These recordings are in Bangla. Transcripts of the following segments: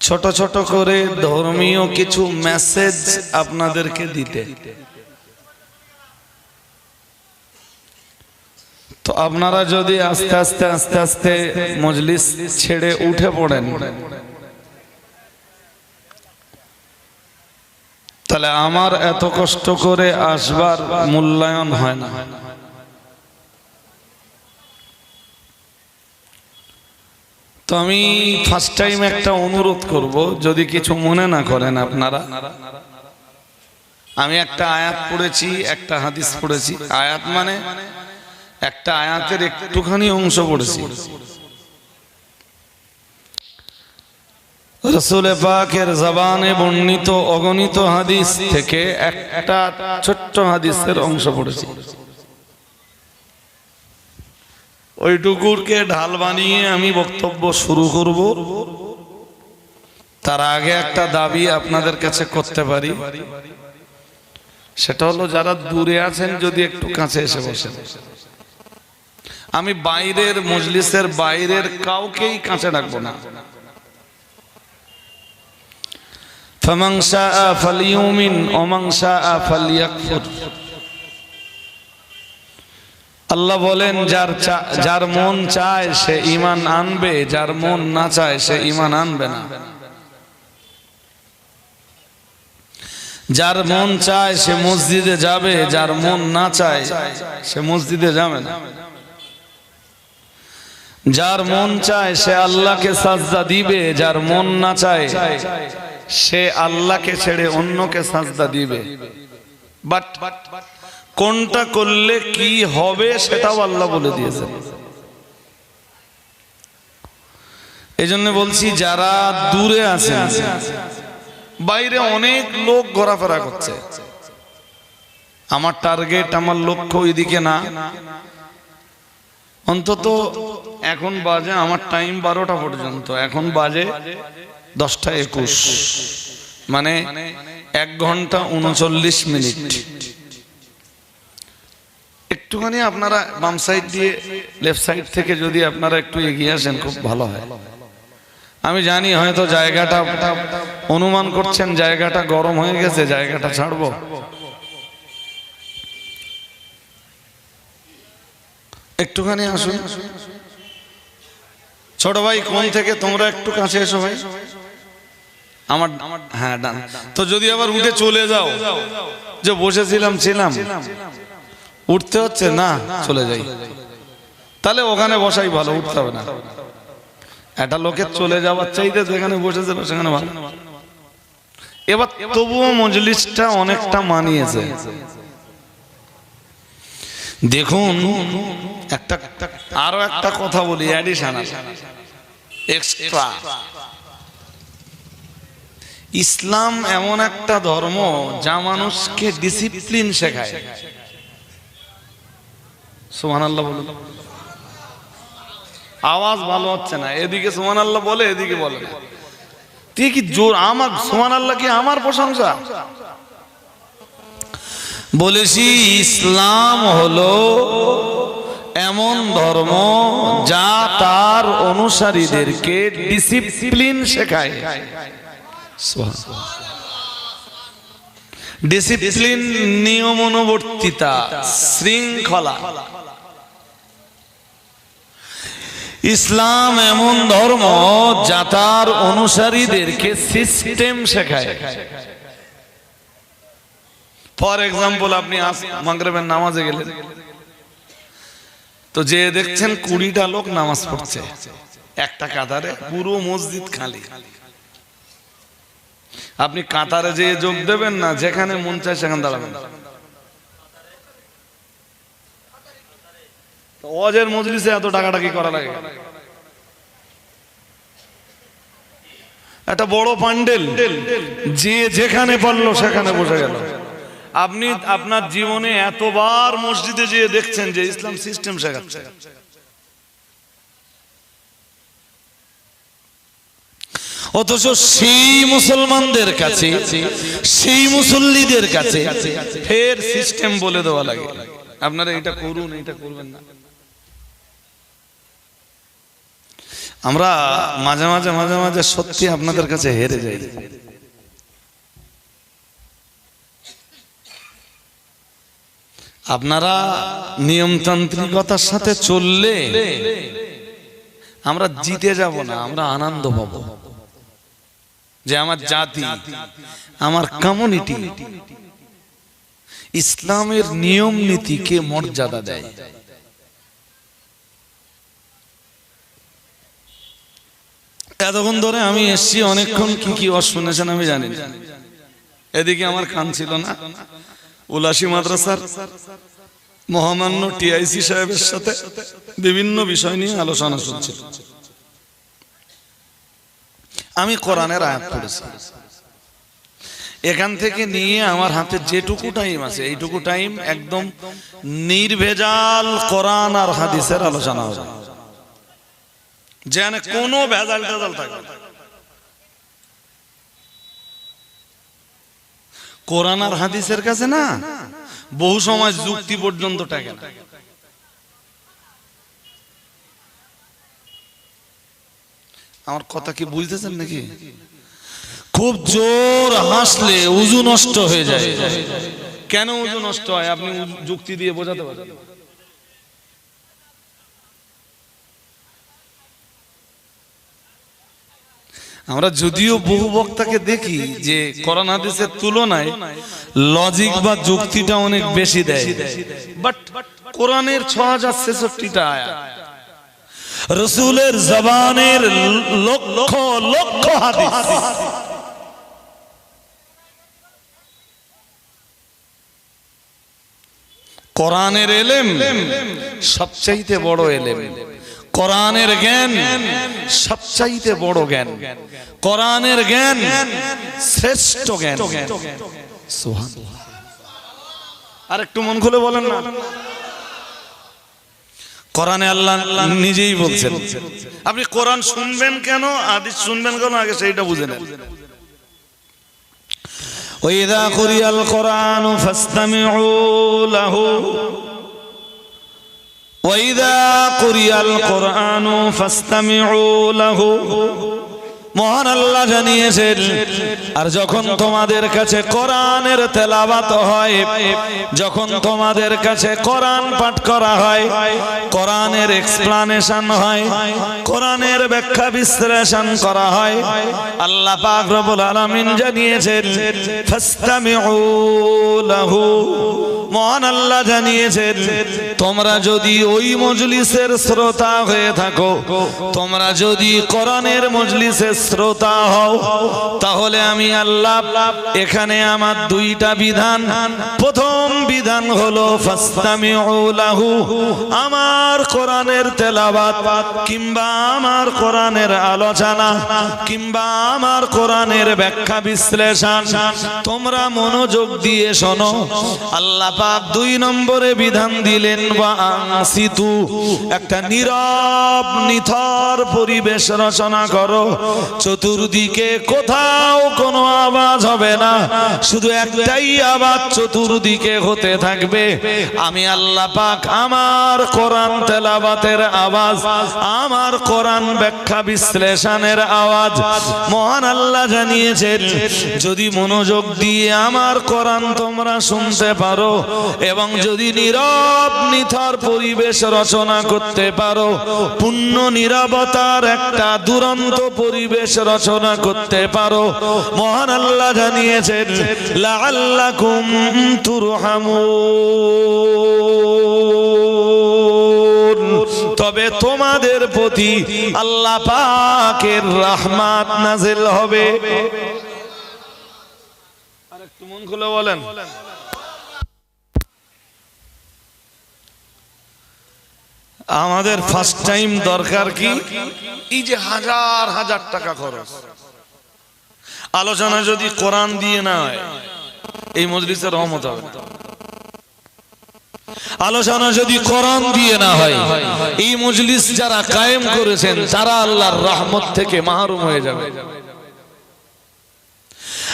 ছোট ছোট করে ধর্মীয় কিছু মেসেজ আপনাদেরকে দিতে। তো আপনারা যদি আস্তে আস্তে আস্তে আস্তে মজলিস ছেড়ে উঠে পড়েন, তাহলে আমার এত কষ্ট করে আসবার মূল্যায়ন হয় না। তো আমি ফার্স্ট টাইম একটা অনুরোধ করব, যদি কিছু মনে না করেন আপনারা। আমি একটা আয়াত পড়েছি, একটা হাদিস পড়েছি। আয়াত মানে একটা আয়াতের একটুখানি অংশ পড়েছি। রাসূল পাকের জবানে বর্ণিত অগণিত হাদিস থেকে একটা ছোট্ট হাদিসের অংশ পড়েছি। ওইটুকুকে ঢাল বানিয়ে আমি বক্তব্য শুরু করব। তার আগে একটা দাবি আপনাদের কাছে করতে পারি, সেটা হলো যারা দূরে আছেন যদি একটু কাছে এসে বসেন। আমি বাইরের মজলিসের বাইরের কাউকেই কাছে রাখবো না। ফামান শাআ ফালিউমিন ওয়া মান শাআ ফালিয়াকফুর। আল্লাহ বলেন, যার মন চায় সে ঈমান আনবে, যার মন না চায় সে ঈমান আনবে না। যার মন চায় সে মসজিদে যাবে, যার মন না চায় সে মসজিদে যাবে না। যার মন চায় সে আল্লাহকে সাজদা দিবে, যার মন না চায় সে আল্লাহকে ছেড়ে অন্যকে সাজদা দিবে। বাট কোনটা করলে কি হবে সেটাও আল্লাহ বলে দিয়েছেন। এই জন্য বলছি, যারা দূরে আছেন, বাইরে অনেক লোক ঘোরাফেরা করছে। আমার টার্গেট, আমার লক্ষ্য ওইদিকে না। অন্তত এখন বাজে, আমার টাইম 12টা পর্যন্ত, এখন বাজে 10টা 21, মানে 1 ঘন্টা 39 মিনিট। একটুখানি আপনারা বাম সাইড দিয়ে লেফট সাইড থেকে যদি আপনারা একটু এগিয়ে আসেন খুব ভালো হয়। আমি জানি হয়তো জায়গাটা অনুমান করছেন জায়গাটা গরম হয়ে গেছে, জায়গাটা ছাড়বো। একটুখানি আসুন। ছোট ভাই কোন থেকে তোমরা একটু কাছে এসো ভাই। আমার হ্যাঁ ডান। তো যদি আবার উঠে চলে যাও, যে বসেছিলাম উঠতে হচ্ছে না, চলে যাই, তাহলে ওখানে বসাই ভালো, উঠতে হবে না। একটা লোকের চলে যাওয়ার চাইতে যেখানে বসেছিল সেখানে ভালো। এবার তবুও মজলিসটা অনেকটা মানিয়েছে। দেখুন, আরো একটা কথা বলি, অ্যাডিশনাল এক্সট্রা। ইসলাম এমন একটা ধর্ম যা মানুষকে ডিসিপ্লিন শেখায়। সুবহানাল্লাহ বলুন। আওয়াজ ভালো হচ্ছে না, এদিকে সুবহানাল্লাহ বলে, এদিকে বলে না। তুই কি জোর? আমার সুবহানাল্লাহ কি আমার প্রশংসা? বলেছি, ইসলাম হলো এমন ধর্ম যা তার অনুসারীদেরকে ডিসিপ্লিন শেখায়। ডিসিপ্লিন, নিয়মানুবর্তিতা, শৃঙ্খলা। ইসলাম এমন ধর্ম যা তার অনুসারীদেরকে সিস্টেম শেখায়। ফর এক্সাম্পল, আপনি মাগরিবের নামাজে গেলেন, তো যে দেখছেন 20টা লোক নামাজ পড়ছে একটা কাতারে, পুরো মসজিদ খালি। আপনি কাতারে যেয়ে যোগ দেবেন না, যেখানে মন চায় সেখানে দাঁড়াবেন। ওয়াজের মজলিসে এত টাকাটাকি করা লাগে? একটা বড় প্যান্ডেল, যে যেখানে পারলো সেখানে বসে গেল। আপনি আপনার জীবনে এতবার মসজিদে যেয়ে দেখছেন যে ইসলাম সিস্টেম শেখাচ্ছে। অথচ সেই মুসলমানদের কাছে, সেই মুসল্লিদের কাছে ফের সিস্টেম বলে দেওয়া লাগে, আপনারা এটা করুন, এটা করবেন না। আমরা মাঝে মাঝে মাঝে মাঝে সত্যি আপনাদের কাছে হেরে যাই। আপনারা নিয়মতান্ত্রিকতার সাথে চললে আমরা জিতে যাব না, আমরা আনন্দ পাব যে আমার জাতি, আমার কমিউনিটি ইসলামের নিয়ম নীতিকে মর্যাদা দেয়। এতক্ষণ ধরে আমি এসছি, অনেকক্ষণ কি কি শুনেছেন আমি জানি না। এদিকে আমার কান ছিল না, উলাসী মাদ্রাসার মহামান্য টিআইসি সাহেবের সাথে বিভিন্ন বিষয় নিয়ে আলোচনা চলছিল। আমি কোরআনের আয়াত পড়েছি, এখান থেকে নিয়ে আমার হাতে যেটুকু টাইম আছে এইটুকু টাইম একদম নির্ভেজাল কোরআন আর হাদিসের আলোচনা হবে, যেন কোনো ভেজাল টেজাল থাকবে না। কোরআন আর হাদিসের কাছে না বহু সময় যুক্তি পর্যন্ত টাকে না। আমার কথা কি বুঝতেছেন নাকি? খুব জোর হাসলে উজু নষ্ট হয়ে যায়। কেন উজু নষ্ট হয় আপনি যুক্তি দিয়ে বোঝাতে পারেন? আমরা যদিও বহু বক্তাকে দেখি যে কোরআন হাদিসের তুলনায় লজিক বা যুক্তিটা অনেক বেশি দেয়, বাট কোরআনের ৬০৬৬টা আয়াত, রাসূলের জবানের লক্ষ লক্ষ হাদিস, কোরআনের ইলম সবচাইতে বড় ইলম, কোরআনের জ্ঞান সবচাইতে বড় জ্ঞান, কোরআনের জ্ঞান শ্রেষ্ঠ জ্ঞান। সুবহানাল্লাহ। আর একটু মন খুলে বলেন না। কোরআনে আল্লাহ নিজেই বলছেন, আপনি কোরআন শুনবেন কেন, হাদিস শুনবেন কেন, আগে সেইটা বুঝে নেন। ওয়াইযা কুরিয়াল কুরআনু ফাসতামিউ লাহু وَإِذَا قُرِئَ الْقُرْآنُ فَاسْتَمِعُوا لَهُ। মহান আল্লাহ জানিয়েছেন, আর যখন তোমাদের কাছে কোরআনের তেলাওয়াত হয়, যখন তোমাদের কাছে কোরআন পাঠ করা হয়, কোরআনের এক্সপ্লানেশন হয়, কোরআনের ব্যাখ্যা বিশ্লেষণ করা হয়, আল্লাহ পাক রব্বুল আলামিন জানিয়েছেন ফাসতামিউ লাহু। মহান আল্লাহ জানিয়েছেন, তোমরা যদি ওই মজলিসের শ্রোতা হয়ে থাকো, তোমরা যদি কোরআনের মজলিসের শ্রোতা হও, তাহলে আমি আল্লাহ এখানে আমার দুইটা বিধান। প্রথম বিধান হলো ফাসতামিউ লাহু, আমার কোরআনের তেলাওয়াত কিংবা আমার কোরআনের আলোচনা কিংবা আমার কোরআনের ব্যাখ্যা বিশ্লেষণ তোমরা মনোযোগ দিয়ে শোনো। আল্লাহ পাক দুই নম্বরে বিধান দিলেন ওয়া আনসিতু, একটা নীরব নিথর পরিবেশ রচনা করো, চতুর্দিকে কোথাও কোনো আওয়াজ হবে না, শুধু একটাই আওয়াজ চতুর্দিকে হতে থাকবে, আমি আল্লাহ পাক আমার কোরআন তেলাওয়াতের আওয়াজ, আমার কোরআন ব্যাখ্যা বিশ্লেষণের আওয়াজ। মহান আল্লাহ জানিয়েছেন, যদি মনোযোগ দিয়ে আমার কোরআন তোমরা শুনতে পারো এবং যদি নীরব নিথর পরিবেশ রচনা করতে পারো, পূর্ণ নীরবতার একটা দুরন্ত পরিবেশ রচনা করতে পারো, মহান আল্লাহ জানিয়েছেন লাআল্লাকুম তুরহামুন, তবে তোমাদের প্রতি আল্লাহ পাকের রহমত নাযিল হবে। আরেকটু মন খুলে বলেন। আমাদের ফার্স্ট টাইম দরকার কি, এই যে হাজার হাজার টাকা খরচ, আলোচনা যদি কোরআন দিয়ে না হয় এই মজলিসের রহমত হবে না। আলোচনা যদি কোরআন দিয়ে না হয় এই মজলিস যারা কায়েম করেছেন তারা আল্লাহর রহমত থেকে মাহরুম হয়ে যাবে।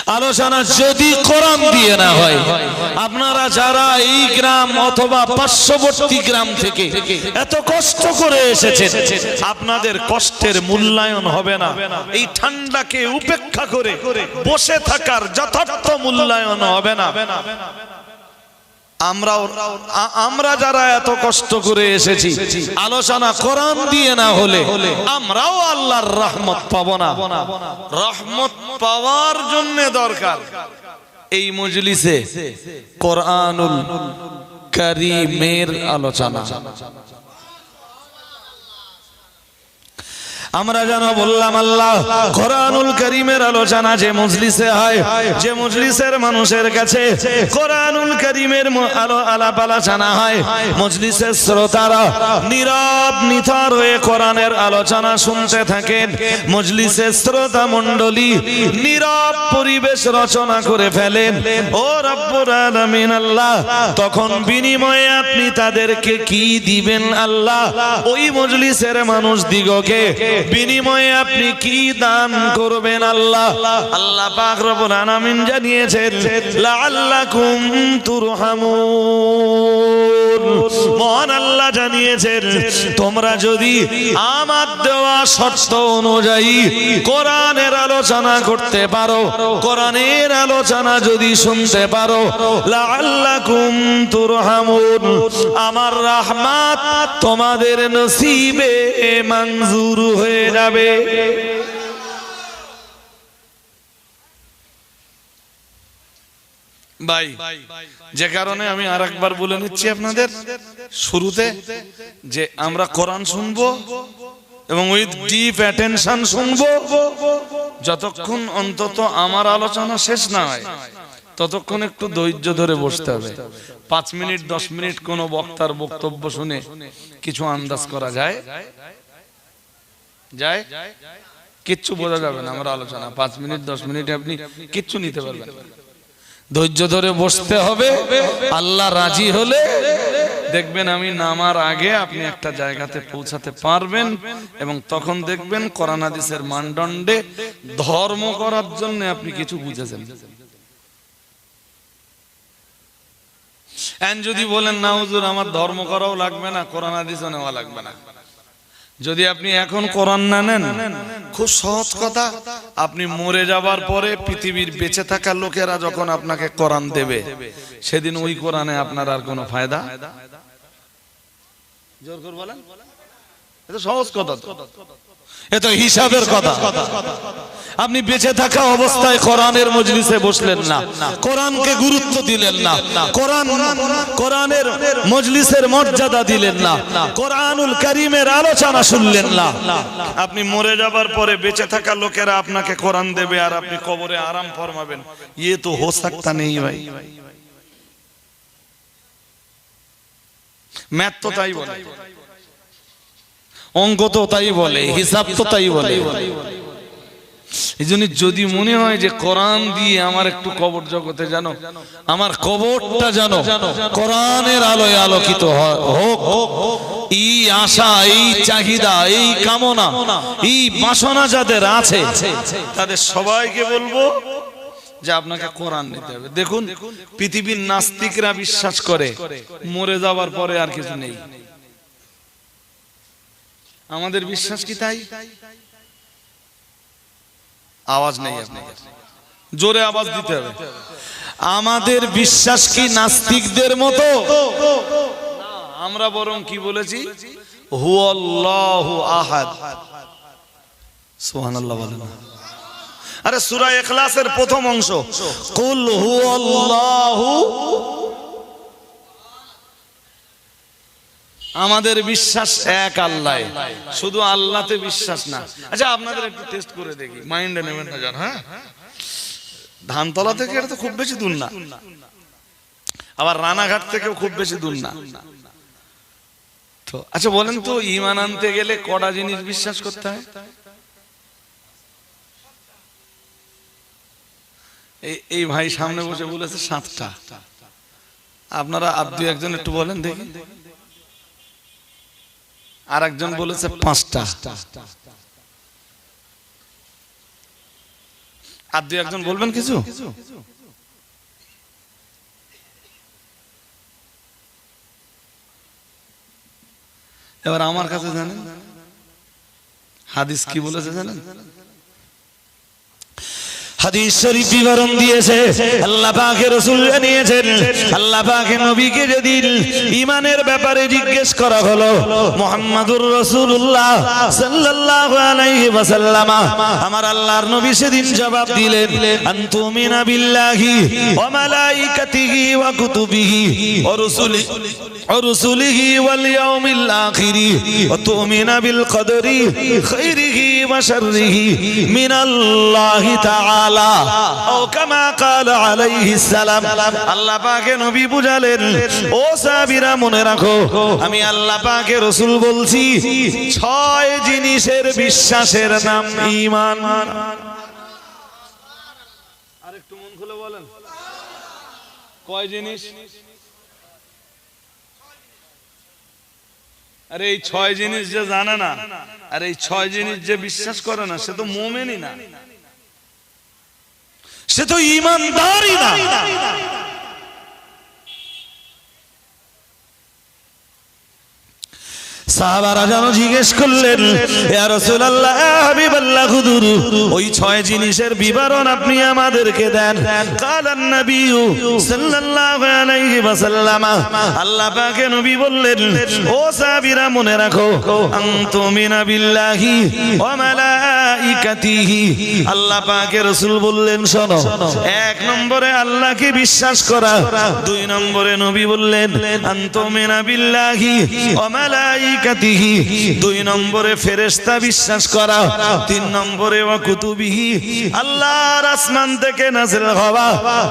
আলোচনা যদি কোরআন দিয়ে না হয়, আপনারা যারা এই গ্রাম অথবা পার্শ্ববর্তী গ্রাম থেকে এত কষ্ট করে এসেছেন, আপনাদের কষ্টের মূল্যায়ন হবে না। এই ঠান্ডাকে উপেক্ষা করে বসে থাকার যথার্থ মূল্যায়ন হবে না। আমরা যারা এত কষ্ট করে এসেছি, আলোচনা কোরআন দিয়ে না হলে আমরাও আল্লাহর রহমত পাবো না। রহমত পাওয়ার জন্য দরকার এই মজলিসে কোরআনুল কারীমের আলোচনা। আমরা যেন বললাম আল্লাহ কোরআনুল কারীমের আলোচনা যে মজলিসে হয়, যে মজলিসের মানুষের কাছে কোরআনুল কারীমের আলাপ আলোচনা হয়, মজলিসের শ্রোতারা নীরব নিথর হয়ে কোরআনের আলোচনা শুনতে থাকেন, মজলিসের শ্রোতা মণ্ডলী নীরব পরিবেশ রচনা করে ফেলেন, ও রব্বুল আলামিন আল্লাহ তখন বিনিময়ে আপনি তাদেরকে কি দিবেন আল্লাহ? ওই মজলিসের মানুষ দিগকে বিনিময়ে আপনি কি দান করবেন আল্লাহ? আল্লাহ পাক রব্বুল আলামিন জানিয়েছেন লাআল্লাকুম তুরহামুন। মহান আল্লাহ জানিয়েছেন তোমরা যদি আমার দেওয়া শর্ত অনুযায়ী কোরআনের আলোচনা করতে পারো, কোরআনের আলোচনা যদি শুনতে পারো, লাআল্লাকুম তুরহামুন, আমার রহমত তোমাদের নসিবে মঞ্জুর হয়ে যাবে। ভাই, যে কারণে আমি আরেকবার বলে নিচ্ছি আপনাদের শুরুতে যে আমরা কোরআন শুনবো এবং উইথ ডিপ অ্যাটেনশন শুনবো। যতক্ষণ অন্তত আমার আলোচনা শেষ না হয় ততক্ষণ একটু ধৈর্য ধরে বসতে হবে। 5 মিনিট 10 মিনিট কোন বক্তার বক্তব্য শুনে কিছু আন্দাজ করা যায়? কিচ্ছু বোঝা যাবে না। আমার আলোচনা 5 মিনিট 10 মিনিটে আপনি কিচ্ছু নিতে পারবেন। ধৈর্য ধরে বসতে হবে। আল্লাহ রাজি হলে দেখবেন আমি নামার আগে আপনি একটা জায়গাতে পৌঁছাতে পারবেন, এবং তখন দেখবেন কোরআন হাদিসের মানদণ্ডে ধর্ম করার জন্য আপনি কিছু বুঝেছেন। যদি বলেন না হুজুর আমার ধর্ম করাও লাগবে না, কোরআন হাদিসও নেওয়া লাগবে না, যদি আপনি এখন কোরআন না নেন, খুব সহজ কথা, আপনি মরে যাবার পরে পৃথিবীর বেঁচে থাকা লোকেরা যখন আপনাকে কোরআন দেবে, সেদিন ওই কোরআনে আপনার আর কোনো ফায়দা। জোর করে বলেন, এটা সহজ কথা, এটা হিসাবের কথা। আপনি বেঁচে থাকা অবস্থায় কোরআনের মজলিসে বসলেন না, কোরআনকে গুরুত্ব দিলেন না, কোরআনের মজলিসের মর্যাদা দিলেন না, কোরআনুল কারীমের আলোচনা শুনলেন না, আপনি মরে যাবার পরে বেঁচে থাকা লোকেরা আপনাকে কোরআন দেবে আর আপনি কবরে আরাম ফরমাবেন, ইয়ে তো হো সকতা নেই ভাই। ম্যাথ তো তাই বলে, অঙ্ক তো তাই বলে, হিসাব তো তাই বলে। এই জন্য যদি মনে হয় যে কোরআন দিয়ে আমার একটু কবর জগতে জানো, আমার কবরটা জানো কোরআনের আলোয় আলোকিত হোক, এই আশা, এই চাহিদা, এই কামনা, এই বাসনা যাদের আছে তাদের সবাইকে বলবো যে আপনাকে কোরআন নিতে হবে। দেখুন পৃথিবীর নাস্তিকরা বিশ্বাস করে মরে যাওয়ার পরে আর কিছু নেই, আমাদের বিশ্বাস কি তাই? আওয়াজ নেই আপনাদের, জোরে আওয়াজ দিতে হবে। আমাদের বিশ্বাস কি নাস্তিকদের মতো? আমরা বরং কি বলেছি, হুয়াল্লাহু আহাদ। সুবহানাল্লাহ বলেন। আরে সূরা ইখলাসের প্রথম অংশ, কুল হুয়াল্লাহু। আমাদের বিশ্বাস এক আল্লাহ, শুধু আল্লাহতে বিশ্বাস না। আচ্ছা আপনাদের একটু টেস্ট করে দেখি, মাইন্ডে নেবেন না জান। হ্যাঁ, ধানতলা থেকে এটা তো খুব বেশি দূর না, আবার রানাঘাট থেকেও খুব বেশি দূর না। তো আচ্ছা বলেন তো, ঈমান আনতে গেলে কটা জিনিস বিশ্বাস করতে হয়? এই ভাই সামনে বসে বলেছে 7টা, আপনারা আপনি একজন একটু বলেন দেখি। আর একজন বলেছে 5টা। আর দুই একজন বলবেন কিছু? এবার আমার কাছে জানেন হাদিস কি বলেছে জানেন? হাদিস শরীফ বিবরণ দিয়েছে, আল্লাহ পাকের রাসূল জানিয়েছেন, আল্লাহ পাকের নবীকে যেদিন ঈমানের ব্যাপারে জিজ্ঞেস করা হলো, মুহাম্মাদুর রাসূলুল্লাহ সাল্লাল্লাহু আলাইহি ওয়াসাল্লাম, আমার আল্লাহর নবী সেদিন জবাব দিলেন, আনতুমিনা বিল্লাহি ওয়া মালাইকাতিহি ওয়া কুতুবিহি ওয়া রুসুলিহি ওয়াল ইয়াউমিল আখিরি ওয়া তুমিনা বিল কদরি খাইরিহি ওয়া শাররিহি মিনাল্লাহি তাআলা ও কামা ক্বালা আলাইহিস সালাম। আল্লাহ পাকের নবী বুঝালেন, ও সাহাবীরা মনে রাখো, আমি আল্লাহ পাকের রাসূল বলছি 6 জিনিসের বিশ্বাসের নাম ঈমান। আরেকটু মন খুলে বলেন, কয় জিনিস? আরে এই 6 জিনিস যে জানে না, আর এই 6 জিনিস যে বিশ্বাস করে না, সে তো মুমিনই না, সে তো ঈমানদারই না। সাহাবারা যেন জিজ্ঞেস করলেন, ইয়া রাসূলুল্লাহ, ইয়া হাবিবাল্লাহ, হুজুর ওই 6 জিনিসের বিবরণ আপনি আমাদেরকে দেন। কালান নবী সাল্লাল্লাহু আলাইহি ওয়াসাল্লাম, আল্লাহ পাকের নবী বললেন, ও সাহাবীরা মনে রাখো, আনতুমিনা বিল্লাহি ওয়া মালাইকাতিহি। আল্লাহ পাকের রাসূল বললেন, শোনো, 1 নম্বরে আল্লাহকে বিশ্বাস করা, 2 নম্বরে নবী বললেন আনতুমিনা বিল্লাহি ওয়া মালাইকাতিহি, 2 নম্বরে ফেরেশতা বিশ্বাস করা, 3 নম্বরে ওয়া কুতুবিহি, আল্লাহর আসমান থেকে নাযিল হওয়া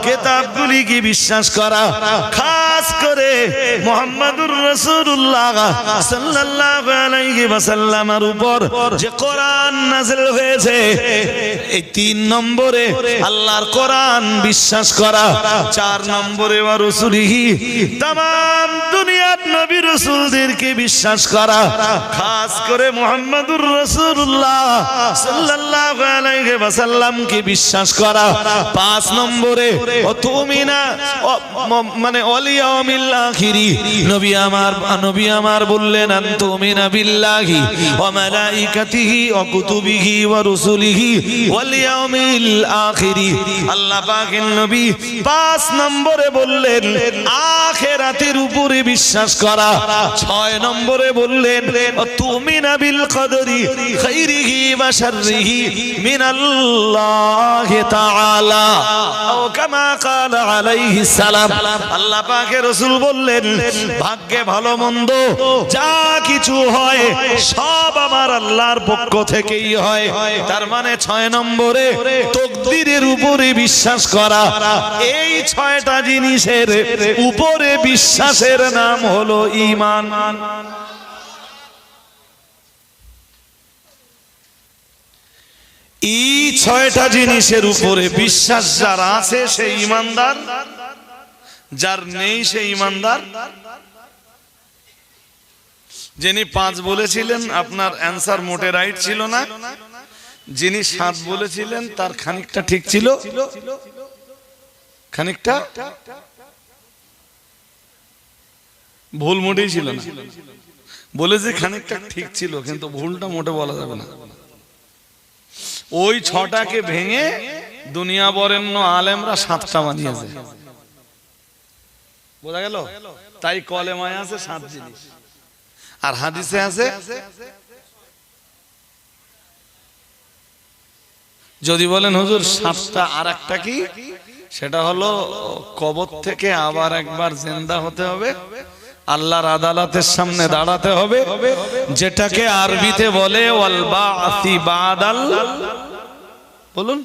কিতাবগুলিকে বিশ্বাস করা, খাস করে মুহাম্মাদুর রাসূলুল্লাহ সাল্লাল্লাহু আলাইহি ওয়াসাল্লামের উপর যে কোরআন নাযিল হয়েছে, এই 3 নম্বরে আল্লাহর কোরআন বিশ্বাস করা, 4 নম্বরে ওয়া রাসূলিহি, तमाम দুনিয়ার নবী রাসূলদেরকে বিশ্বাস করা, খাস করে মুহাম্মাদুর রাসূলুল্লাহ সাল্লাল্লাহু আলাইহি ওয়াসাল্লামকে বিশ্বাস করা, 5 নম্বরে তুমিনা মানে ওয়াল ইয়াউমিল আখিরি, নবী আমার বললেন আনতুমিনা বিল্লাহি ওয়া মালাইকাতিহি ওয়া কুতুবিহি ওয়া রুসুলিহি ওয়াল ইয়াউমিল আখিরি। আল্লাহ পাকের নবী 5 নম্বরে বললেন আখিরাতের উপরে বিশ্বাস করা, 6 নম্বরে বললেন তুমিনা বিল কদরি খাইরিহি ওয়া শাররিহি মিনাল্লাহি তাআলা ও কামা ক্বালা আলাইহিস সালাম। আল্লাহ পাকের রাসূল বললেন, ভাগ্যে ভালো মন্দ যা কিছু হয় সব আমার আল্লাহর পক্ষ থেকেই হয়। তার মানে 6 নম্বরে তাকদীরের উপরে বিশ্বাস করা। এই 6টা জিনিসের উপরে বিশ্বাসের নাম হলো ঈমান। এই 6টা জিনিসের উপরে বিশ্বাস যার আছে সে ঈমানদার, যার নেই সে ঈমানদার। যিনি 5 বলেছিলেন আপনার অ্যানসার মোটে রাইট ছিল না, যিনি 7 বলেছিলেন তার খানিকটা ঠিক ছিল, খানিকটা ভুল মোটেই ছিল না। বলেছে খানিকটা ঠিক ছিল, কিন্তু ভুলটা মোটে বলা যাবে না। ওই 6টাকে ভেঙে দুনিয়া বরেণ্য আলেমরা 7টা বানিয়েছে, বোঝা গেল? তাই কলেমায় আছে 7 জিনিস, আর হাদিসে আছে। যদি বলেন হুজুর 7টা, আর একটা কি? সেটা হলো কবর থেকে আবার একবার জিন্দা হতে হবে, আল্লাহর আদালতের সামনে দাঁড়াতে হবে, যেটাকে আরবিতে বলে ওয়াল বা'সি বাদাল, বলুন,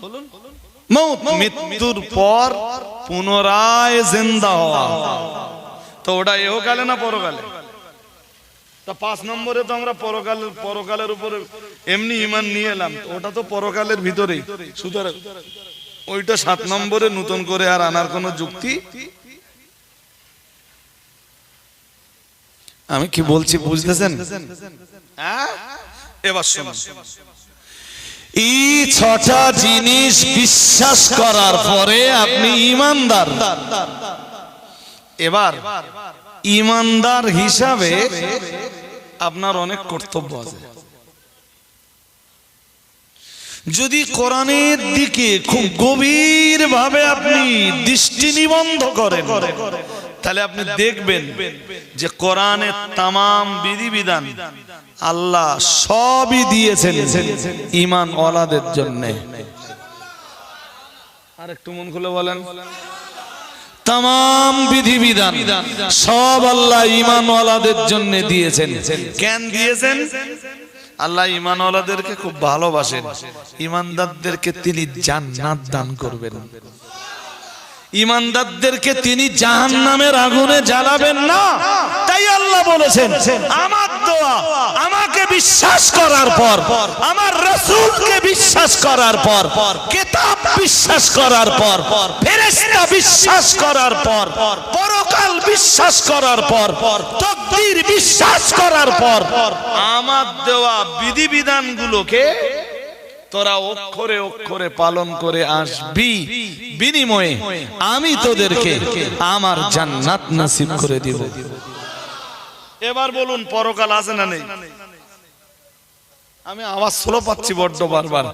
মউত, মৃত্যুর পর পুনরায় জিন্দা হওয়া। তো ওটা ইহকালে না পরকালে? তা 5 নম্বরে তো আমরা পরকালের উপরে এমনি ঈমান নিয়ে এলাম, ওটা তো পরকালের ভিতরেই। সুতরাং ওইটা 7 নম্বরে নতুন করে আর আনার কোনো যুক্তি। আমি কি বলছি বুঝতেছেন? এবার শুনুন, এই ছটা জিনিস বিশ্বাস করার পরে আপনি ঈমানদার। এবার ঈমানদার হিসাবে আপনার অনেক কর্তব্য আছে। যদি কোরআনের দিকে খুব গভীর ভাবে আপনি দৃষ্টি নিবদ্ধ করেন, তাহলে আপনি দেখবেন যে কোরআনের তামাম বিধিবিধান আল্লাহ সবই দিয়েছেন ঈমান ওয়ালাদের জন্য। আর একটু মন খুলে বলেন, তামাম বিধিবিধান সব আল্লাহ ঈমান ওয়ালাদের জন্য দিয়েছেন। কেন দিয়েছেন? আল্লাহ ঈমান ওয়ালাদেরকে খুব ভালোবাসেন, ঈমানদারদেরকে তিনি জান্নাত দান করবেন, ঈমানদারদেরকে তিনি জাহান্নামের আগুনে জ্বালাবেন না। তাই আল্লাহ বলেছেন, আমার দোয়া আমাকে বিশ্বাস করার পর, আমার রাসূলকে বিশ্বাস করার পর, কিতাব বিশ্বাস করার পর, ফেরেশতা বিশ্বাস করার পর, পরকাল বিশ্বাস করার পর, তাকদীর বিশ্বাস করার পর, আমার দেওয়া বিধিবিধানগুলোকে তোরা অক্ষরে অক্ষরে পালন করে আসবি, বিনিময়ে আমি তোদেরকে আমার জান্নাত নসিব করে দিব। এবার বলুন, পরকাল আছে না নেই? আমি আওয়াজ স্লো পাচ্ছি বড্ড, বারবার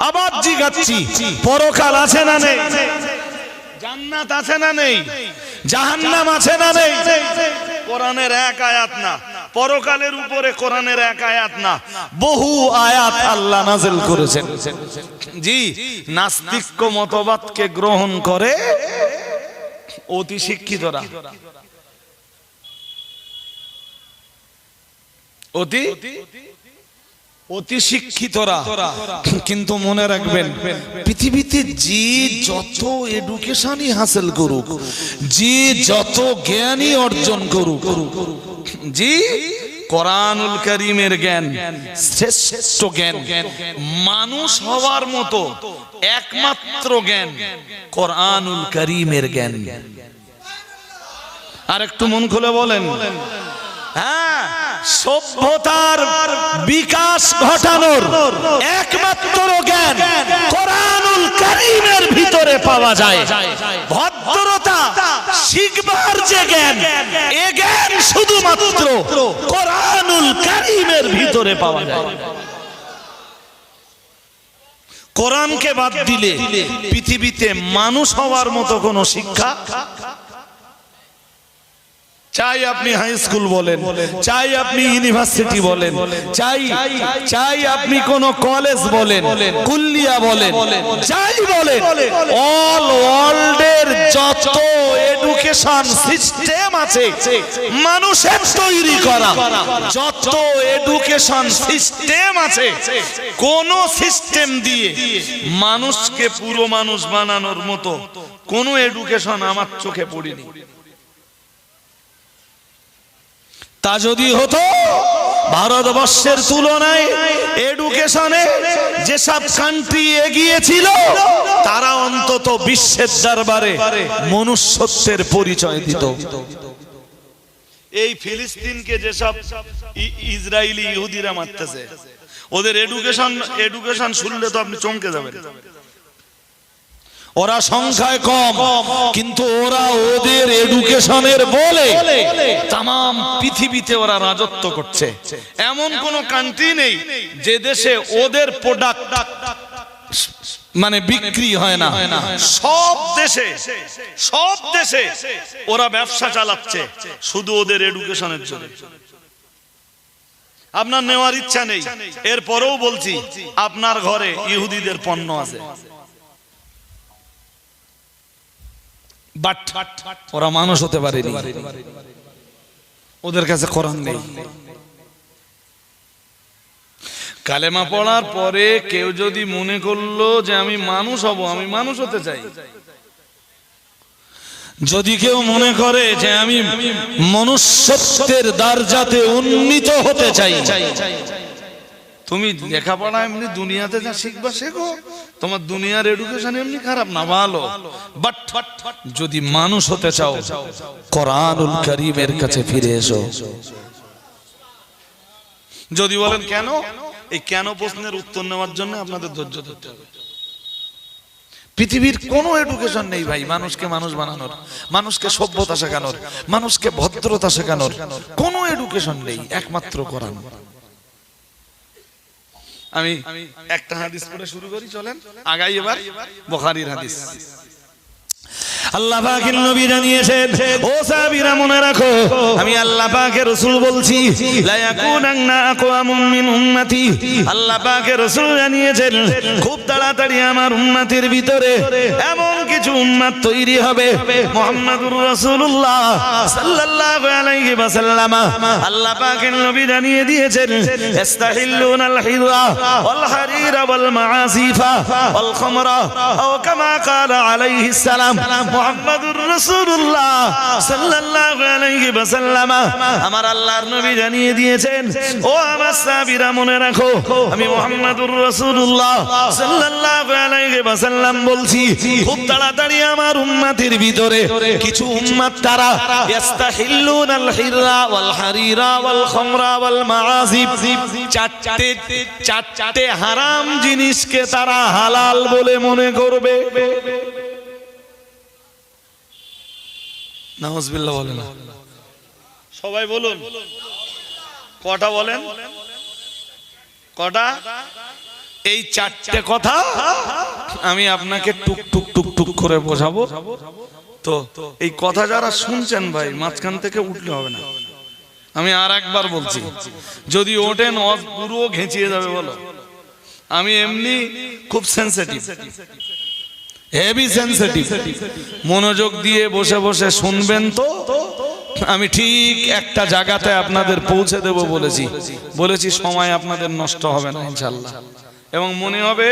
আবার জিজ্ঞাসি, পরকাল আছে না নেই? জান্নাত আছে না নেই? জাহান্নাম আছে না নেই? কোরআনের এক আয়াত না, পরকালের উপরে কোরআনের এক আয়াত না, বহু আয়াত আল্লাহ নাযিল করেছেন। জি, নাস্তিক্য মতবাদকে গ্রহণ করে অতি শিক্ষিতরা, অতি শিক্ষিতরা, কিন্তু মনে রাখবেন, পৃথিবীতে যে যত এডুকেশনই হাসিল করুক, যে যত জ্ঞানই অর্জন করুক, জি, কোরআনুল কারীমের জ্ঞান শ্রেষ্ঠ জ্ঞান। মানুষ হওয়ার মতো একমাত্র জ্ঞান কোরআনুল কারীমের জ্ঞান। আর একটু মন খুলে বলেন, হ্যাঁ, সভ্যতার বিকাশ ঘটানোর একমাত্র জ্ঞান কোরআনুল কারীমের ভিতরে পাওয়া যায়। ভদ্রতা শিখবার যে জ্ঞান, এ জ্ঞান শুধুমাত্র কোরআনুল কারীমের ভিতরে পাওয়া যায়। কোরআনকে বাদ দিলে পৃথিবীতে মানুষ হওয়ার মতো কোনো শিক্ষা, চাই আপনি হাই স্কুল বলেন, চাই আপনি ইউনিভার্সিটি বলেন, চাই আপনি কোন কলেজ বলেন, কুল্লিয়া বলেন, যাই বলেন, অল ওয়ার্ল্ডের যত এডুকেশন সিস্টেম আছে, মানুষের তৈরি করা যত এডুকেশন সিস্টেম আছে, কোন সিস্টেম দিয়ে মানুষকে পুরো মানুষ বানানোর মতো কোন এডুকেশন আমার চোখে পড়েনি। তা যদি হতো, ভারতবর্ষের তুলনায় এডুকেশনে যেসব কান্ট্রি এগিয়ে ছিল, তারা অন্তত বিশ্বের দরবারে মনুষ্যত্বের পরিচয় দিত। এই ফিলিস্তিনকে যেসব ইসরায়েলি ইহুদিরা মারতেছে, ওদের এডুকেশন শুনলে তো আপনি চমকে যাবেন। ওরা সংখ্যায় কম, কিন্তু ওরা ওদের এডুকেশনের বলে তামাম পৃথিবীতে ওরা রাজত্ব করছে। এমন কোন কান্ট্রি নেই যে দেশে ওদের প্রোডাক্ট মানে বিক্রি হয় না। সব দেশে ওরা ব্যবসা চালাচ্ছে শুধু ওদের এডুকেশনের জন্য। আপনার নেওয়ার ইচ্ছা নেই, এরপরেও বলছি, আপনার ঘরে ইহুদিদের পণ্য আছে, বাট ওরা মানুষ হতে পারেনি, ওদের কাছে কোরআন নেই। কালেমা পড়ার পরে কেউ যদি মনে করলো যে আমি মানুষ হব, আমি মানুষ হতে চাই, যদি কেউ মনে করে যে আমি মনুষ্যত্বের দরজাতে উন্নীত হতে চাই, তুমি লেখাপড়া এমনি দুনিয়াতে যা শিখবা শেখো, তোমার দুনিয়ার এডুকেশন এমনি খারাপ না, ভালো, বাট যদি মানুষ হতে চাও কোরআনুল কারীমের কাছে ফিরে এসো। যদি বলেন কেন, এই কেন প্রশ্নের উত্তর নেওয়ার জন্য আপনাদের ধৈর্য ধরতে হবে। পৃথিবীর কোনো এডুকেশন নেই ভাই মানুষকে মানুষ বানানোর, মানুষকে সভ্যতা শেখানোর, মানুষকে ভদ্রতা শেখানোর কোনো এডুকেশন নেই, একমাত্র কোরআন। আমি একটা হাদিস পড়ে শুরু করি, চলেন আগাই এবার বুখারীর হাদিস। আল্লাহ পাকের নবী জানিয়েছেন, ও সাহাবীরা মনে রাখো, আমি আল্লাহ পাকের রাসূল বলছি, লা ইয়াকুনান্না আকওয়ামুম মিন উম্মতি। আল্লাহ পাকের রাসূল জানিয়েছেন খুব তাড়াতাড়ি আমার উম্মতের ভিতরে এমন কিছু উম্মত তৈরি হবে, মুহাম্মাদুর রাসূলুল্লাহ সাল্লাল্লাহু আলাইহি ওয়াসাল্লাম আল্লাহ পাকের নবী জানিয়ে দিয়েছেন, ইস্তাহিল্লুনাল হিরা ওয়াল হারিরা ওয়াল মাআসিফা ওয়াল খামরা আও কামা ক্বালা আলাইহিস সালাম মুহাম্মাদুর রাসূলুল্লাহ সাল্লাল্লাহু আলাইহি ওয়াসাল্লাম। আমার আল্লাহর নবী জানিয়ে দিয়েছেন, ও আমার সাহাবীরা মনে রাখো, আমি মুহাম্মাদুর রাসূলুল্লাহ সাল্লাল্লাহু আলাইহি ওয়াসাল্লাম বলছি, খুব তাড়াতাড়ি আমার উম্মতের ভিতরে কিছু উম্মত তারা ইস্তাহিল্লুনাল হিরা ওয়াল হারিরা ওয়াল খামরা ওয়াল মাআসিফ, চারটে হারাম জিনিসকে তারা হালাল বলে মনে করবে। নাউজুবিল্লাহ বলেন, সবাই বলুন কটা বলেন, কটা? এই চারটে কথা আমি আপনাকে টুক টুক টুক টুক করে বোঝাবো। তো এই কথা যারা শুনছেন ভাই মাঝখান থেকে উঠলে হবে না। আমি আর একবার বলছি, যদি ওঠেন পুরো ঘেঁচিয়ে যাবে। বলো, আমি এমনি খুব সেনসিটিভ, হেভি সেনসিটিভ। মনোযোগ দিয়ে বসে বসে শুনবেন তো আমি ঠিক একটা জায়গাতে আপনাদের পৌঁছে দেব বলেছি সময় আপনাদের নষ্ট হবে না ইনশাআল্লাহ। এবং মনে হবে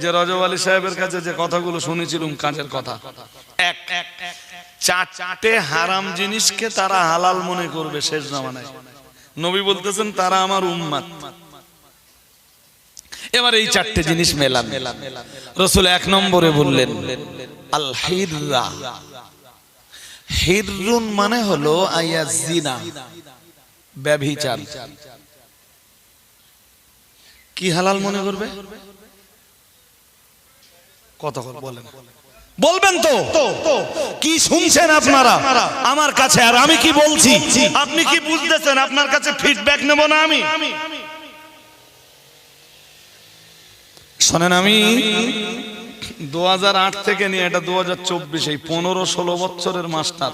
যে রজব আলী সাহেবের কাছে যে কথাগুলো শুনেছিলাম কাজের কথা। এক চারটে হারাম জিনিসকে তারা হালাল মনে করবে শেষ জামানায়। নবী বলতেছেন তারা আমার উম্মত। এবার এই চারটে জিনিস মেলান। রাসূল এক নম্বরে বললেন আল হিররা। হিররুন মানে হলো আয়াজিনা, ব্যভিচার। কি হালাল মনে করবে? কথা বলেন, বলবেন তো কি শুনছেন আপনারা আমার কাছে, আর আমি কি বলছি আপনি কি বুঝতেছেন? আপনার কাছে ফিডব্যাক নেব না আমি। শোনেন, আমি 2008 থেকে নিয়ে এটা 2024, এই 15-16 বছরের মাস্টার।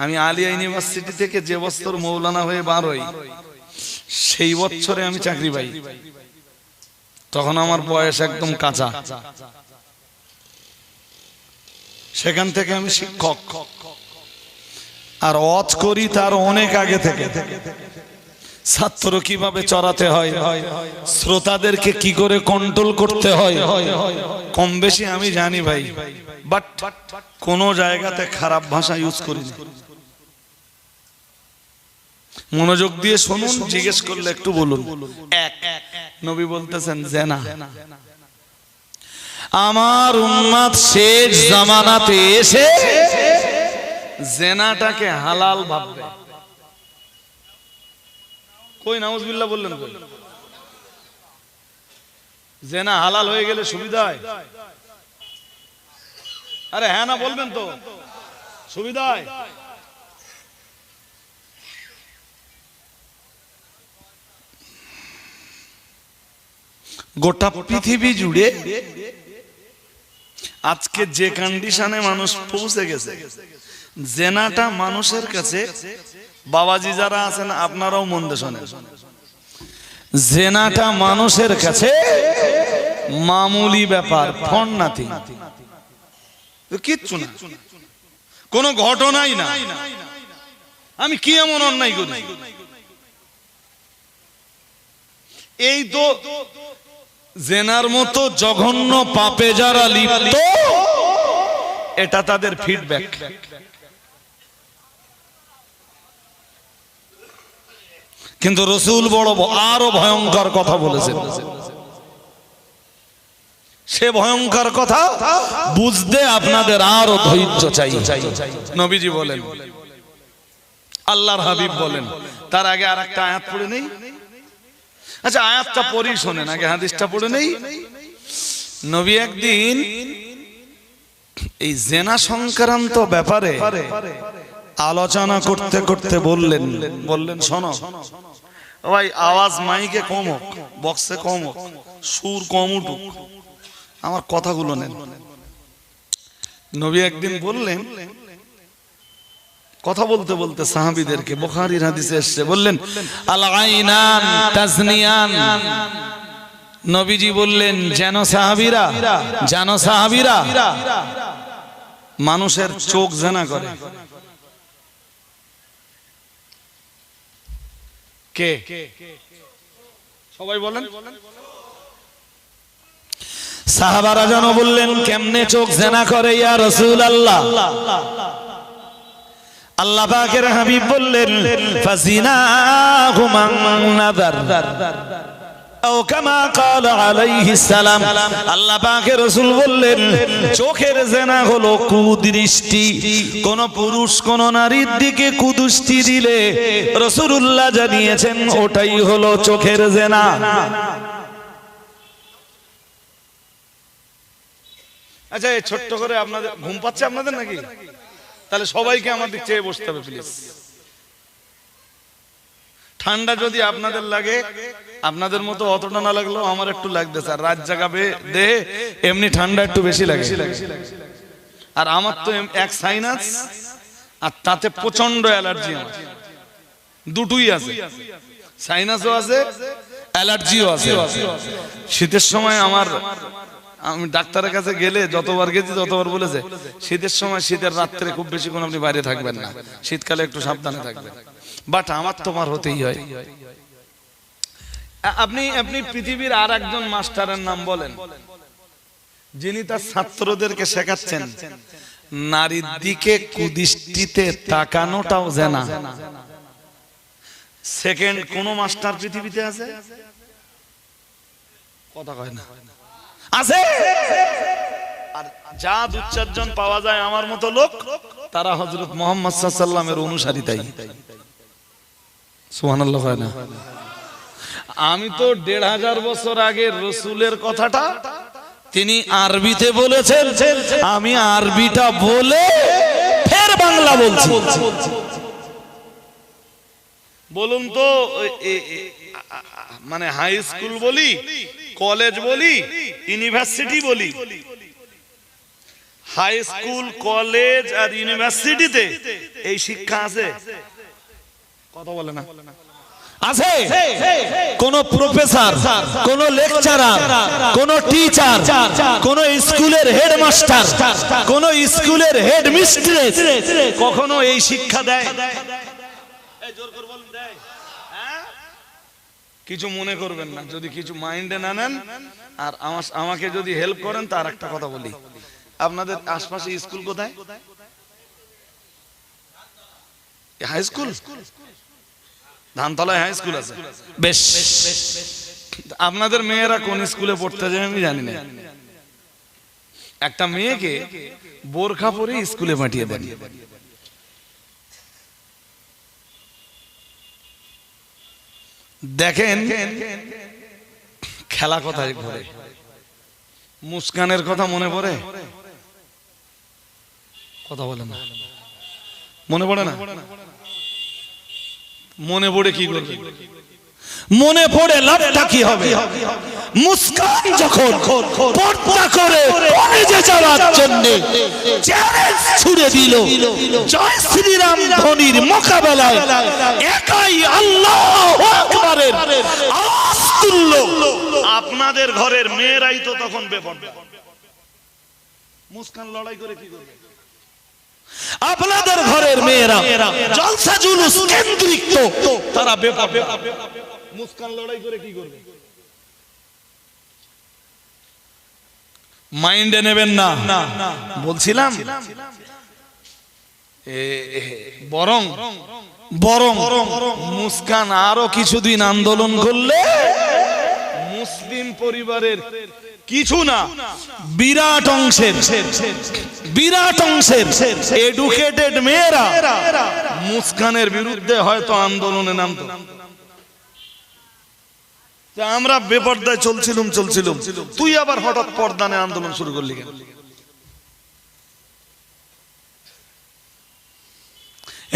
আমি আলিয়া ইউনিভার্সিটি থেকে যে বছর মৌলানা হয়ে বার হই সেই বছরে আমি চাকরি পাই। তখন আমার বয়স একদম কাঁচা। সেখান থেকে আমি শিক্ষক, আর ওয়াজ করি তার অনেক আগে থেকে। ছাত্র কিভাবে চড়াতে হয়, শ্রোতাদেরকে কি করে কন্ট্রোল করতে হয়, কম বেশি আমি জানি ভাই। বাট কোন জায়গাতে খারাপ ভাষা ইউজ করিনি। মনোযোগ দিয়ে শুনুন, জিজ্ঞেস করলে একটু বলুন। এক, নবী বলতেছেন জেনা। আমার উম্মত শেষ জামানাতে এসে জেনাটাকে হালাল ভাববে। কই নাউজুবিল্লাহ বললেন? জেনা হালাল হয়ে গেলে সুবিধা হয়? আরে হ্যাঁ না বলবেন তো, সুবিধা হয়? গোটা পৃথিবী জুড়ে আজকে যে কন্ডিশনে মানুষ পৌঁছে গেছে, জেনাটা মানুষের কাছে, বাবাজি যারা আছেন আপনারাও মন দিয়ে শোনেন, জেনাটা মানুষের কাছে মামুলি ব্যাপার, ফোন নাথিং, কিচ্ছু না, কোনো ঘটনাই না। আমি কি এমন অন্যায় করি? এই তো জেনার মতো জঘন্য পাপে যারা লিপ্ত, এটা তাদের ফিডব্যাক। কিন্তু রাসূল বড় আরো ভয়ঙ্কর কথা বলেছেন। সে ভয়ঙ্কর কথা বুঝতে আপনাদের আরো ধৈর্য চাই। নবীজি বলেন, আল্লাহর হাবিব বলেন, তার আগে আরেকটা আয়াত পড়ে নেই, আচ্ছা আয়াতটা পড়ি শোনেন, আগে হাদিসটা পড়ে নেই। নবী একদিন এই জেনা সংক্রান্ত ব্যাপারে আলোচনা করতে করতে বললেন শোনো ভাই, আওয়াজ মাইকে কম হোক, বক্সে কম হোক, সুর কম উঠুক, আমার কথাগুলো নেন। নবী একদিন বললেন, কথা বলতে বলতে সাহাবীদেরকে, বুখারীর হাদিসে এসেছে, বললেন আল আইনান তাজনিয়ান। নবীজি বললেন জানো সাহাবীরা, মানুষের চোখ জেনা করে। কে? সবাই বলেন। সাহাবারা যেন বললেন কেমনে চোখ জেনা করে ইয়া রাসূলুল্লাহ? আল্লাহ পাকের হাবিব বললেন ফাজিনাহু মান নাযার ও কামা ক্বালা আলাইহিস সালাম। আল্লাহ পাকের রাসূল বললেন চোখের জেনা হলো কুদৃষ্টি। কোন পুরুষ কোন নারীর দিকে কুদৃষ্টি দিলে রাসূলুল্লাহ জানিয়েছেন ওটাই হলো চোখের জেনা। আচ্ছা এই ছোট্ট করে, আপনাদের ঘুম পাচ্ছে আপনাদের নাকি? তাহলে সবাইকে আমার দিক চেয়ে বসতে হবে প্লিজ। ঠান্ডা যদি আপনাদের লাগে, আপনাদের মতো অতটা না লাগলেও আমার একটু লাগবে স্যার, রাত জাগাবে দে, এমনি ঠান্ডা একটু বেশি লাগে। আর আমার তো এক সাইনাস আর তাতে প্রচন্ড অ্যালার্জি, আমার দুটোই আছে, সাইনাসও আছে অ্যালার্জিও আছে। শীতের সময় আমি ডাক্তারের কাছে গেলে যতবার গেছি ততবার বলেছে শীতের সময়, শীতের রাত্রে খুব বেশিক্ষণ আপনি বাইরে থাকবেন না, শীতকালে একটু সাবধানে থাকবেন। বাট আমার তোমার হতেই হয়। আপনি পৃথিবীর আর একজন মাস্টারের নাম বলেন যিনি তার ছাত্রদেরকে শেখাচ্ছেন নারীর দিকে কুদৃষ্টিতে তাকানোটাও জেনা। সেকেন্ড কোন মাস্টার পৃথিবীতে আছে? কথা কয় না। আছে। আর যা দু চারজন পাওয়া যায় আমার মতো লোক, তারা হযরত মুহাম্মদ সাল্লাল্লাহু আলাইহি ওয়াসাল্লামের অনুসারী। তাই সুবহানাল্লাহ হয় না? আমি তো 1500 বছর আগের রাসূলের কথাটা তিনি আরবিতে বলেছেন, আমি আরবিটা বলে ফের বাংলা বলছি। বলুন তো, মানে হাই স্কুল বলি, কলেজ বলি, ইউনিভার্সিটি বলি, হাই স্কুল কলেজ আর ইউনিভার্সিটিতে এই শিক্ষা আছে? কথা বলে না। আছে? কোন প্রফেসর, কোন লেকচারার, কোন টিচার, কোন স্কুলের হেডমাস্টার, কোন স্কুলের হেডমিস্ট্রেস কখনো এই শিক্ষা দেয়? জোর করে বলেন দেয়? কিছু মনে করবেন না, যদি কিছু মাইন্ডে না নেন আর আমাকে যদি হেল্প করেন। তার একটা কথা বলি, আপনাদের আশপাশে স্কুল কোথায়? High school? ধানতলায় হাই স্কুল আছে বেশ। আপনাদের মেয়েরা কোন স্কুলে পড়তে যায় আমি জানি না। একটা মেয়েকে বোরখা পরে স্কুলে পাঠিয়ে দেন। দেখেন খেলা কোথায় ঘুরে। মুস্কানের কথা মনে পড়ে? কথা বলে না, মনে পড়ে না? মনে পড়ে কি করবে? মনে পড়ে লাভটা কি হবে? মুস্কান যখন পর্দা করে কলেজে যাওয়ার জন্য চ্যালেঞ্জ ছুড়ে দিল, জয় শ্রীরাম ধ্বনির মোকাবেলায় একাই আল্লাহু আকবারের আওয়াজ তুলল। আপনাদের ঘরের মেয়েরাই তো তখন বেপরদা। মুস্কান লড়াই করে কি করবে? আপনাদের ঘরের মেয়েরা জলসা জুলুস কেন্দ্রিক, তো তারা বেপরদা। মুস্কান লড়াই করে কি করবে? মাইন্ডে নেবেন না, বলছিলাম। বরং মুস্কান আরো কিছুদিন আন্দোলন করলে মুসলিম পরিবারের কিছু না বিরাট অংশের এডুকেটেড মেয়েরা মুস্কানের বিরুদ্ধে হয়তো আন্দোলনে নামতো। আমরা বেপর্দায় চলছিলাম তুই আবার হঠাৎ পর্দানে আন্দোলন শুরু করলি কেন?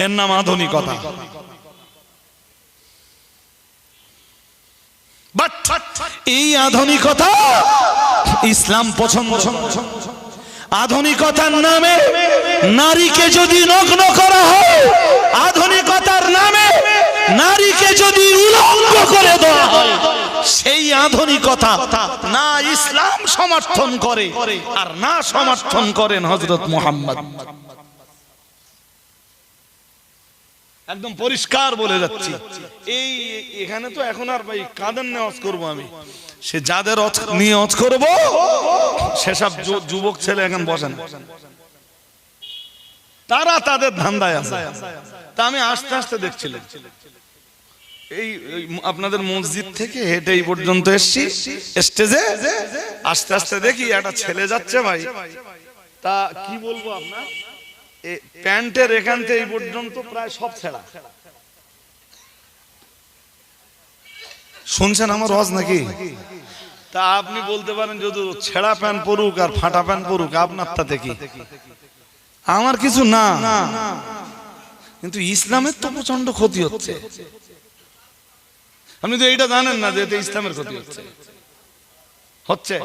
এর নাম আধুনিকতা। বাট এই আধুনিকতা ইসলাম পছন্দ। আধুনিকতার নামে নারীকে যদি নগ্ন করা হয়, আধুনিকতার নামে নারীকে যদি উলঙ্গ করে দেওয়া হয়, সেই আধুনিকতা না ইসলাম সমর্থন করে আর না সমর্থন করেন হযরত মুহাম্মদ। একদম পরিষ্কার বলে যাচ্ছি। এই এখানে তো এখন আর ভাই কাদের নেওয়াজ করবো আমি, সে যাদের নিয়ত করব সেসব যুবক ছেলে এখন বসেন, তারা তাদের ধান্দায় আছে। তা আমি আস্তে আস্তে দেখছিলাম এই আপনাদের মসজিদ থেকে হেঁটে এই পর্যন্ত এসছি স্টেজে, আস্তে আস্তে দেখি একটা ছেলে যাচ্ছে ভাই, তা কি বলবো আপনার প্যান্টের এখান থেকে এই পর্যন্ত প্রায় সব ছেঁড়া। শুনছেন আমার ওয়াজ নাকি? তা আপনি বলতে পারেন যদি ছেঁড়া প্যান্ট পরুক আর ফাটা প্যান্ট পরুক আপনার তাতে কি, আমার কিছু না, কিন্তু ইসলামের তো প্রচন্ড ক্ষতি হচ্ছে। আপনি তো এইটা জানেন না যে এতে ইসলামের ক্ষতি হচ্ছে? হচ্ছে?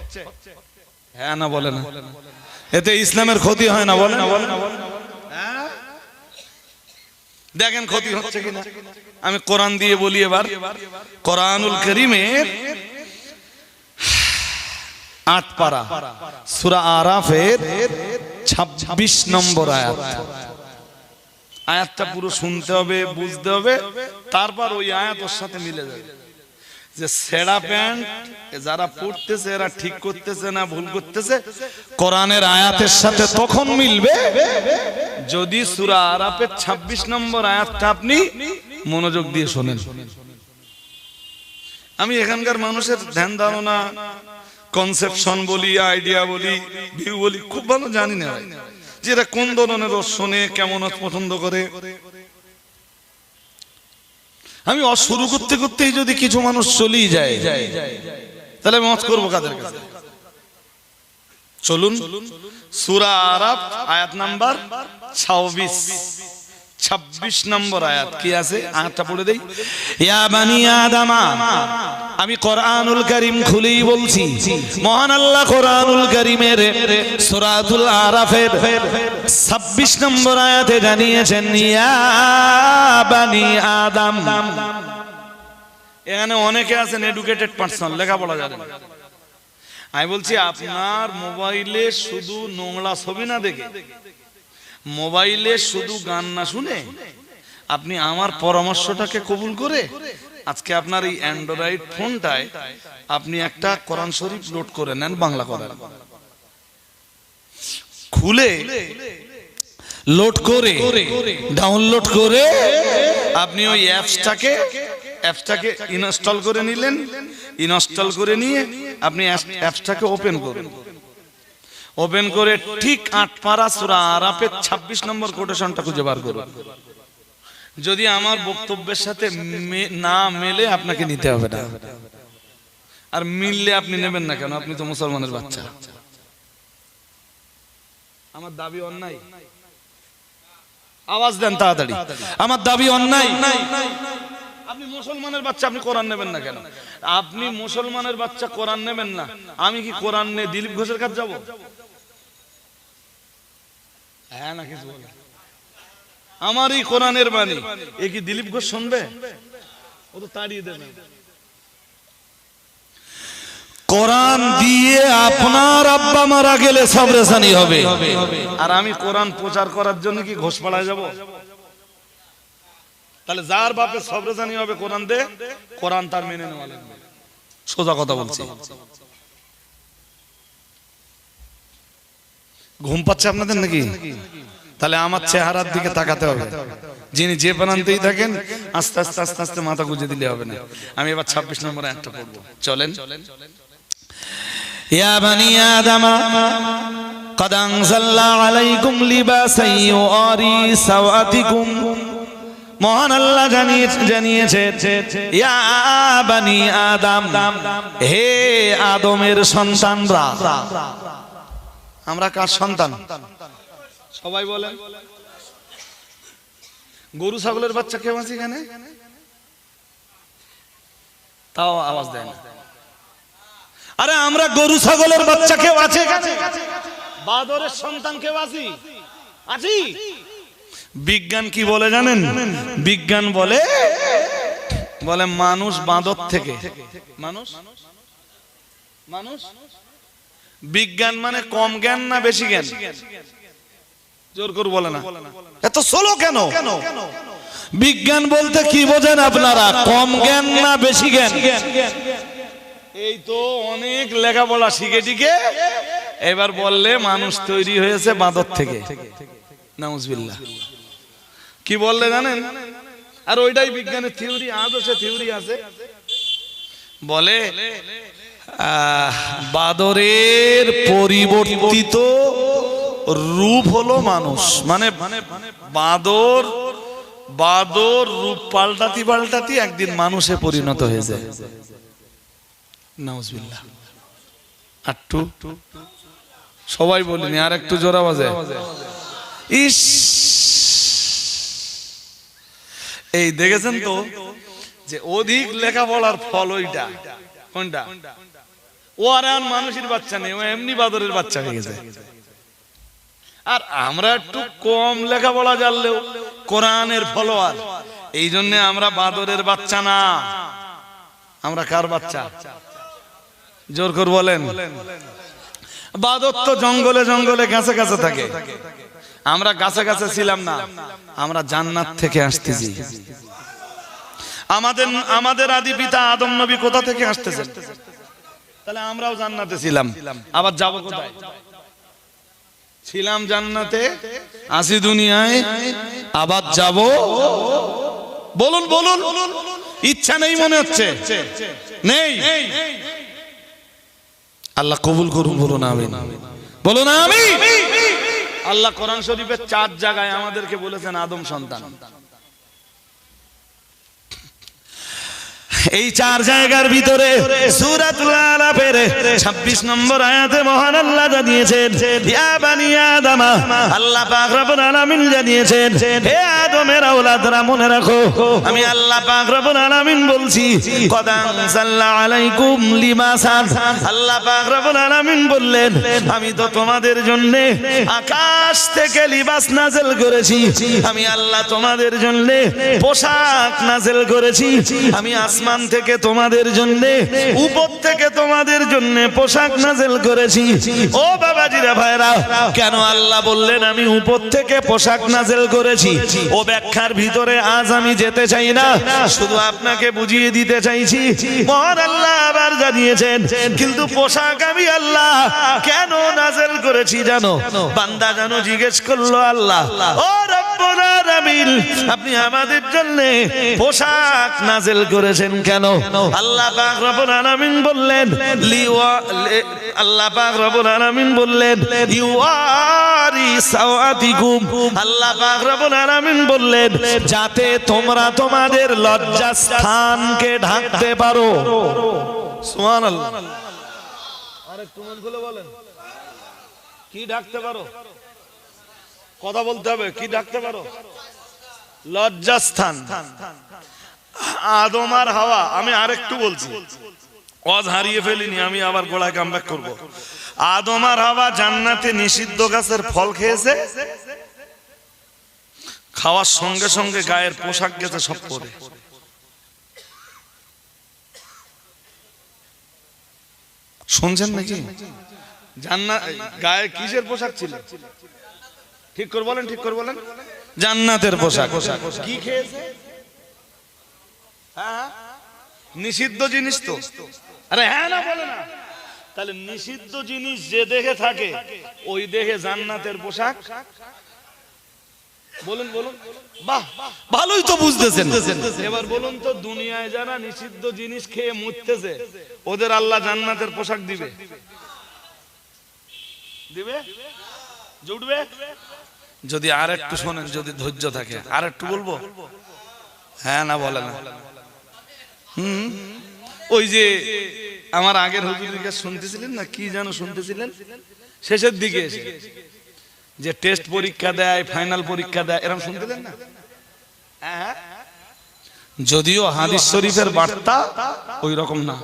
হ্যাঁ না বলে না? এতে ইসলামের ক্ষতি হয় না বলে না? বলে না? দেখেন ক্ষতি হচ্ছে কিনা। আমি কোরআন দিয়ে বলি এবার। কোরআনুল কারীমের 8 পারা সূরা আরাফের 26 নম্বর আয়াত। আয়াতটা পুরো শুনতে হবে, বুঝতে হবে, তারপর ওই আয়াত ওর সাথে মিলে যাবে। যে ছেঁড়া প্যান্ট যারা পড়তেছে এরা ঠিক করতেছে না ভুল করতেছে, কোরআনের আয়াতের সাথে তখন মিলবে যদি সূরা আরাফের 26 নম্বর আয়াতটা আপনি মনোযোগ দিয়ে শোনেন। আমি এখানকার মানুষের ধ্যান ধারণা, কনসেপশন বলি, আইডিয়া বলি, ভিউ বলি খুব ভালো জানি না ভাই, যে এরা কোন ধরনের শোনে, কেমন পছন্দ করে। আমি শুরু করতে করতেই যদি কিছু মানুষ চলেই যায় তাহলে আমি ওয়াজ করবো কাদের কাছে? চলুন সূরা আরাফ আয়াত নাম্বার 26 নম্বর আয়াত কি আছে আয়াতটা পড়ে দেই। ইয়া বানি আদমা, আমি কোরআনুল কারীম খুলেই বলছি, মহান আল্লাহ কোরআনুল কারীমের সূরাতুল আরাফের 26 নম্বর আয়াতে জানিয়েছেন ইয়া বানি আদম। এখানে অনেকে আছেন এডুকেটেড পারসন, লেখাপড়া জানেন। আমি বলছি আপনার মোবাইলে শুধু নোংরা ছবি না দেখে, মোবাইলে শুধু গান না শুনে, আপনি আমার পরামর্শটাকে কবুল করে আজকে আপনার এই অ্যান্ড্রয়েড ফোনটায় আপনি একটা কোরআন শরীফ লোড করে নেন, বাংলা কোরআন খুলে লোড করে ডাউনলোড করে আপনি ওই অ্যাপসটাকে ইনস্টল করে নিলেন। ইনস্টল করে নিয়ে আপনি অ্যাপসটাকে ওপেন করুন। ওপেন করে ঠিক 8 পারা সূরা আরাফের 26 নম্বর কোটেশনটা খুঁজে বার করুন। যদি আমার বক্তব্যের সাথে না মেলে আপনাকে নিতে হবে না, আর মিললে আপনি নেবেন না কেন? আপনি তো মুসলমানের বাচ্চা। আমার দাবি অন্যায়? আওয়াজ দেন তাড়াতাড়ি। আমার দাবি অন্যায়? আপনি মুসলমানের বাচ্চা, আপনি কোরআন নেবেন না কেন? আপনি মুসলমানের বাচ্চা কোরআন নেবেন না, আমি কি কোরআন নিয়ে দিলীপ ঘোষের কাছে যাব? হ্যাঁ না কিছু বলে? আমারই কোরআনের বাণী, এ কি দিলীপ ঘোষ শুনবে? ও তো তাড়িয়ে দেবে। কোরআন দিয়ে আপনার আব্বা মারা গেলে সবরেসানি হবে, আর আমি কোরআন প্রচার করার জন্য কি ঘোষপাড়ায় যাব? তাহলে যার বাপে সবরেসানি হবে কোরআন দে, কোরআন তার মেনে নেওয়া লাগবে। সোজা কথা বলছি। ঘুম পাচ্ছে আপনাদের নাকি? তাহলে আমার চেহারার দিকে তাকাতে হবে। যিনি যে প্রান্তেই থাকেন আস্তে আস্তে আস্তে আস্তে মাথা গুঁজে দিলে হবে না। আমি এবার 26 নম্বর একটা পড়বো, চলেন। ইয়া বানি আদম قد أنزلنا عليكم لباسا يواري سوآتكم মহান আল্লাহ জানিয়েছে ইয়া বানি আদম, হে আদমের সন্তানরা। আমরা কার সন্তান? সবাই বলেন। গরু ছাগলের বাচ্চা কেউ আছে এখানে? তাও আওয়াজ দেয় না। আরে আমরা গরু ছাগলের বাচ্চা কেউ আছে? বাদরের সন্তান কেউ আছি? আছি? বিজ্ঞান কি বলে জানেন? বিজ্ঞান বলে মানুষ বাঁদর থেকে। মানুষ মানুষ বিজ্ঞান মানে কম জ্ঞান না বেশি জ্ঞান? জোর করে বলে না, এত স্লো কেন? বিজ্ঞান বলতে কি বোঝেন আপনারা? কম জ্ঞান না বেশি জ্ঞান? এই তো অনেক লেখাপড়া শিখে টিকে এবার বললে মানুষ তৈরি হয়েছে বাঁদর থেকে। নাউজুবিল্লাহ। কি বললে জানেন? আর ওইটাই বিজ্ঞানের থিওরি, আজও সে থিওরি আছে। বলে বাদরের পরিবর্তিত রূপ হলো মানুষ। মানে বাদর রূপ পাল্টাতি একদিন মানুষে পরিণত হয়ে যায়। নাউজুবিল্লাহ। আটটু সবাই বলিনি, আর একটু জোরে বাজে। ইস, এই দেখেছেন তো যে অধিক লেখাপড়ার ফল ওইটা। কোনটা? ও আর মানুষের বাচ্চা নেই, ও এমনি বাদরের বাচ্চা হয়ে গেছে। আর আমরা একটু কম লেখাপড়া জানলেও কোরআনের ফলোয়ার, এই জন্য আমরা বাদরের বাচ্চা না। আমরা কার বাচ্চা? জোর করে বলেন। বাদর তো জঙ্গলে জঙ্গলে গাছে গাছে থাকে, আমরা গাছে গাছে ছিলাম না, আমরা জান্নাত থেকে আসতেছি। আমাদের আদি পিতা আদম নবী কোথা থেকে আসতেছেন? তাহলে আমরাও জান্নাতে ছিলাম, আবার যাব কোথায়? ছিলাম জান্নাতে, আসি দুনিয়ায়, আবার যাব। বলুন বলুন, ইচ্ছা নেই মনে হচ্ছে? নেই। আল্লাহ কবুল করুন, বলুন আমিন, বলুন আমিন। আল্লাহ কোরআন শরীফের 4 জায়গায় আমাদেরকে বলেছেন আদম সন্তান। এই 4 জায়গার ভিতরে সূরাতুল আরাফের 26 নম্বর আয়াতে মহান আল্লাহ জানিয়েছেন ইয়া বানি আদম, আল্লাহ পাক রব্বুল আলামিন জানিয়েছেন হে আদমের আওলাদরা মনে রাখো আমি আল্লাহ পাক রব্বুল আলামিন বলছি কদ আনজালনা আলাইকুম লিবাসান। আল্লাহ পাক রব্বুল আলামিন বললেন আমি তো তোমাদের জন্য আকাশ থেকে লিবাস নাযিল করেছি, আমি আল্লাহ তোমাদের জন্য পোশাক নাযিল করেছি, আমি আসমান থেকে তোমাদের জন্য, উপর থেকে তোমাদের জন্য পোশাক নাযিল করেছি। ও বাবাজিরা ভাইরা, কেন আল্লাহ বললেন আমি উপর থেকে পোশাক নাযিল করেছি? ও ব্যাখ্যার ভিতরে আজ আমি যেতে চাই না, শুধু আপনাকে বুঝিয়ে দিতে চাইছি মহান আল্লাহ আবার জানিয়েছেন কিন্তু পোশাক আমি আল্লাহ কেন নাযিল করেছি জানো? বান্দা জানো জিজ্ঞেস করলো আল্লাহ ও রব্বুল আলামিন আপনি আমাদের জন্য পোশাক নাযিল করেছেন কেন? আল্লাহ পাক রব্বুল আলামিন বললেন আল্লাহ পাক রব্বুল আলামিন বললেন ইউআরি সাওয়াতিকুম। আল্লাহ পাক রব্বুল আলামিন বললেন যাতে তোমরা তোমাদের লজ্জাস্থানকে ঢাকতে পারো। সুবহানাল্লাহ। আরেকটু মন খুলে বলেন, কি ঢাকতে পারো? কথা বলতে হবে, কি ঢাকতে পারো? লজ্জাস্থান। আদম আর হাওয়া, আমি আরেকটু বলছি, ওয়াজ হারিয়ে ফেলিনি, আমি আবার গোড়ায় কামব্যাক করব। আদম আর হাওয়া জান্নাতে নিষিদ্ধ গাছের ফল খেয়েছে, খাওয়ার সঙ্গে সঙ্গে গায়ের পোশাক গেছে সব পরে। শুনছেন নাকি? জান্নাত গায়ে কিসের পোশাক ছিল? ঠিক করে বলেন, ঠিক করে বলেন। জান্নাতের পোশাক। কি খেয়েছে? হ্যাঁ, নিষিদ্ধ জিনিস তো। আরে হ্যাঁ না বলে না? তাহলে নিষিদ্ধ জিনিস যে দেখে থাকে ওই দেখে জান্নাতের পোশাক। বলুন বলুন, বাহ ভালোই তো বুঝতেছেন। এবার বলুন তো দুনিয়ায় যারা নিষিদ্ধ জিনিস খেয়ে মরতেছে ওদের আল্লাহ জান্নাতের পোশাক দিবে? দিবে? জুটবে? যদি আর একটু শোনেন, যদি ধৈর্য থাকে আর একটু বলবো। হ্যাঁ না বলে না। ওই যে আমার আগের হুজুরের কাছে শুনতেছিলেন না, কি যেন শুনতেছিলেন শেষের দিকে এসে, যে টেস্ট পরীক্ষা দেয়, ফাইনাল পরীক্ষা দেয়, এরকম শুনতেলেন না? যদিও হাদিস শরীফের বার্তা ওই রকম না।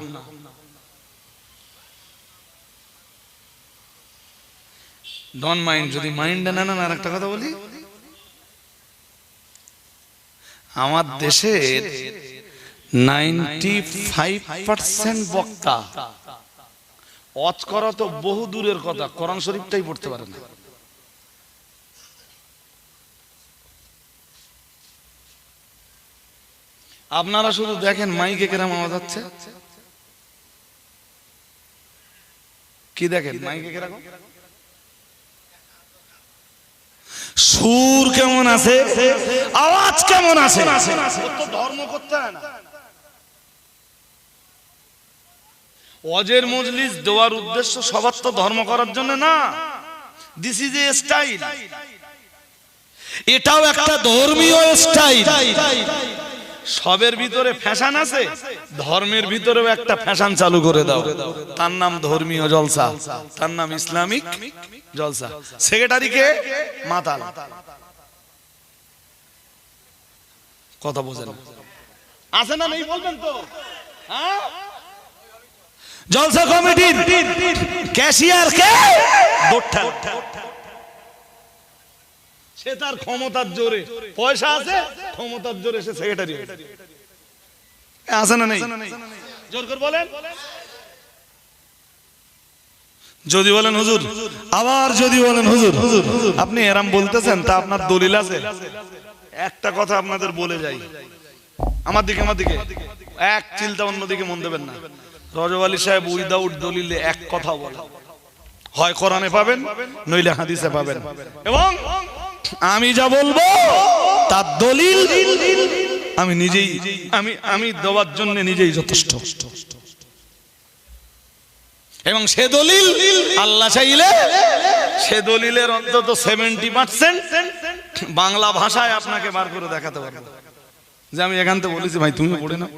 ডোন্ট মাইন্ড, যদি মাইন্ডে না নেন আর একটা কথা বলি, আমার দেশের 95% বক্তা ওয়াজ করা তো বহু দূরের কথা, কোরআন শরীফটাই পড়তে পারে না। আপনারা শুধু দেখেন মাইকে কেরাম আওয়াজ হচ্ছে, কি দেখেন মাইকে কেরাম, সুর কেমন আছে, আওয়াজ কেমন আছে। ধর্ম করতে হয় না। ওয়াজের মজলিস দেওয়ার উদ্দেশ্য সবার তো ধর্ম করার জন্য না। দিস ইজ এ স্টাইল, এটাও একটা ধর্মীয় স্টাইল। সবের ভিতরে ফ্যাশন আছে, ধর্মের ভিতরেও একটা ফ্যাশন চালু করে দাও, তার নাম ধর্মীয় জলসা, তার নাম ইসলামিক জলসা। সেক্রেটারিকে মাতাল, কথা বোঝেন আছে না নেই বলবেন তো? জলসা কমিটির ক্যাশিয়ারকে দোট্টা, সে তার ক্ষমতার জোরে, পয়সা আছে, ক্ষমতার জোরে সে সেক্রেটারি আছে না নেই? জোর করে বলেন। যদি বলেন হুজুর, আবার যদি বলেন হুজুর আপনি এরাম বলতেছেন, তা আপনার দলিল আছে? একটা কথা আপনাদের বলে যাই, আমার দিকে এক চিলটা অন্যদিকে মন দেবেন না। রজব আলী সাহেব উইদাউট দলিলে এক কথা বলে, হয় কোরআনে পাবেন নইলে হাদিসে পাবেন, এবং আমি যা বলবো তার দলিল আমি নিজেই আমি দেওয়ার জন্য নিজেই যথেষ্ট। এবং সে দলিল আল্লাহ চাইলে সে দলিলের অন্তত 70% বাংলা ভাষায় আপনাকে বার করে দেখাতে পারবো, যে আমি এখান থেকে বলেছি ভাই তুমি পড়ে না।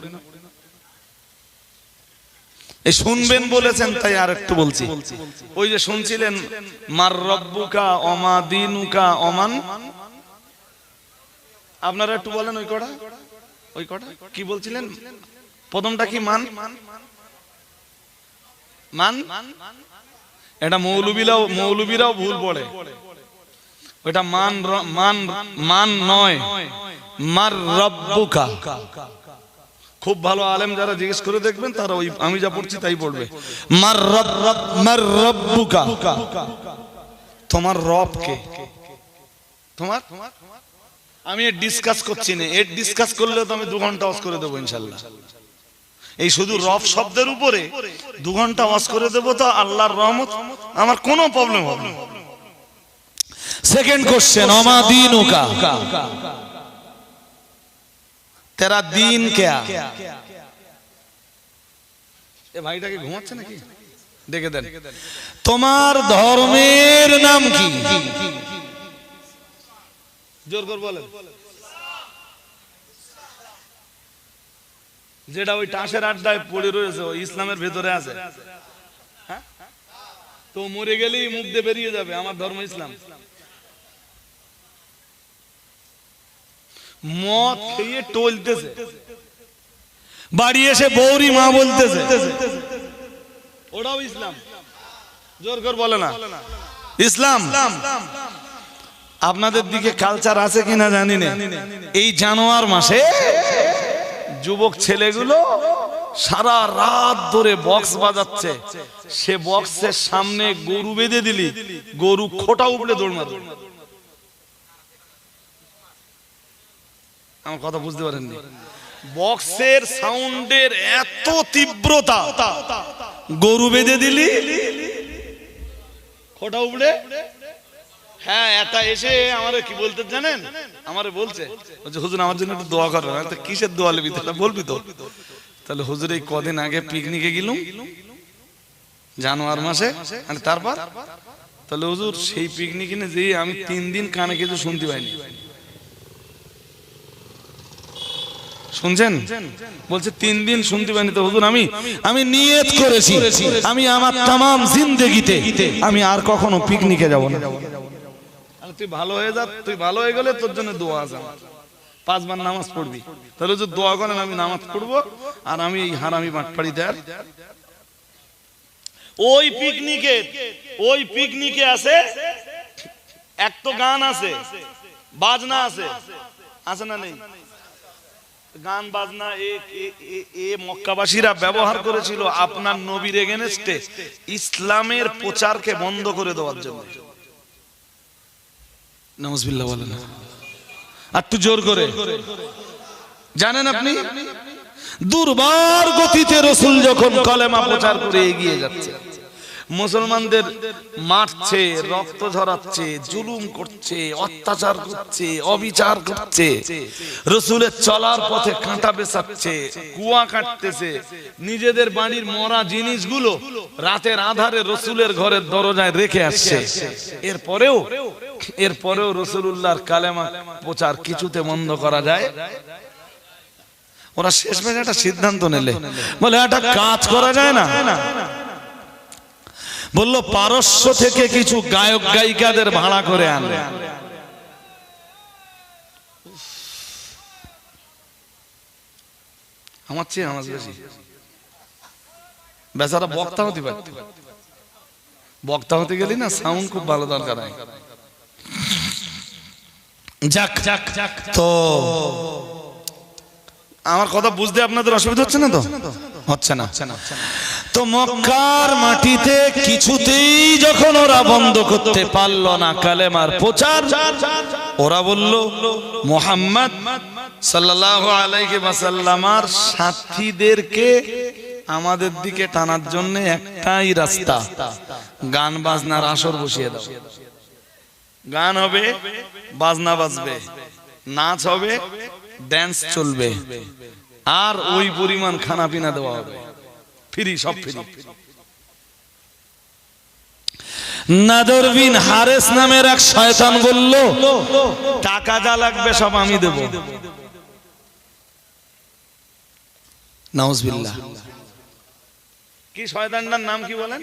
এই শুনবেন বলেছেন তাই আর একটু বলছি। ওই যে শুনছিলেন মার রব্বুকা ওমা দিনুকা ওমান, আপনারা একটু বলেন ওই কটা কি বলছিলেন? প্রথমটা কি? মান মান, এটা মৌলবীরাও ভুল পড়ে, ওটা মান মান মান নয়, মার রব্বুকা। খুব ভালো আলেম যারা জিজ্ঞেস করে দেখবেন, তারা ওই আমি যা পড়ছি তাই পড়বে। মার রব্বুকা, তোমার রব কে? তোমার, আমি এর ডিসকাস করছি না, এর ডিসকাস করলে তো আমি 2 ঘন্টা ওয়াজ করে দেবো ইনশাআল্লাহ। এই শুধু রব শব্দের উপরে 2 ঘন্টা ওয়াজ করে দেবো, তো আল্লাহর রহমত আমার কোনো প্রবলেম হবে না। সেকেন্ড কোশ্চেন, ওমা দিনুকা, তেরা দিন क्या? এ ভাইটাকে ঘুমাচ্ছে নাকি? দেখে দেন, তোমার ধর্মের নাম কি? জোর করে বলেন। যেটা ওই টাসের আড্ডায় পড়ে রয়েছে, ওই ইসলামের ভেতরে আছে, তো মরে গেলেই মুখ দিয়ে বেরিয়ে যাবে আমার ধর্ম ইসলাম। মদ খেয়ে টলতেছে, বাড়ি এসে বৌরি মা বলতেছে, ওটাও ইসলাম। জোর করে বলে না ইসলাম। আপনাদের দিকে কালচার আছে কিনা জানি না, এই জানুয়ারি মাসে যুবক ছেলেগুলো সারা রাত ধরে বক্স বাজাচ্ছে, সে বক্সের সামনে গরু বেঁধে দিলি, গরু খোটা উপড়ে দৌড় মারবে। আমার কথা বুঝতে পারেননি? বক্সের সাউন্ডের এত তীব্রতা, গরু বেঁধে দিলি খোটা উপড়ে। হ্যাঁ, এটা এসে আমারে কি বলতে জানেন? আমারে বলছে হুজুর আমার জন্য একটু দোয়া করবেন। তো কিসের দোয়া নিবি? তাহলে বলবি তো। তাহলে হুজুর এই কদিন আগে পিকনিকে গেলুম জানুয়ারি মাসে, তারপর তাহলে হুজুর সেই পিকনিকে যে আমি 3 দিন কানে কিছু শুনতে পাইনি। শুনছেন? বলছে 3 দিন শুনতে পাইনি তো হুজুর, আমি নিয়ত করেছি আমি আমার তামাম জিন্দেগিতে আমি আর কখনো পিকনিকে যাব না। তুই ভালো হয়ে যা, তুই ভালো হয়ে গেলে তোর জন্য দোয়া আছে, 5 বার নামাজ পড়বি। তাহলে যদি দোয়া করেন আমি নামাজ পড়বো আর আমি এই হারামি বাটপাড়ি দেয়ার। ওই পিকনিকে আছে এক তো গান আছে, বাজনা আছে, আছে না নেই? গান বাজনা মক্কাবাসীরা ব্যবহার করেছিল আপনার নবীর এগেনস্টে ইসলামের প্রচারকে বন্ধ করে দেওয়ার জন্য। নাউজুবিল্লাহ বলেন না, আর একটু জোর করে। জানেন আপনি দুর্বার গতিতে রাসূল যখন কলেমা প্রচার করে এগিয়ে যাচ্ছে, মুসলমানদের মারছে, রক্ত ঝরাচ্ছে, জুলুম করছে, অত্যাচার করছে, অবিচার করছে, রাসূলের চলার পথে কাঁটা বেছাচ্ছে, কুয়া কাটতেছে, নিজেদের বাড়ির মরা জিনিসগুলো রাতের আধারে রাসূলের ঘরের দরজায় রেখে আসছে। এরপরেও রাসূলুল্লাহর কালেমা প্রচার কিছুতে বন্ধ করা যায়? ওরা শেষমেশ একটা সিদ্ধান্ত নিলে বলে একটা কাজ করা যায় না। বললো পারস্য থেকে কিছু গায়ক গায়িকাদের ভাড়া করে আনবে। আমার চেয়ে আমার বেশি বেচারা বক্তা হতে পারত। বক্তা হতে গেলি না সাউন্ড খুব ভালো দরকার হয়। তো আমার কথা বুঝতে আপনাদের অসুবিধা হচ্ছে না? তো হচ্ছে না। তো মক্কার মাটিতে কিছুতেই যখন ওরা বন্ধ করতে পারল না কালেমার প্রচার, ওরা বলল মুহাম্মদ সাল্লাল্লাহু আলাইহি ওয়াসাল্লামের সাথীদেরকে আমাদের দিকে টানার জন্য একটাই রাস্তা, গান বাজনার আসর বসিয়ে দাও। গান হবে, বাজনা বাজবে, নাচ হবে, ড্যান্স চলবে, আর ওই পরিমাণ খানা পিনা দেওয়া হবে, ফ্রি, সব ফ্রি। নাদর বিন হারেস নামের এক শয়তান বলল টাকা যা লাগবে সব আমি দেব। নাউজুবিল্লাহ। কি শয়তানটার নাম কি বলেন?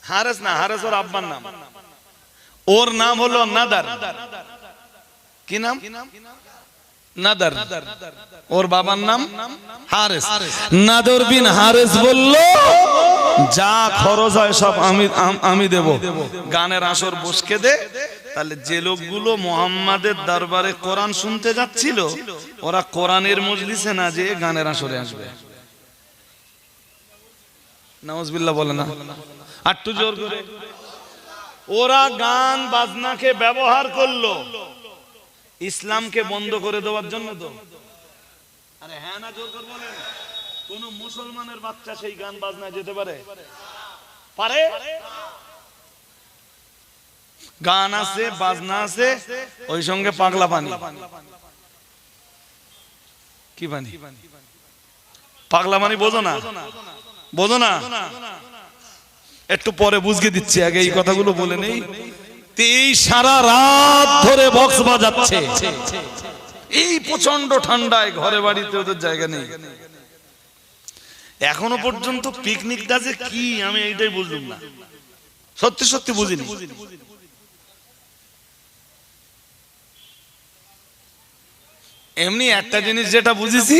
হারেস না, হারেস ওর আব্বার নাম। ওর নাম হলো নাদার। কি নাম? নাদার। ওর বাবার নাম হারেস। নাদর বিন হারেস বলল যা খরচ হয় সব আমি দেব, গানের আসর বসকে দে। তাহলে যে লোকগুলো মুহাম্মাদের দরবারে কোরআন শুনতে যাচ্ছিল, ওরা কোরআনের মজলিসে না যে গানের আসরে আসবে। নাউজুবিল্লাহ বলে না, আর একটু জোর করে। ওরা গান বাজনাকে ব্যবহার করলো ইসলামকে বন্ধ করে দেওয়ার জন্য। তো আরে হ্যাঁ না জোর করে বলেন, কোন মুসলমানের বাচ্চা সেই গান বাজনা যেতে পারে? পারে? গান আছে, বাজনা আছে, ওই সঙ্গে পাগলা পানি। কি পানি? পাগলা পানি বোঝো না? বোঝো না? একটু পরে বুঝিয়ে দিচ্ছি, আগে এই কথাগুলো বলে নেই। এই সারা রাত ধরে বক্স বাজাচ্ছে, এই প্রচন্ড ঠান্ডায়, ঘরে বাড়িতে ওদের জায়গা নেই। এখনো পর্যন্ত পিকনিকটা যে কি আমি এইটাই বুঝলাম না, সত্যি সত্যি বুঝিনি। এমনি একটা জিনিস যেটা বুঝেছি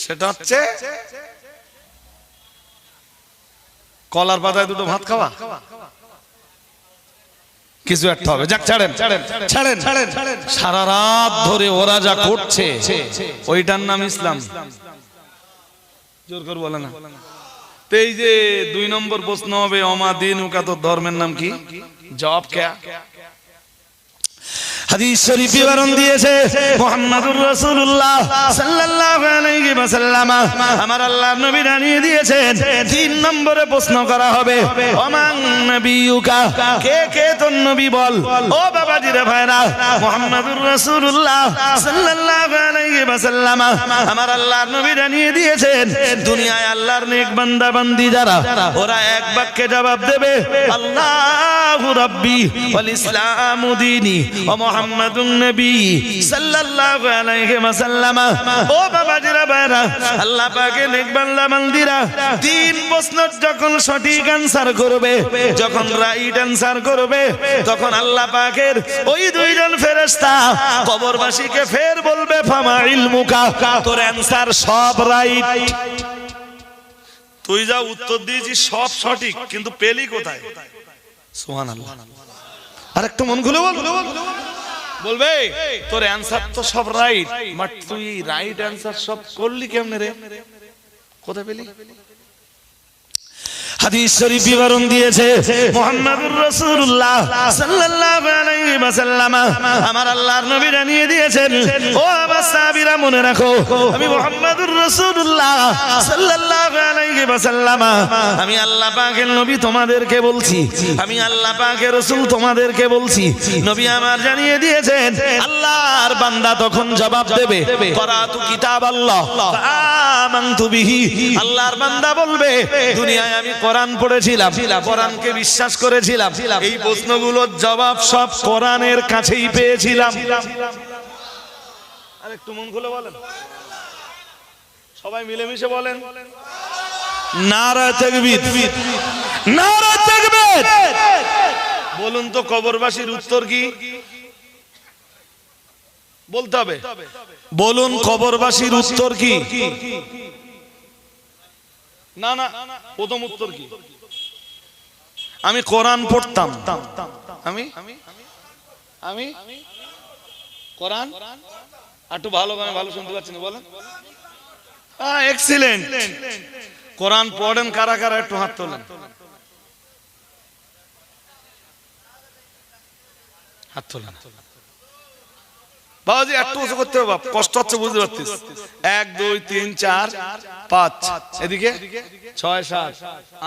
সেটা হচ্ছে কলার পাতায় দুটো ভাত খাওয়া, কিছু একটা হবে। যাক ছাড়েন ছাড়েন ছাড়েন। সারা রাত ধরে ওরা যা করছে ওইটার নাম ইসলাম? জোর করে বলে না। তো এই যে 2 নম্বর প্রশ্ন হবে ওমা দিনুকা, তোর ধর্মের নাম কি? জবাব কে? হাদিস শরীফ বিবরণ দিয়েছে মুহাম্মাদুর রাসূলুল্লাহ সাল্লাল্লাহু আলাইহি ওয়াসাল্লাম, আমার আল্লাহর নবী জানিয়ে দিয়েছেন 3 নম্বরে প্রশ্ন করা হবে ওমান নবিয়ুকা, কে কে তোর নবী বল। ও বাবাজি রে ভাইরা, মুহাম্মাদুর রাসূলুল্লাহ সাল্লাল্লাহু আলাইহি ওয়াসাল্লাম, আমার আল্লাহর নবী জানিয়ে দিয়েছেন দুনিয়ায় আল্লাহর নেক বান্দা বান্দি যারা, ওরা এক বাক্যে জবাব দেবে আল্লাহু রাব্বি ওয়াল ইসলামু দীনি ওয়া মুহাম্মাদুন নবী সাল্লাল্লাহু আলাইহি ওয়াসাল্লাম। ও বাবাজিরা ভাইরা, আল্লাহ পাকের নেক বান্দা বান্দিরা, তিন প্রশ্ন যখন সঠিক অ্যানসার করবে, যখন রাইট অ্যানসার করবে, তখন আল্লাহ পাকের ওই দুইজন ফেরেশতা কবরবাসীকে ফের বলবে ফামা ইলমুকা, তোর অ্যানসার সব রাইট। তুই যা উত্তর দিয়েছিস সব সঠিক, কিন্তু পেলি কোথায়? সুবহানাল্লাহ। আর একটু মন খুলে বল, বলবে তোর অ্যানসার তো সব রাইট, বাট তুই রাইট অ্যানসার সব করলি কেমনে রে? কোথায় পেলি? হাদিস শরীফ বিবরণ দিয়েছে মুহাম্মদুর রাসূলুল্লাহ সাল্লাল্লাহু আলাইহি ওয়াসাল্লাম, আমার আল্লাহর নবী জানিয়ে দিয়েছেন, ও আমার সাহাবীরা মনে রাখো, আমি মুহাম্মদুর রাসূলুল্লাহ সাল্লাল্লাহু আলাইহি ওয়াসাল্লাম, আমি আল্লাহ পাকের নবী তোমাদেরকে বলছি, আমি আল্লাহ পাকের রাসূল তোমাদেরকে বলছি। নবী আমার জানিয়ে দিয়েছেন, আল্লাহর বান্দা তখন জবাব দেবে, করাতু কিতাবাল্লাহ আমানতু বিহি, আল্লাহর বান্দা বলবে, দুনিয়ায় আমি কোরআন পড়েছিলাম, কোরআনকে বিশ্বাস করেছিলাম, এই প্রশ্নগুলোর জবাব সব কোরআনের কাছেই পেয়েছিলাম। আর একটু মন খুলে বলেন, সবাই মিলেমিশে বলেন নারা তাকবীর, নারা তাকবীর। বলুন তো কবরবাসীর উত্তর কি? বলতে হবে। বলুন কবরবাসীর উত্তর কি? না না, প্রথম উত্তর কি? আমি কোরআন পড়তাম, আমি আমি কোরআন একটু ভালো, আমি ভালো শুনতে পাচ্ছি না, বলেন। এক্সিলেন্ট। কোরআন পড়েন কারা কারা? একটু হাত তোলেন, হাত তোলেন। বাবাজি একটু উঁচু করতে হবে, কষ্ট হচ্ছে বুঝতে পারছিস। 1 2 3 4 5, এদিকে 6 7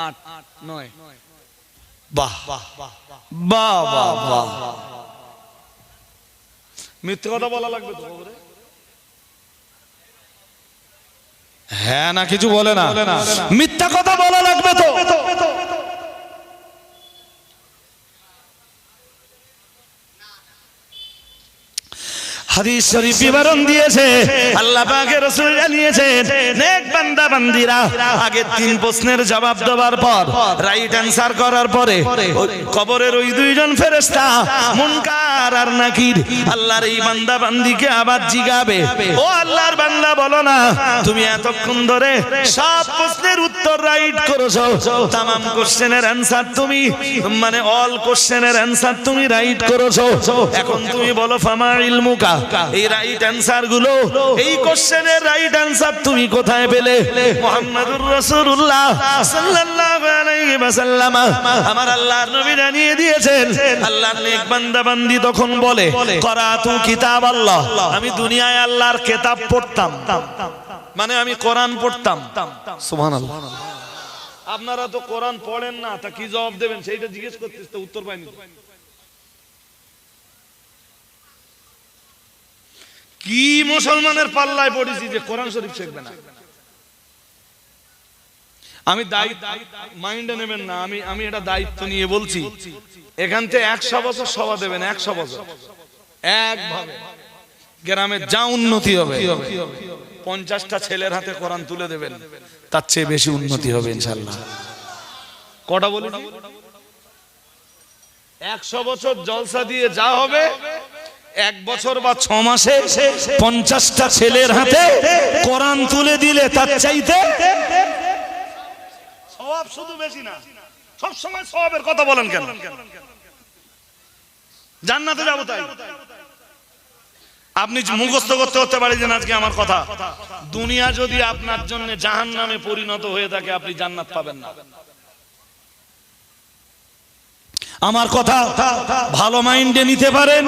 8 9। বাহ বাহ বাহ বাহ বাহ। মিথ্যে কথা বলা লাগবে তো? হ্যাঁ না কিছু বলে না, মিথ্যা কথা বলা লাগবে তো? হাদিস শরীফ বিবরণ দিয়েছে, আল্লাহ পাকের রাসূল জানিয়েছেন, নেক বান্দা বান্দিরা আগে তিন প্রশ্নের জবাব দেওয়ার পর, রাইট অ্যানসার করার পরে, কবরের ওই দুইজন ফেরেশতা মুনকার আর নাকির আল্লাহর এই বান্দা বান্দিকে আবার জিগাবে, ও আল্লাহর বান্দা বলো না, তুমি এতক্ষণ ধরে সব প্রশ্নের উত্তর রাইট করেছো, तमाम কোশ্চেনের অ্যানসার তুমি, মানে অল কোশ্চেনের অ্যানসার তুমি রাইট করেছো, এখন তুমি বলো ফামা ইলমুকা, এই রাইট অ্যানসার গুলো, এই কোশ্চেনের রাইট অ্যানসার তুমি কোথায় পেলে? মুহাম্মদুর রাসূলুল্লাহ সাল্লাল্লাহু আলাইহি ওয়াসাল্লাম, আমার আল্লাহর নবী জানিয়ে দিয়েছেন, আল্লাহর নেক বান্দা বান্দি তখন বলে, করাতু কিতাবাল্লাহ, আমি দুনিয়ায় আল্লাহর কিতাব পড়তাম, মানে আমি কোরআন পড়তাম। সুবহানাল্লাহ। আপনারা তো কোরআন পড়েন না, তা কি জবাব দেবেন সেইটা জিজ্ঞেস করতেছ, তো উত্তর পাইনি। কি মুসলমানের পাল্লায় পড়েছি যে কোরআন শরীফ শিখবে না? আমি দায়িত্ব, মাইন্ডে নেবেন না, আমি এটা দায়িত্ব নিয়ে বলছি, এখান থেকে 100 বছর সভা দেবেন, 100 বছর একভাবে গ্রামে যা উন্নতি হবে, 50টা ছেলের হাতে কোরআন তুলে দেবেন, তার চেয়ে বেশি উন্নতি হবে ইনশাআল্লাহ। কটা বলেছি? 100 বছর জলসা দিয়ে যা হবে, 1 বছর বা 6 মাসে 50টা ছেলের হাতে কোরআন তুলে দিলে তার চাইতে সওয়াব শুধু বেশি না, সব সময় সওয়াবের কথা বলেন কেন? জান্নাতে যাব তাই। আপনি মুখস্থ করতে করতে পারেন আজকে আমার কথা, দুনিয়া যদি আপনার জন্য জাহান্নামে পরিণত হয়ে থাকে, আপনি জান্নাত পাবেন না। আমার কথা ভালো মাইন্ডে নিতে পারেন,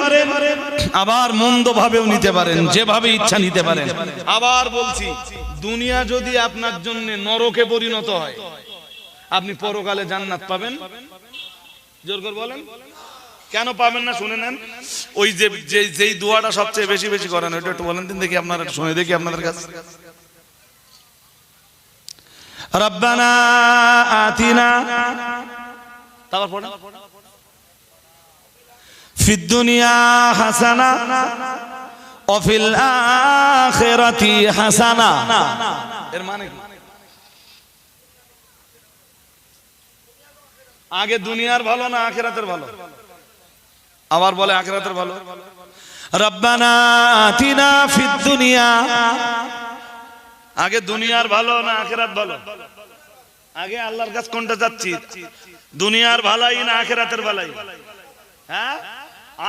আবার মন্দ ভাবেও নিতে পারেন, যেভাবে ইচ্ছা নিতে পারেন। আবার বলছি, দুনিয়া যদি আপনার জন্য নরকে পরিণত হয়, আপনি পরকালে জান্নাত পাবেন। জোর করে বলেন কেন পাবেন না? শুনে নেন, ওই যে যেই দোয়াটা সবচেয়ে বেশি বেশি করেন, ওইটা একটু বলেন দিন দেখি, আপনারা শুনে দেখি আপনাদের কাছে। রব্বানা আতিনা, তারপর পড়েন ফিদ দুনিয়া হাসানা ওয়া ফিল আখিরাতি হাসানা। এর মানে কি? আগে দুনিয়ার ভালো না আখিরাতের ভালো? আবার বলে আখিরাতের ভালো। রব্বানা আতিনা ফিদ দুনিয়া, আগে দুনিয়ার ভালো না আখিরাত ভালো? আগে আল্লাহর কাছে কোনটা যাচ্ছি, দুনিয়ার ভালাই না আখিরাতের ভালাই? হ্যাঁ,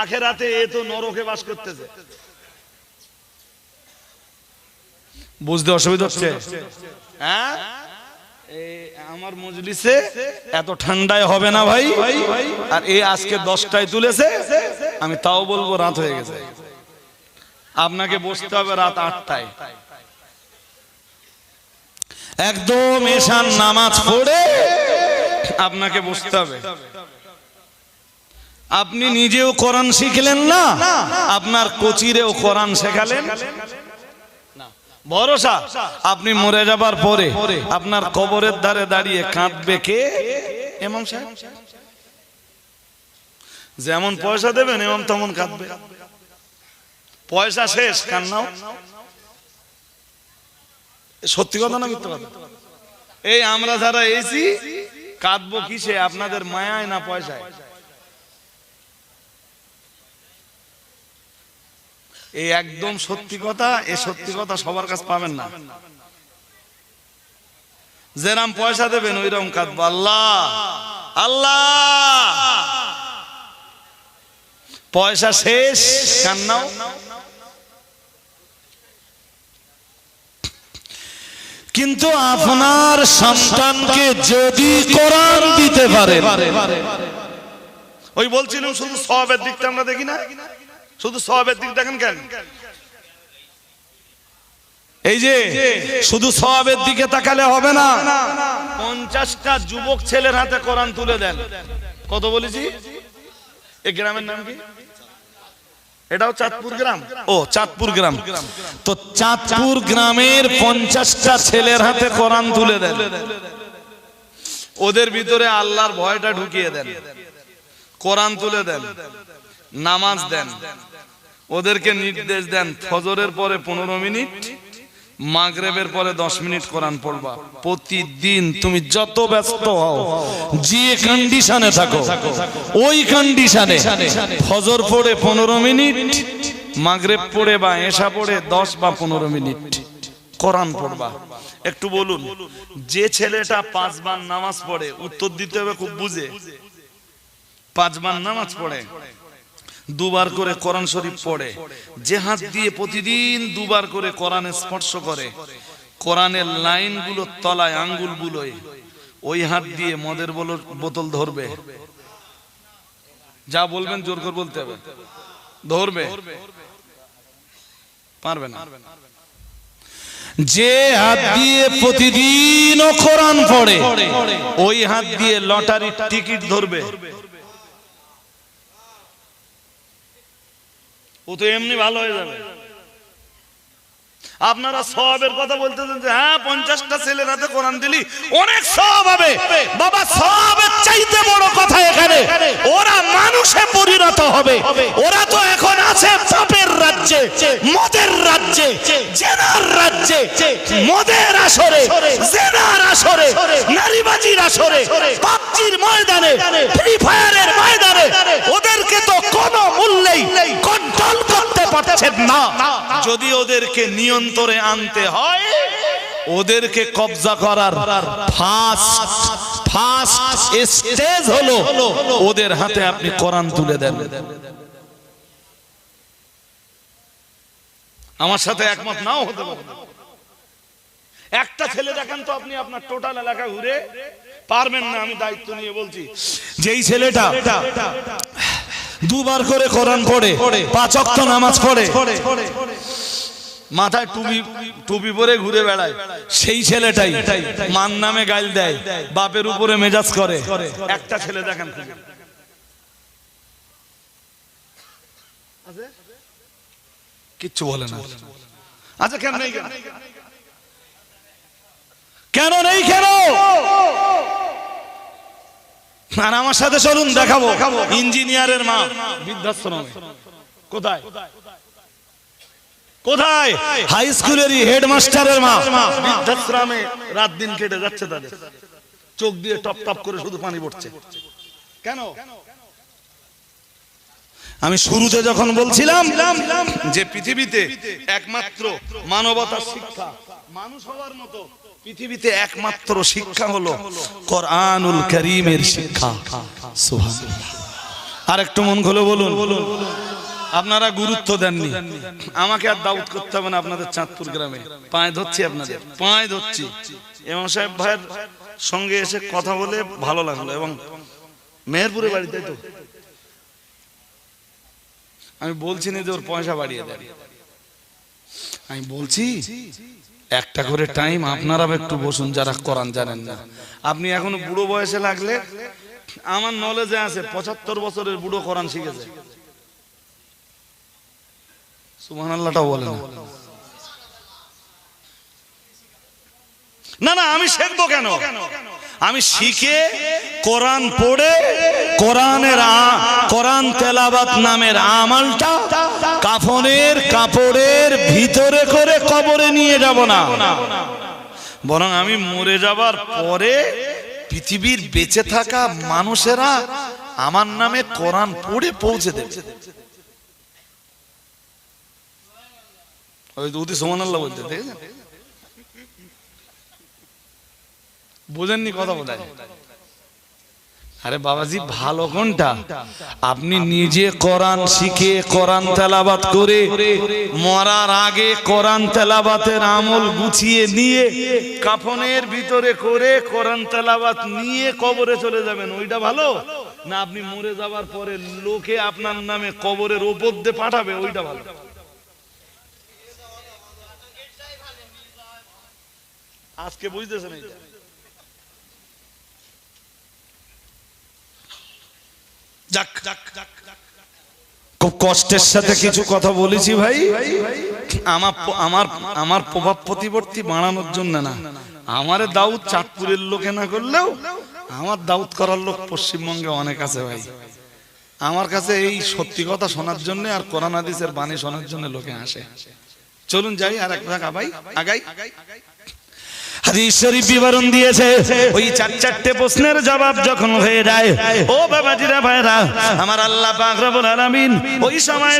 আখিরাতে এ তো নরকে বাস করতেছে। বুঝতে অসুবিধা হচ্ছে? হ্যাঁ, আমার মজলিসে এত ঠান্ডায় হবে না ভাই। আর এই আজকে 10টায় তুলেছে, আমি তাও বলবো রাত হয়ে গেছে। আপনাকে বসতে হবে রাত 8টায়, একদম এশার নামাজ পড়ে আপনাকে বসতে হবে। আপনি নিজেও কোরআন শিখলেন না, আপনার কোচিরেও কোরআন শেখালেন না। ভরসা আপনি মরে যাবার পরে আপনার কবরের ধারে দাঁড়িয়ে কাঁদবে কে? ইমাম সাহেব। যেমন পয়সা দেবেন ইমাম তেমন কাঁদবে। পয়সা শেষ, কান্নাও। সত্যি কথা না মিথ্যা কথা? এই আমরা যারা এসি কাঁদবো কিসে? আপনাদের মায়ায় না পয়সায়? এই একদম সত্যি কথা। এই সত্যি কথা সবার কাছে পাবেন না। যেরাম পয়সা দেবেন ওইরকম কাঁদবো, আল্লাহ আল্লাহ। পয়সা শেষ, কান্নাও। কিন্তু আপনার সন্তানকে যদি কোরআন দিতে পারে, ওই বলছিলাম শুধু সওয়াবের দিকটা আমরা দেখি না, শুধু সওয়াবের দিক দেখেন কেন? এই যে শুধু সওয়াবের দিকে তাকালে হবে না। 50টা যুবক ছেলের হাতে কোরআন তুলে দেন। কত বলেছি? এই গ্রামের নাম কি? এটাও চাঁদপুর গ্রাম। ও চাঁদপুর গ্রাম। তো চাঁদপুর গ্রামের 50টা ছেলের হাতে কোরআন তুলে দেন। ওদের ভিতরে আল্লাহর ভয়টা ঢুকিয়ে দেন। কোরআন তুলে দেন, নামাজ দেন। ওদেরকে নির্দেশ দেন ফজরের পরে 15 মিনিট, মাগরিবের পরে 10 মিনিট কোরআন পড়বা। প্রতিদিন তুমি যত ব্যস্ত হও, যে কন্ডিশনে থাকো, ওই কন্ডিশনে ফজর পড়ে 15 মিনিট, মাগরিব পড়ে বা এশা পড়ে 10 বা 15 মিনিট কোরআন পড়বা। একটু বলুন, যে ছেলেটা 5 বার নামাজ পড়ে, উত্তর দিতে হবে খুব বুঝে। 5 বার নামাজ পড়ে, 2 বার করে কোরআন শরীফ পড়ে, যে হাত দিয়ে প্রতিদিন 2 বার করে কোরআনে স্পর্শ করে, কোরআনের লাইনগুলো তলায় আঙ্গুল বুলোয়, ওই হাত দিয়ে মদের বোতল ধরবে। যা বলবেন জোর করে বলতে হবে, ধরবে? পারবে না। যে হাত দিয়ে প্রতিদিন কোরআন পড়ে, ওই হাত দিয়ে লটারির টিকিট ধরবে। ও তো এমনি ভালো হয়ে যাবে। আপনারা সওয়াবের কথা বলতেছেন যে হ্যাঁ 50টা ছেলের হাতে কোরআন দিলি অনেক সওয়াব হবে। বাবা, সওয়াবের চাইতে বড় কথা এখানে ওরা মানুষে পরিণত হবে। ওরা তো এখন আছে পাপের রাজ্যে, মদের রাজ্যে, জেনার রাজ্যে, মদের আসরে, জেনার আসরে, নারীবাজির আসরে, পাবজির ময়দানে, ফ্রি ফায়ারের ময়দানে। ওদেরকে তো কোনো মূল্যেই কন্ট্রোল করতে পারছেন না। যদি ওদেরকে নিয়ন্ত্রণে আনতে হয়, ওদেরকে কবজা করার ফার্স্ট স্টেজ হলো ওদের হাতে আপনি কোরআন তুলে দেন। আমার সাথে একমত নাও হতে পারে। একটা ছেলে দেখেন তো আপনি আপনার টোটাল এলাকা ঘুরে পারবেন না। আমি দায়িত্ব নিয়ে বলছি, যেই ছেলেটা 2 বার করে কোরআন পড়ে, 5 ওয়াক্ত নামাজ পড়ে, মাথায় টুপি পরে ঘুরে বেড়ায়, সেই ছেলেটাই মান নামে গাইল দেয়, বাপের উপরে মেজাজ করে। একটা ছেলে দেখেন, কিচ্ছু বলে না। আচ্ছা কেন নেই? কেন নেই? কেন? আর আমার সাথে চলুন দেখাবো ইঞ্জিনিয়ারের মা বৃদ্ধাশ্রমে। কোথায় কোথায়? হাই স্কুলেরই হেডমাস্টারের মা বৃদ্ধাশ্রমে রাত দিন কেটে যাচ্ছে, তাদের চোখ দিয়ে টপ টপ করে শুধু পানি পড়ছে। কেন? আমি শুরুতে যখন বলছিলাম যে পৃথিবীতে একমাত্র মানবতার শিক্ষা, মানুষ হওয়ার মতো পৃথিবীতে একমাত্র শিক্ষা হলো কোরআনুল কারীমের শিক্ষা। সুবহানাল্লাহ। আর একটু মন খুলে বলুন, আপনারা গুরুত্ব দেননি। আমাকে আর দাউদ করতে হবে না আপনাদের চাঁদপুর গ্রামে। পায়ে ধরছি, আপনাদের পায়ে ধরছি। ইমাম সাহেব ভাইয়ের সঙ্গে এসে কথা বলে ভালো লাগলো, এবং মেহেরপুরে বাড়ি, তাই তো? আমি বলছি না যে ওর পয়সা বাড়িয়ে দেন, আমি বলছি একটা করে টাইম আপনারা একটু বসুন যারা কোরআন জানেন না। আপনি এখনো বুড়ো বয়সে লাগলে, আমার নলেজে আছে 75 বছরের বুড়ো কোরআন শিখেছে। সুবহানাল্লাহটাও বলেন না। না, আমি শিখবো কেন? আমি শিখে কোরআন পড়ে কোরআন তেলাওয়াত নামের আমলটা কাফনের কাপড়ের ভিতরে করে কবরে নিয়ে যাব না, বরং আমি মরে যাবার পরে পৃথিবীর বেঁচে থাকা মানুষেরা আমার নামে কোরআন পড়ে পৌঁছে দেবে। ওই দুটি সুবহানাল্লাহ বলতে, দেখেছেন? বুঝেননি কথা বোধহয়? আরে বাবাজি, ভালো কোনটা? আপনি নিজে কোরআন শিখে কোরআন তেলাওয়াত করে মরার আগে কোরআন তেলাওয়াতের আমল গুছিয়ে নিয়ে কাফনের ভিতরে করে কোরআন তেলাওয়াত নিয়ে কবরে চলে যাবেন, ওইটা ভালো? না আপনি মরে যাবার পরে লোকে আপনার নামে কবরের ওপর দিয়ে পাঠাবে, ওইটা ভালো? আজকে বুঝতেছেন এইটা? খুব কষ্টের সাথে কিছু কথা বলেছি ভাই, আমার প্রভাব প্রতিপত্তি বাড়ানোর জন্য না। আমার দাউদ চাঁদপুরের লোকে না করলেও আমার দাউদ করার লোক পশ্চিমবঙ্গে অনেক আছে ভাই। আমার কাছে এই সত্যি কথা শোনার জন্য আর কোরআন হাদিসের বাণী শোনার জন্য লোকে আসে। চলুন যাই আর এক জায়গা আগাই। হাদিস শরীফ বিবরণ দিয়েছে, ওই চারটে প্রশ্নের জবাব যখন হয়ে যায়, ও বাবাজিরা ভাইরা আমার, আল্লাহ পাক রব্বুল আলামিন ওই সময়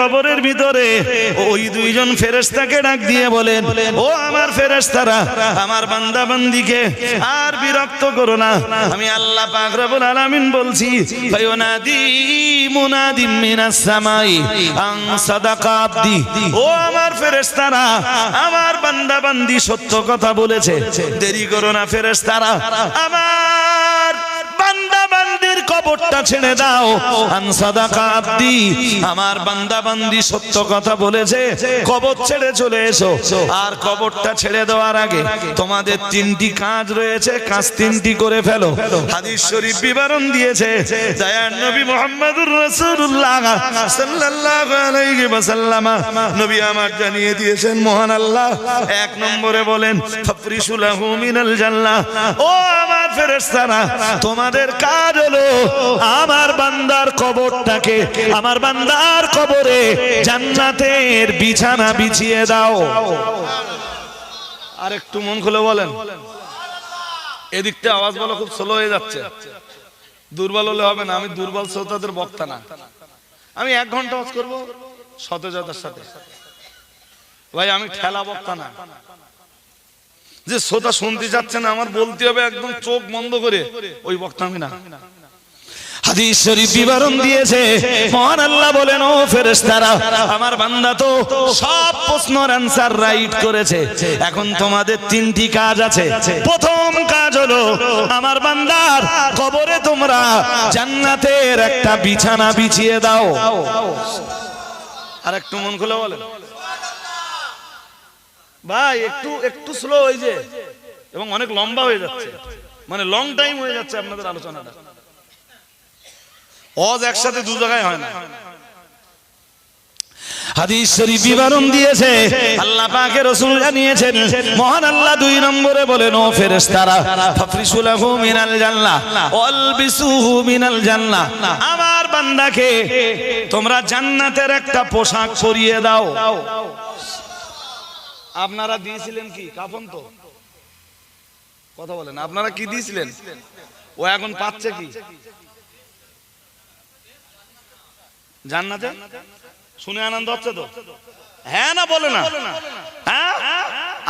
কবরের ভিতরে ওই দুইজন ফেরেশতাকে ডাক দিয়ে বলেন, ও আমার ফেরেশতারা, আমার বান্দা বান্দীকে আর বিরক্ত করো না। আমি আল্লাহ পাক রব্বুল আলামিন বলছি, ফায়ুনাদি মুনাদিম মিনাস সামাই আন সাদাকা আবদি। ও আমার ফেরেশতারা, আমার বান্দা বান্দী সত্য কথা বলেছে, দেরি করো না ফেরেশতারা, আমার বান্দা বান্দির কবরটা ছেড়ে দাও। আন সাদাকা আবদি, আমার বান্দা বান্দি সত্য কথা বলেছে, কবর ছেড়ে চলে এসো। আর কবরটা ছেড়ে দেওয়ার আগে তোমাদের 3টি কাজ রয়েছে, কাজ 3টি করে ফেলো। হাদিস শরীফ বিবরণ দিয়েছে, দয়ার নবী মুহাম্মদুর রাসূলুল্লাহ সাল্লাল্লাহু আলাইহি ওয়াসাল্লাম নবী আমার জানিয়ে দিয়েছেন, মহান আল্লাহ 1 নম্বরে বলেন, ফাফরিশু লাহু মিনাল জান্নাহ। ও আমার ফেরেশতারা, তোমাদের কাজ হলো আমার বান্দার কবরটাকে, আমার বান্দার কবরে জান্নাতের বিছানা বিছিয়ে দাও। আর একটু মন খুলে বলেন, এদিকটা আওয়াজ বলো খুব স্লো হয়ে যাচ্ছে। দুর্বল হলে হবে না, আমি দুর্বল শ্রোতাদের বক্তা না। আমি 1 ঘন্টা ওয়াজ করবো সতেজতার সাথে ভাই, আমি ঠেলা বক্তা না যে শ্রোতা শুনতে যাচ্ছে না আমার বলতে হবে একদম চোখ বন্ধ করে, ওই বক্তা আমি না। হাদিস শরীফ বিবরণ দিয়েছে, মহান আল্লাহ বলেন, ও ফেরেশতারা, আমার বান্দা তো সব প্রশ্নের অ্যানসার রাইট করেছে, এখন তোমাদের 3টি কাজ আছে। প্রথম কাজ হলো আমার বান্দার কবরে তোমরা জান্নাতের একটা বিছানা বিছিয়ে দাও। আর একটু মন খুলে বলেন ভাই, একটু স্লো হয়েছে এবং অনেক লম্বা হয়ে যাচ্ছে, মানে লং টাইম হয়ে যাচ্ছে আপনাদের আলোচনাটা। ওয়াজ একসাথে 2 জায়গায় হয় না। হাদিস শরীফ বিবরণ দিয়েছে, আল্লাহ পাকের রাসূল জানিয়েছেন, মহান আল্লাহ 2 নম্বরে বলেন, ও ফেরেশতারা, ফাফরিশু লাহু মিনাল জান্নাহ ওয়ালবিসুহু মিনাল জান্নাহ, আমার বান্দাকে তোমরা জান্নাতের একটা পোশাক পরিয়ে দাও। আপনারা দিয়েছিলেন কি কাফন? তো কথা বলেন, আপনারা কি দিয়েছিলেন? ও এখন পাচ্ছে কি জান্নাতে? শুনে আনন্দ হচ্ছে তো? হ্যাঁ না বলে না? হ্যাঁ,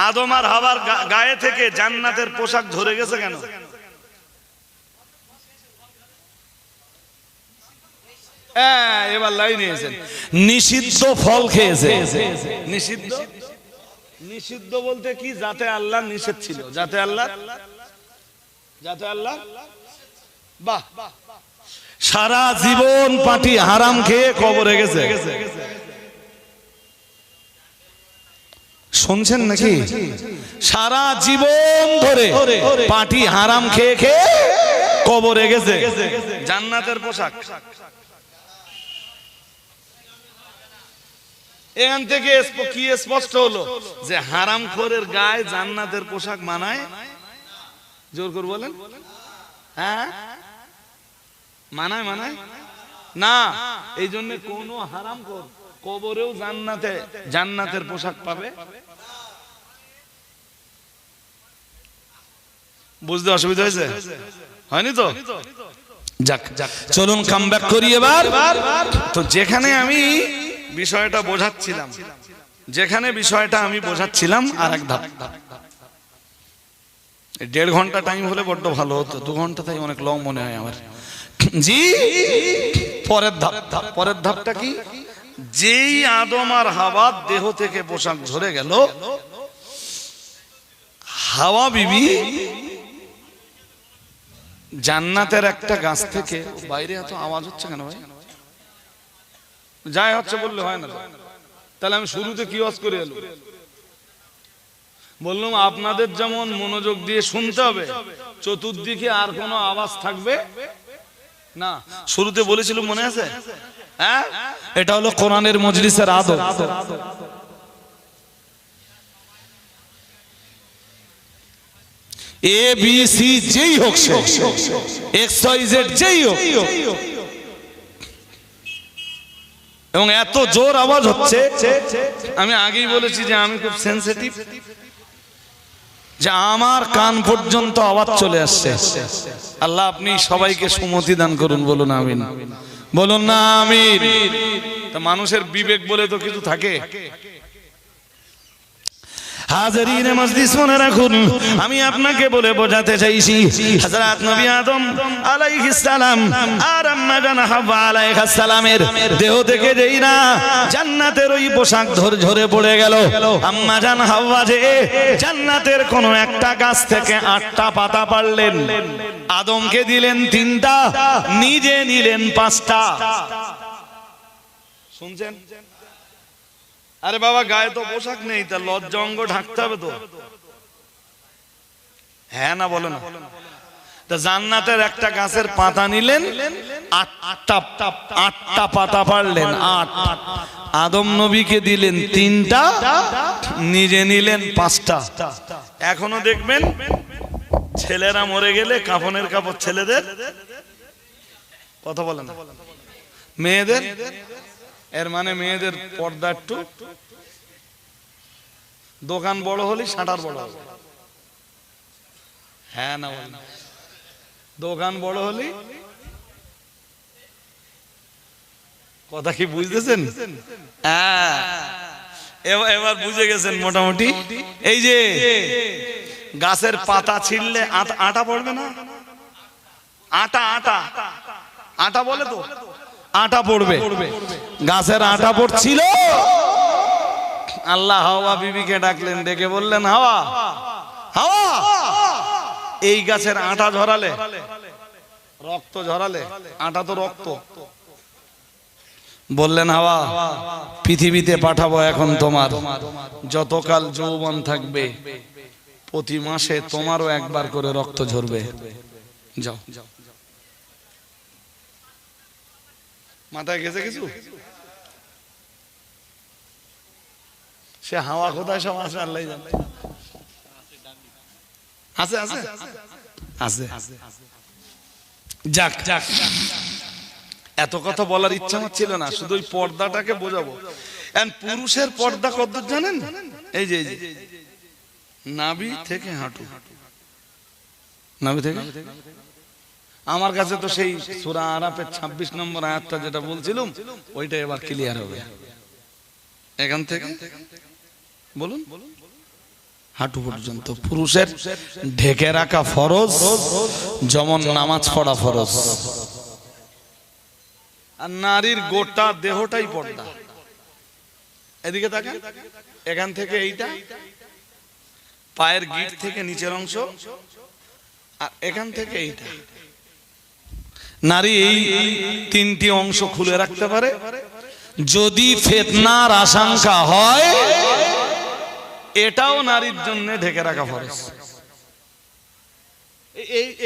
আদম আর হাওয়ার গায়ে থেকে জান্নাতের পোশাক ধরে গেছে কেন? এবার লাইন নিয়েছেন, নিষিদ্ধ ফল খেয়েছে। নিষিদ্ধ, নিষিদ্ধ বলতে কি? যাতে আল্লাহ নিষেধ ছিল, যাতে আল্লাহ বাহ, সারা জীবন পাটি হারাম খেয়ে কবরে গেছে। শুনছেন নাকি? সারা জীবন ধরে পাটি হারাম খেয়ে খেয়ে কবরে গেছে, জান্নাতের পোশাক। এখান থেকে কি স্পষ্ট হলো যে হারামখোরের গায়ে জান্নাতের পোশাক মানায়? জোর করে বলেন। হ্যাঁ, মানায় না। এই জন্য কোন হারামখোর কবরেও জান্নাতের পোশাক পাবে? বুঝতে অসুবিধা হয়েছে? হয়নি তো? যাক, চলুন কাম ব্যাক করি এবার। তো যেখানে আমি বিষয়টা বোঝাচ্ছিলাম আর এক ধাপ। 1.5 ঘন্টা টাইম হলে বড্ড ভালো হতো, 2 ঘন্টা তাই অনেক লং মনে হয় আমার। জি, পরের ধাপটা কি? যেই আদম আর হাওয়ার দেহ থেকে পোশাক ঝরে গেল, হাওয়া বিবি জান্নাতের একটা গাছ থেকে, বাইরে এত আওয়াজ হচ্ছে কেন ভাই? যাই হচ্ছে বললে হয় না? তাহলে আমি শুরুতে কি ওয়াজ করে এলো? বললাম আপনাদের যেমন মনোযোগ দিয়ে শুনতে হবে, চতুর্দিকে আর কোনো আওয়াজ থাকবে না। শুরুতে বলেছিল, মনে আছে? হ্যাঁ, এটা হলো কোরআনের মজলিসের আদব। এ বি সি যেই হোক, এক্স ওয়াই জেড যেই হোক, এবং এত জোর আওয়াজ হচ্ছে। আমি আগেই বলেছি যে আমি খুব সেনসিটিভ, যে আমার কান পর্যন্ত আওয়াজ চলে আসছে। আল্লাহ আপনি সবাইকে সুমতি দান করুন, বলুন আমিন, বলুন না আমিন। তা মানুষের বিবেক বলে তো কিছু থাকে। হাজারিনে মজলিস মনে রাখুন, আমি আপনাকে বলে বোঝাতে চাইছি, হযরত নবী আদম আলাইহিস সালাম আর আম্মা জান হাওয়া আলাইহিস সালামের দেহ থেকে যেই না জান্নাতের ওই পোশাক ঝরে পড়ে গেল, আম্মা জান হাওয়া যে জান্নাতের কোন একটা গাছ থেকে 8টা পাতা পারলেন, আদমকে দিলেন 3টা, নিজে নিলেন 5টা। শুনছেন? আরে বাবা, গায়ে তো পোশাক নেই, তা লজ্জা অঙ্গ ঢাকতে হবে তো। হ্যাঁ না বলো না? তা জান্নাতের একটা গাছের পাতা নিলেন, 8টা পাতা পারলেন, 8। আদম নবীকে দিলেন 3টা, নিজে নিলেন 5টা। এখনো দেখবেন ছেলেরা মরে গেলে কাফনের কাপড় ছেলেদের, কথা বলেন, মেয়েদের, এর মানে মেয়েদের পর্দা একটু, দোকান বড় হলে শাটার বড় হবে। হ্যাঁ না বলেন? দোকান বড় হলে, কথা কি বুঝতেছেন? হ্যাঁ, এবার বুঝে গেছেন মোটামুটি। এই যে গাছের পাতা ছিঁড়লে আটা পড়বে না? আটা বলে তো, আটা পড়বে। গাছের আটা পড়ছিল, আল্লাহ হাওয়া বিবিকে ডাকলেন, ডেকে বললেন, হাওয়া হাওয়া, এই গাছের আটা ঝরালে, রক্ত ঝরালে, আটা তো রক্ত, বললেন হাওয়া পৃথিবীতে পাঠাবো এখন তোমার, যতকাল যৌবন থাকবে প্রতি মাসে তোমারও একবার করে রক্ত ঝরবে, যাও। মাথায় গেছে কিছু? সে হাওয়া কোথায় সব আছে আল্লাহ জানে। আছে আছে আছে। যাক যাক, এত কথা বলার ইচ্ছা আমার ছিল না, শুধু ওই পর্দাটাকে বোঝাবো। পুরুষের পর্দা কতদূর জানেন? এই যে নাভি থেকে হাঁটু, নাভি থেকে। আমার কাছে তো সেই সূরা আরাফের 26 নম্বর আয়াতটা যেটা বলছিলাম ওইটা এবার ক্লিয়ার হবে। এখান থেকে বলুন হাঁটু পর্যন্ত পুরুষের ঢেকে রাখা ফরজ, যেমন নামাজ পড়া ফরজ। আর নারীর গোটা দেহটাই পর্দা। এদিকে তাকান, এখান থেকে এইটা পায়ের গিট থেকে নিচের অংশ, আর এখান থেকে এইটা। নারী এই তিনটি অংশ খুলে রাখতে পারে। যদি ফিতনার আশঙ্কা হয়, এটাও নারীর জন্য ঢেকে রাখা ফরজ।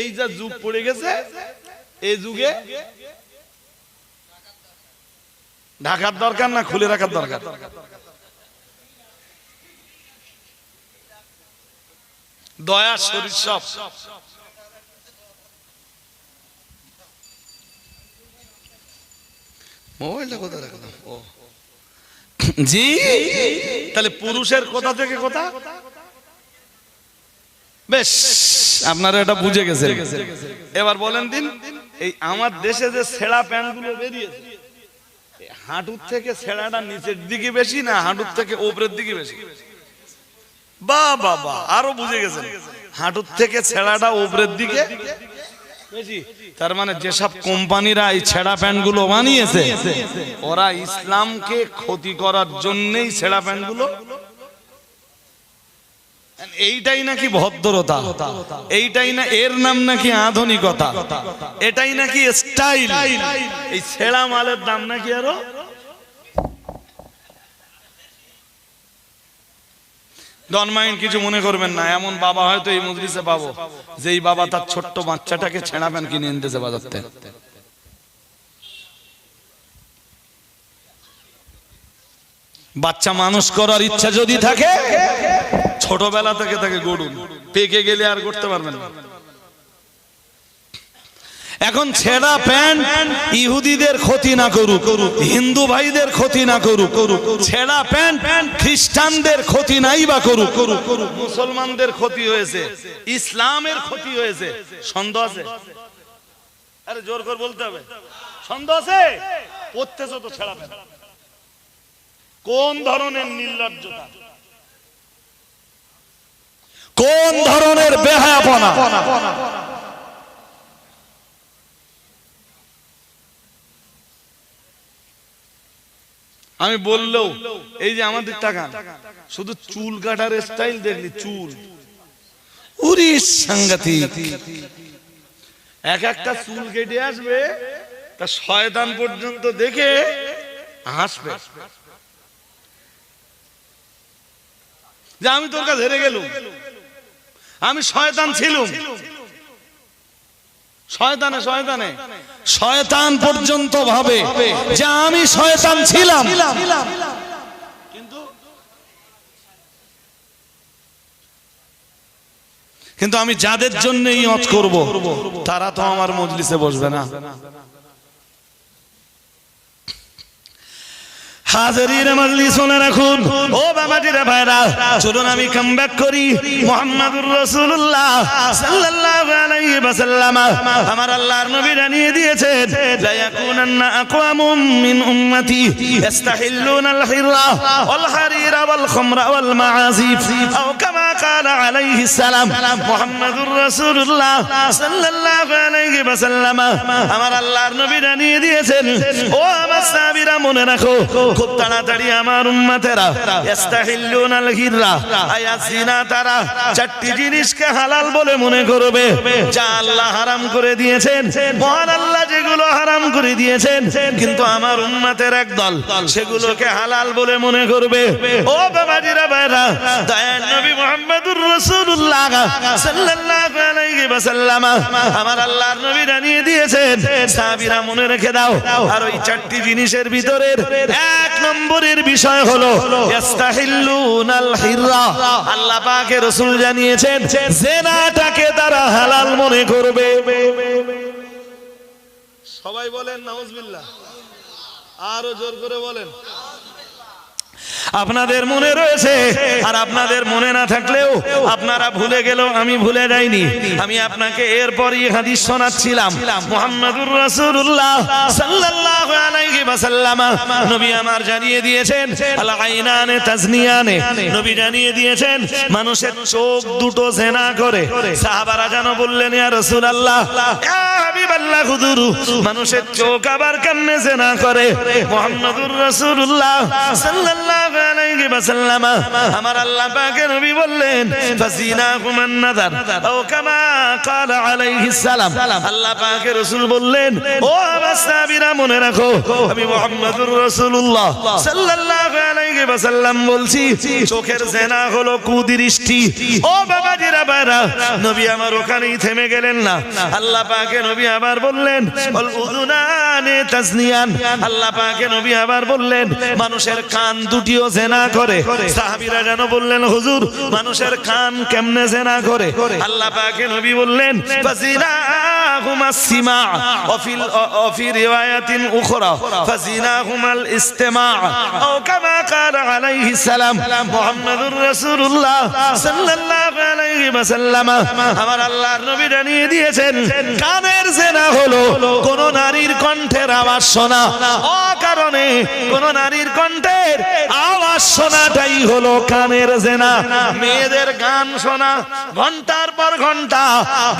এই যা যুগ পড়ে গেছে, এই যুগে ঢাকার দরকার না খুলে রাখার দরকার? দয়া শরীর সব। মোবাইলটা কোথায় রাখলাম? ও জি, তাহলে পুরুষের কোথা থেকে কোথা? বেশ, আপনারা এটা বুঝে গেছেন। এবার বলেন দিন, এই আমার দেশে যে ছেঁড়া প্যান্ট গুলো বেরিয়েছে, হাঁটুর থেকে ছেঁড়াটা নিচের দিকে বেশি না হাঁটুর থেকে উপরের দিকে বেশি? বাহ বাহ বাহ, আরো বুঝে গেছেন। হাঁটুর থেকে ছেঁড়াটা উপরের দিকে বেশি। তার মানে যেসব কোম্পানিরা এই ছেঁড়া প্যান্ট গুলো বানিয়েছে, ওরা ইসলামকে ক্ষতি করার জন্যই ছেঁড়া প্যান্ট গুলো। এইটাই নাকি ভদ্রতা, এইটাই না এর নাম নাকি আধুনিকতা, এটাই নাকি স্টাইল। এই ছেঁড়া মালের দাম নাকি আরো। ডন মাইন্ড, কিছু মনে করবেন না। এমন বাবা হয়তো এই মজলিসে পাবো যেই বাবা তার ছোট্ট বাচ্চাটাকে ছেঁড়া প্যান্ট কিনে এনেছে বাজার থেকে। বাচ্চা মানুষ করার ইচ্ছা যদি থাকে, ছোটবেলা থেকে তাকে গড়ুন। পেকে গেলে আর করতে পারবেন না। এখন ছেঁড়া প্যান্ট ইহুদিদের ক্ষতি না করুক, হিন্দু ভাইদের ক্ষতি না করুক, ছেঁড়া প্যান্ট খ্রিস্টানদের ক্ষতি নাই বা করুক, মুসলমানদের ক্ষতি হয়েছে, ইসলামের ক্ষতি হয়েছে। সন্দেহ আছে? আরে জোর করে বলতে হবে, সন্দেহ আছে? পড়তেছ তো ছেঁড়া প্যান্ট। কোন ধরনের নির্লজ্জতা, কোন ধরনের বেহায়াপনা! আমি বললো এই যে আমাদের তাকান, শুধু চুল কাটার স্টাইল দেখলি, চুল উরি সাংঘাতিক। এক একটা চুল কেটে আসবে, তা শয়তান পর্যন্ত দেখে হাসবে যে আমি তোর কাছে হেরে গেলুম, আমি শয়তান ছিলুম। শয়তানে শয়তানে শয়তান পর্যন্ত ভাবে যে আমি শয়তান ছিলাম। কিন্তু আমি যাদের জন্য ইয়ত করব, তারা তো আমার মজলিসে বসবে না। হাজিরিন মজলিস শুনে রাখুন, ও বাবাজিরা ভাইরা, চলুন আমি কাম ব্যাক করি। মুহাম্মাদুর রাসূলুল্লাহ সাল্লাল্লাহু আলাইহি ওয়াসাল্লাম, আমার আল্লাহর নবী জানিয়ে দিয়েছেন, লা ইয়াকুনান্না আকওয়ামুম মিন উম্মতি ইস্তাহিল্লুনাল হিররা ওয়াল হারিরা ওয়াল খামরা ওয়াল মাআসিফ, আও কামা ক্বালা আলাইহিস সালাম। মুহাম্মাদুর রাসূলুল্লাহ সাল্লাল্লাহু আলাইহি ওয়াসাল্লাম, আমার আল্লাহর নবী জানিয়ে দিয়েছেন, ও আমার সাহাবীরা মনে রাখো, খুব তাড়াতাড়ি আমার উম্মতেরা ইস্তাহিল্লুনাল হিররা, আয়াত জিনা, তারা চারটি জিনিসকে হালাল বলে মনে করবে যা আল্লাহ হারাম করে দিয়েছেন। মহান আল্লাহ যেগুলো যেগুলো হারাম করে দিয়েছেন, কিন্তু আমার উম্মতের একদল সেগুলোকে হালাল বলে মনে করবে। ও বাবাজিরা ভাইরা, দয়ার নবী মুহাম্মদুর রাসূলুল্লাহ সাল্লাল্লাহু আলাইহি ওয়াসাল্লাম আমার আল্লাহর নবী জানিয়ে দিয়েছেন, সাহাবীরা মনে রেখে দাও। আর ওই চারটি জিনিসের ভিতরের এক নম্বরের বিষয় হলো ইস্তাহিল্লুনাল হিররা। আল্লাহ পাকের রাসূল জানিয়েছেন জিনাটাকে তারা হালাল মনে করবে। সবাই বলেন নাউজুবিল্লাহ, আরো জোর করে বলেন। আপনাদের মনে রয়েছে, আর আপনাদের মনে না থাকলেও আপনারা ভুলে গেলেও আমি ভুলে যাইনি। আমি আপনাকে এরপরই হাদিস শোনাচ্ছিলাম। মুহাম্মদুর রাসূলুল্লাহ সাল্লাল্লাহু আলাইহি ওয়াসাল্লাম নবী আমার জানিয়ে দিয়েছেন আল আইনানে তাজনিয়ানে। নবী জানিয়ে দিয়েছেন মানুষের চোখ দুটো জিনা করে। সাহাবারা যেন বললেন ইয়া রাসূলুল্লাহ, ইয়া হাবিবাল্লাহ, হুজুর মানুষের চোখ আবার কেমনে জিনা করে? মুহাম্মদুর রাসূলুল্লাহ সাল্লাল্লাহু আলাইহি ওয়াসাল্লাম আমার আল্লাহ পাকের নবী বললেন ফাজিনাকুমান নাযার আও কামা ক্বালা আলাইহিস সালাম। আল্লাহ পাকের রাসূল বললেন, ও আমার সাহাবীরা মনে রাখো, আমি মুহাম্মদুর রাসূলুল্লাহ সাল্লাল্লাহু আলাইহি ওয়াসাল্লাম বলছি চোখের জিনা হলো কুদৃষ্টি। ও বাবাজিরা ভাইরা, নবী আমার ওখানেই থেমে গেলেন না। আল্লাহ পাকের নবী আবার বললেন ওয়াল উযুনানি তাজনিয়ান। আল্লাহ পাকের নবী আবার বললেন মানুষের কান দুটিও জিনা করে। সাহাবীরা যেন বললেন হুজুর মানুষের কান কেমনে জিনা করে? আল্লাহ পাকের নবী বললেন ফাজিনাহুমাস সিমা ওয়া ফি রিওয়ায়াতিন উখরা ফাজিনাহুমাল ইস্তিমা আও কামা ক্বালা আলাইহিস সালাম। মুহাম্মদুর রাসূলুল্লাহ সাল্লাল্লাহু আলাইহি ওয়াসাল্লাম আমার আল্লাহর নবী জানিয়ে দিয়েছেন কানের জিনা হলো কোন নারীর কণ্ঠের আওয়াজ শোনা। অকারণে কোন নারীর কণ্ঠের আওয়াজ শোনাটাই হলো কানের জিনা। মেয়েদের গান শোনা, ঘন্টার পর ঘন্টা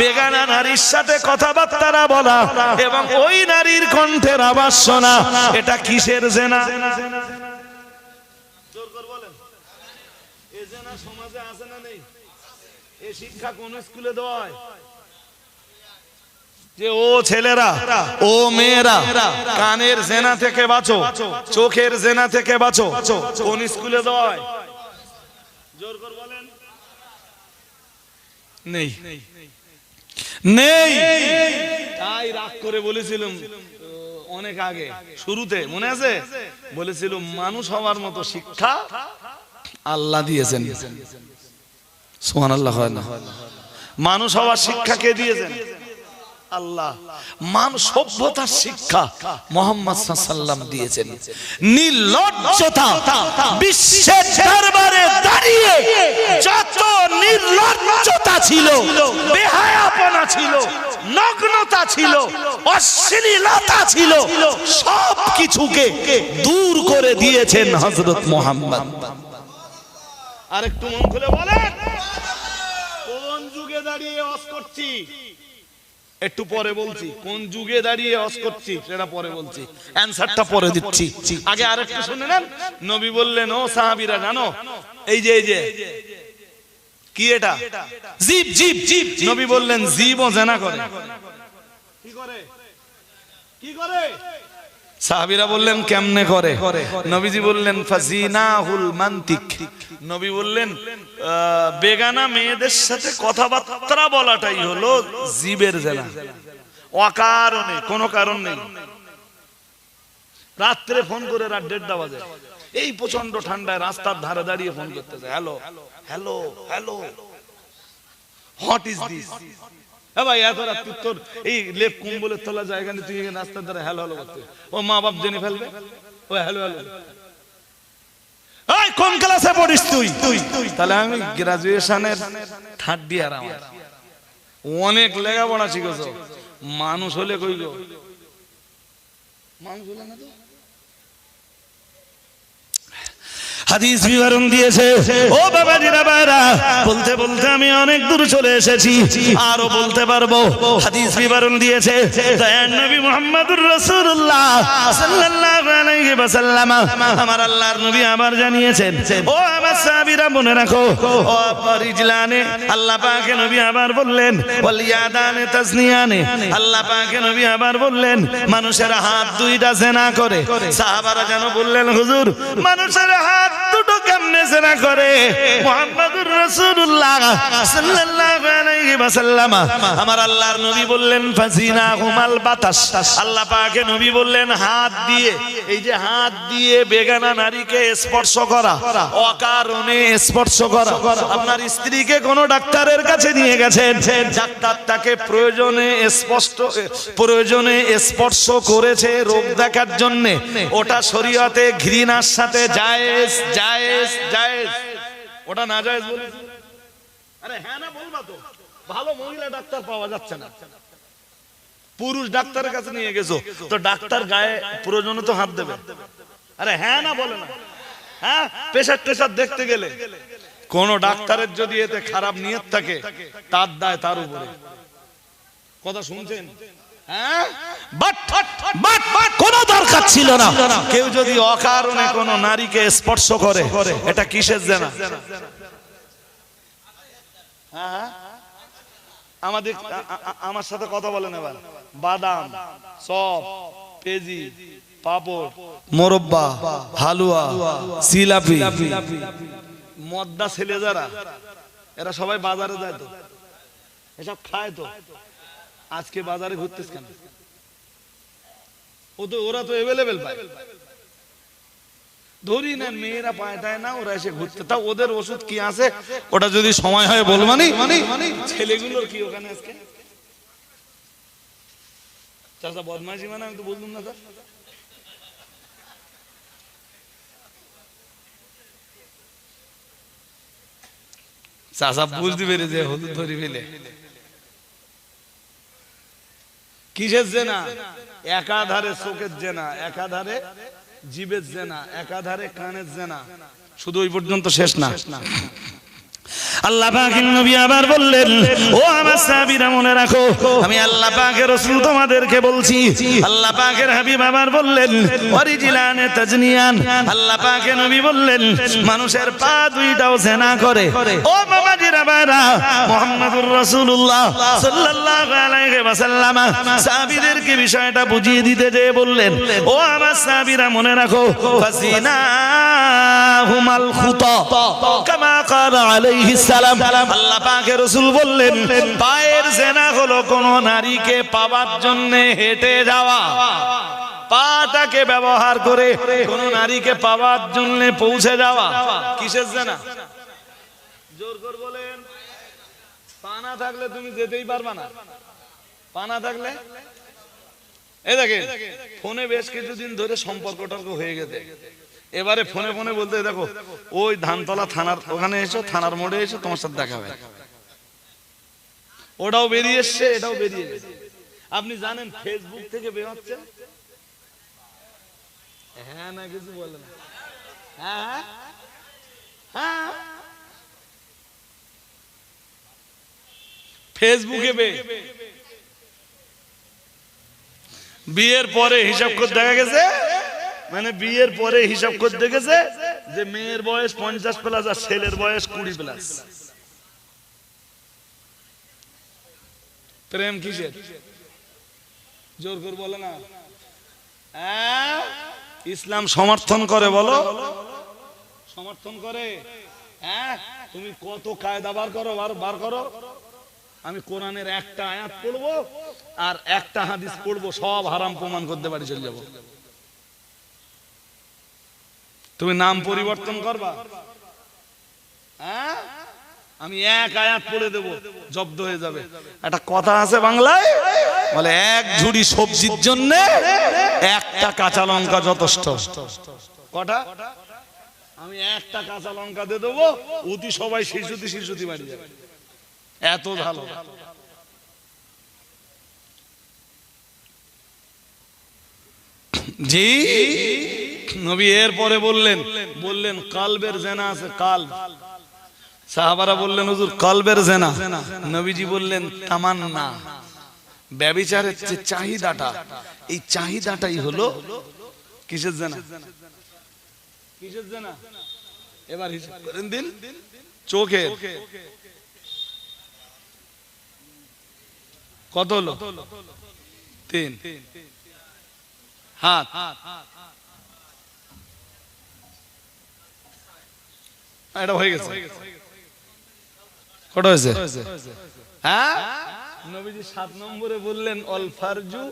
বেগানা নারীর সাথে কথাবার্তা বলা এবং ওই নারীর কণ্ঠের আওয়াজ শোনা, এটা কিসের জিনা? জোর করে বলেন, এই জিনা সমাজে আছে না নেই? এই শিক্ষা কোন স্কুলে দেওয়া হয় যে ও ছেলেরা ও মেয়েরা কানের জিনা থেকে বাঁচো, চোখের জিনা থেকে বাঁচো? কোন স্কুলে দেওয়া হয়? জোর করে বলেন। নেই, নেই। তাই রাগ করে বলেছিলাম অনেক আগে, শুরুতে মনে আছে, বলেছিলাম মানুষ হওয়ার মতো শিক্ষা আল্লাহ দিয়েছেন। সুবহানাল্লাহ। হয় না? মানুষ হওয়ার শিক্ষা কে দিয়েছেন? আল্লাহ। মানুষ সভ্যতার শিক্ষা মুহাম্মদ সাল্লাল্লাহু আলাইহি ওয়াসাল্লাম দিয়েছেন। নির্লজ্জতা বিশ্বের দরবারে দাঁড়িয়ে যত নির্লজ্জতা ছিল, বেহায়াপনা ছিল, নগ্নতা ছিল, অশ্লীলতা ছিল, সব কিছুকে দূর করে দিয়েছেন হযরত মুহাম্মদ। আরেকটু মন খুলে বলেন, কোন যুগে দাঁড়িয়ে ওয়াজ করছি? একটু পরে বলছি কোন যুগে দাঁড়িয়ে ওয়াজ করছি, সেটা পরে বলছি, অ্যানসারটা পরে দিচ্ছি। আগে আরেকটু শুনে নেন। নবী বললেন ও সাহাবীরা জানো এই যে কি এটা? জিব। জিব জিব। নবী বললেন জিবও জিনা করে। কি করে? কি করে? সাহাবীরা বললেন কেমনে করে? নবীজি বললেন ফাজিনাহুল মান্তিক। নবী বললেন বেগানা মেয়েদের সাথে কথাবার্তা বলাটাই হলো জিবের জিনা। অকারণে, কোনো কারণ নেই। রাত্রে ফোন করে রাত 1:30 বাজে, এই প্রচন্ড ঠান্ডায় রাস্তার ধারে দাঁড়িয়ে ফোন করতেছে, hello hello hello, what is this? ভাই এত রাত্রি তোর এই লেপ কম্বলের তোলা জায়গা নেই, তুই রাস্তার ধারে হ্যালো হ্যালো করতে? ও মা বাপ জেনে ফেলবে। ও হ্যালো হ্যালো, এই কোন ক্লাসে পড়িস তুই? তাহলে আমি গ্রাজুয়েশনের 3rd ইয়ার, আমার অনেক লেখাপড়া শিখেছো। মানুষ হলে কই গো? মানুষ হলে না তো। হাদিস বিবরণ দিয়েছে। ও বাবাজিরা বাবারা, বলতে বলতে আমি অনেক দূর চলে এসেছি, আরো বলতে পারবো। হাদিস বিবরণ দিয়েছে দয়ার নবী মুহাম্মদুর রাসূলুল্লাহ সাল্লাল্লাহু আলাইহি ওয়াসাল্লাম, আমার আল্লাহর নবী আবার জানিয়েছেন, ও আমার সাহাবীরা মনে রাখো, ও রিজলানে, আল্লাহ পাকে নবী আবার বললেন, ওয়াল ইয়াদানে তাজনিয়ানে, আল্লাহ পাকে নবী আবার বললেন, মানুষের হাত দুইটা জিনা করে। সাহাবারা যেন বললেন, হুজুর মানুষের হাত দুটো কেমনে জিনা করে? মুহাম্মদুর রাসূলুল্লাহ সাল্লাল্লাহু আলাইহি ওয়াসাল্লাম, আমার আল্লাহর নবী বললেন, ফাজিনাহুমাল বাতাস, আল্লাহ পাকে নবী বললেন, হাত দিয়ে, এই যে হাত দিয়ে বেগানা নারীকে স্পর্শ করা, অকারণে স্পর্শ করা। আপনার স্ত্রীকে কোনো ডাক্তারের কাছে নিয়ে গেছেন, ডাক্তার তাকে প্রয়োজনে স্পর্শ করেছে রোগ দেখার জন্য, ওটা শরীয়তে ঘৃণার সাথে জায়েজ জায়েজ জায়েজ, ওটা না জায়েজ বলেছে? আরে হ্যাঁ না বলবা তো, ভালো মহিলা ডাক্তার পাওয়া যাচ্ছে না, পুরুষ ডাক্তারের কাছে নিয়ে গেছো তো ডাক্তার গায়ে প্রয়োজনে তো হাত দেবে। আরে হ্যাঁ না বলে না? হ্যাঁ, প্রেসার টেসার দেখতে গেলে কোন ডাক্তারের যদি এতে খারাপ নিয়ত থাকে, তার দায় তার উপরে। কথা শুনছেন? কোনো দরকার ছিল না। কেউ যদি অকারণে কোন নারীকে স্পর্শ করে, এটা কিসের জেনা? আমাদের আমার সাথে কথা বলেন এবার। বাদাম, চপ, পেজি, পাপড়, মোরব্বা, হালুয়া, জিলাপি, মদ্দা ছেলে যারা, এরা সবাই বাজারে যায় তো, এসব খায় তো। আজকে বাজারে ঘুরতেছ কেন? ওরা তো অ্যাভেলেবেল পায়। ধরি নেন মেয়েরা পায় না, ওরা এসে ঘুরতে, তা ওদের ওষুধ কি আছে ওটা যদি সময় হয় বলবানি। ছেলেগুলোর কি ওখানে আজকে চাচা বদমাইশি, মানে আমি তো বললাম না স্যার। চাচা বুঝতে পেরেছে হলুদ ধরি ফেলে কিসের জেনা? একাধারে চোখের জেনা, একাধারে জিভের জেনা, একাধারে কানের জেনা, শুধু ওই পর্যন্ত শেষ না। আল্লাহ পাকের নবী আবার বললেন, ও আমার সাহাবীরা মনে রাখো, আমি আল্লাহ পাকের রাসূল তোমাদেরকে বলছি। আল্লাহ পাকের হাবিব আবার বললেন, ওয়ারিজিলানে তাজনিয়ান, আল্লাহ পাকের নবী বললেন, মানুষের পা দুইটাও জিনা করে। ও বাবাজিরা বাবারা, মুহাম্মদুর রাসূলুল্লাহ সাল্লাল্লাহু আলাইহি ওয়াসাল্লাম সাহাবীদেরকে বিষয়টা বুঝিয়ে দিতে যেয়ে বললেন, ও আমার সাহাবীরা মনে রাখো, ফাজিনাহুমাল খুতা কামা ক্বালা আলাইহিস সালাম, আল্লাহ পাকের রাসূল বললেন, পায়ের জিনা হলো কোন নারীকে পাওয়ার জন্য হেঁটে যাওয়া, পাটাকে ব্যবহার করে কোন নারীকে পাওয়ার জন্য পৌঁছে যাওয়া। কিসের জিনা? জোর করে বলেন। পা না থাকলে তুমি যেতেই পারবা না। পা না থাকলে, এই দেখেন ফোনে বেশ কিছুদিন ধরে সম্পর্ক টর্ক হয়ে গেছে, এবারে ফোনে ফোনে বলতে, দেখো ওই ধানতলা থানার ওখানে এসো, থানার মোড়ে এসো, তোমার সাথে দেখা হবে। ওটাও বেরিয়ে এসছে, এটাও বেরিয়ে এসছে। আপনি জানেন ফেসবুক থেকে বের হচ্ছে? হ্যাঁ না কিছু বলে না। হ্যাঁ হ্যাঁ, ফেসবুকে বিয়ের পরে হিসাব করে দেখা গেছে, মানে বিয়ের পরে হিসাব করে দেখেছে যে মেয়ের বয়স 50 প্লাস আর ছেলের বয়স 20 প্লাস। প্রেম কিসের? জোর করে বলে না। ইসলাম সমর্থন করে, বলো সমর্থন করে। তুমি কত কায়দা বার করো। আমি কোরআনের একটা আয়াত পড়বো আর একটা হাদিস পড়বো, সব হারাম প্রমাণ করতে পারি, চলে যাবো। তুমি নাম পরিবর্তন করবা, আমি এক আয়াত পড়ে দেব, জব্দ হয়ে যাবে। একটা কথা আছে বাংলায়, বলে এক ঝুড়ি সবজির জন্য একটা কাঁচা লঙ্কা যথেষ্ট। কটা? আমি একটা কাঁচা লঙ্কা দিয়ে দেবো, অতি সবাই শিশুতি বাড়ি যাবে, এত ভালো। জি নবী এরপরে বললেন কালবের জেনা আছে, কালব। সাহাবারা বললেন হুজুর কালবের জেনা। নবীজি বললেন তামান্না, ব্যভিচারের যে চাহিদাটা, এই চাহিদাটাই হলো কিসের জেনা? কিসের জেনা? এবার হিসাব করেন দিন। চোখের কত হলো? 3। হাত, এটা হয়ে গেছে। কত হয়েছে? হ্যাঁ, নবীজি 7 নম্বরে বললেন অল ফারজু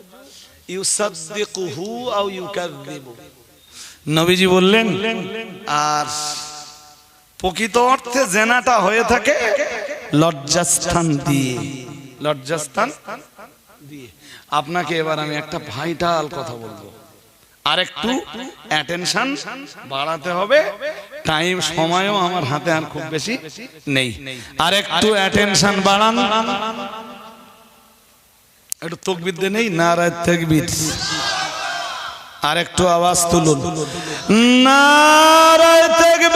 ইউসাদদিকুহু আও ইউকাযযিবু। নবীজি বললেন আর প্রকৃত অর্থে জেনাটা হয়ে থাকে লজ্জাস্থান দিয়ে, লজ্জাস্থান দিয়ে। আপনাকে এবার আমি একটা ভাইটাল কথা বলবো, আর একটু অ্যাটেনশন বাড়াতে হবে। টাইম সময়ও আমার হাতে আর খুব বেশি নেই, আর একটু অ্যাটেনশন বাড়ান। একটু তাকবীর দেন, নেই নারায়ে তাকবীর। আর একটু আওয়াজ তুলুন, নারায়ে তাকবীর।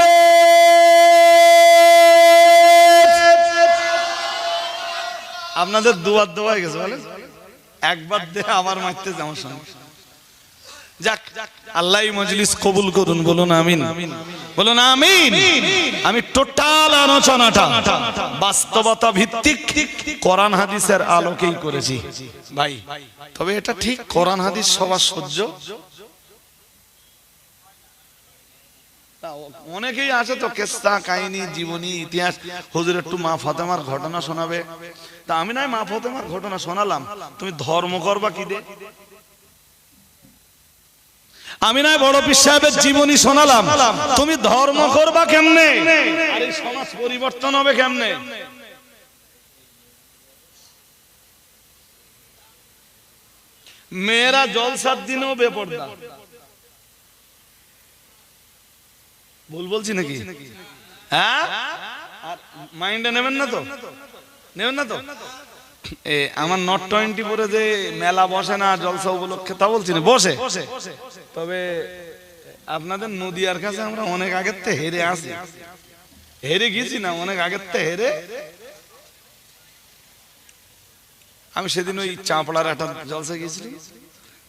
আপনাদের দুবার দোয়া হয়ে গেছে, বলেন একবার দে আবার মারতে যাওয়ার সময়। যাক, আল্লাহ মজলিস কবুল করুন, বলুন আমিন, বলুন আমিন। আমি টোটাল আলোচনাটা বাস্তবতা ভিত্তিক কোরআন হাদিসের আলোকেই করেছি ভাই। তবে এটা ঠিক, কোরআন হাদিস সবার সহ্য। অনেকেই আছে তো কেসা কাহিনী, জীবনী, ইতিহাস, হুজুর একটু মা ফাতেমার ঘটনা শোনাবে। তা আমি নাই মা ফাতেমার ঘটনা শোনালাম, তুমি ধর্ম করবা কি দে? আমি নাই বড় পীর সাহেবের জীবনী শোনালাম, তুমি ধর্ম করবা কেমনে? আর এই সমাজ পরিবর্তন হবে কেমনে? মেয়েরা জলসার দিনেও বেপরদা। ভুল বলছি নাকি? হ্যাঁ, আর মাইন্ডে নেবেন না তো? নেবেন না তো? আমার নট 20 পরে যে মেলা বসে না জলসা উপলক্ষে, তা বলছি না, বসে। তবে আপনাদের নদীয়ার কাছে আমরা অনেক আগের থেকে হেরে আসি, হেরে গেছি না অনেক আগের থেকে হেরে। আমি সেদিন ওই চাপড়ার একটা জলসা গেছি,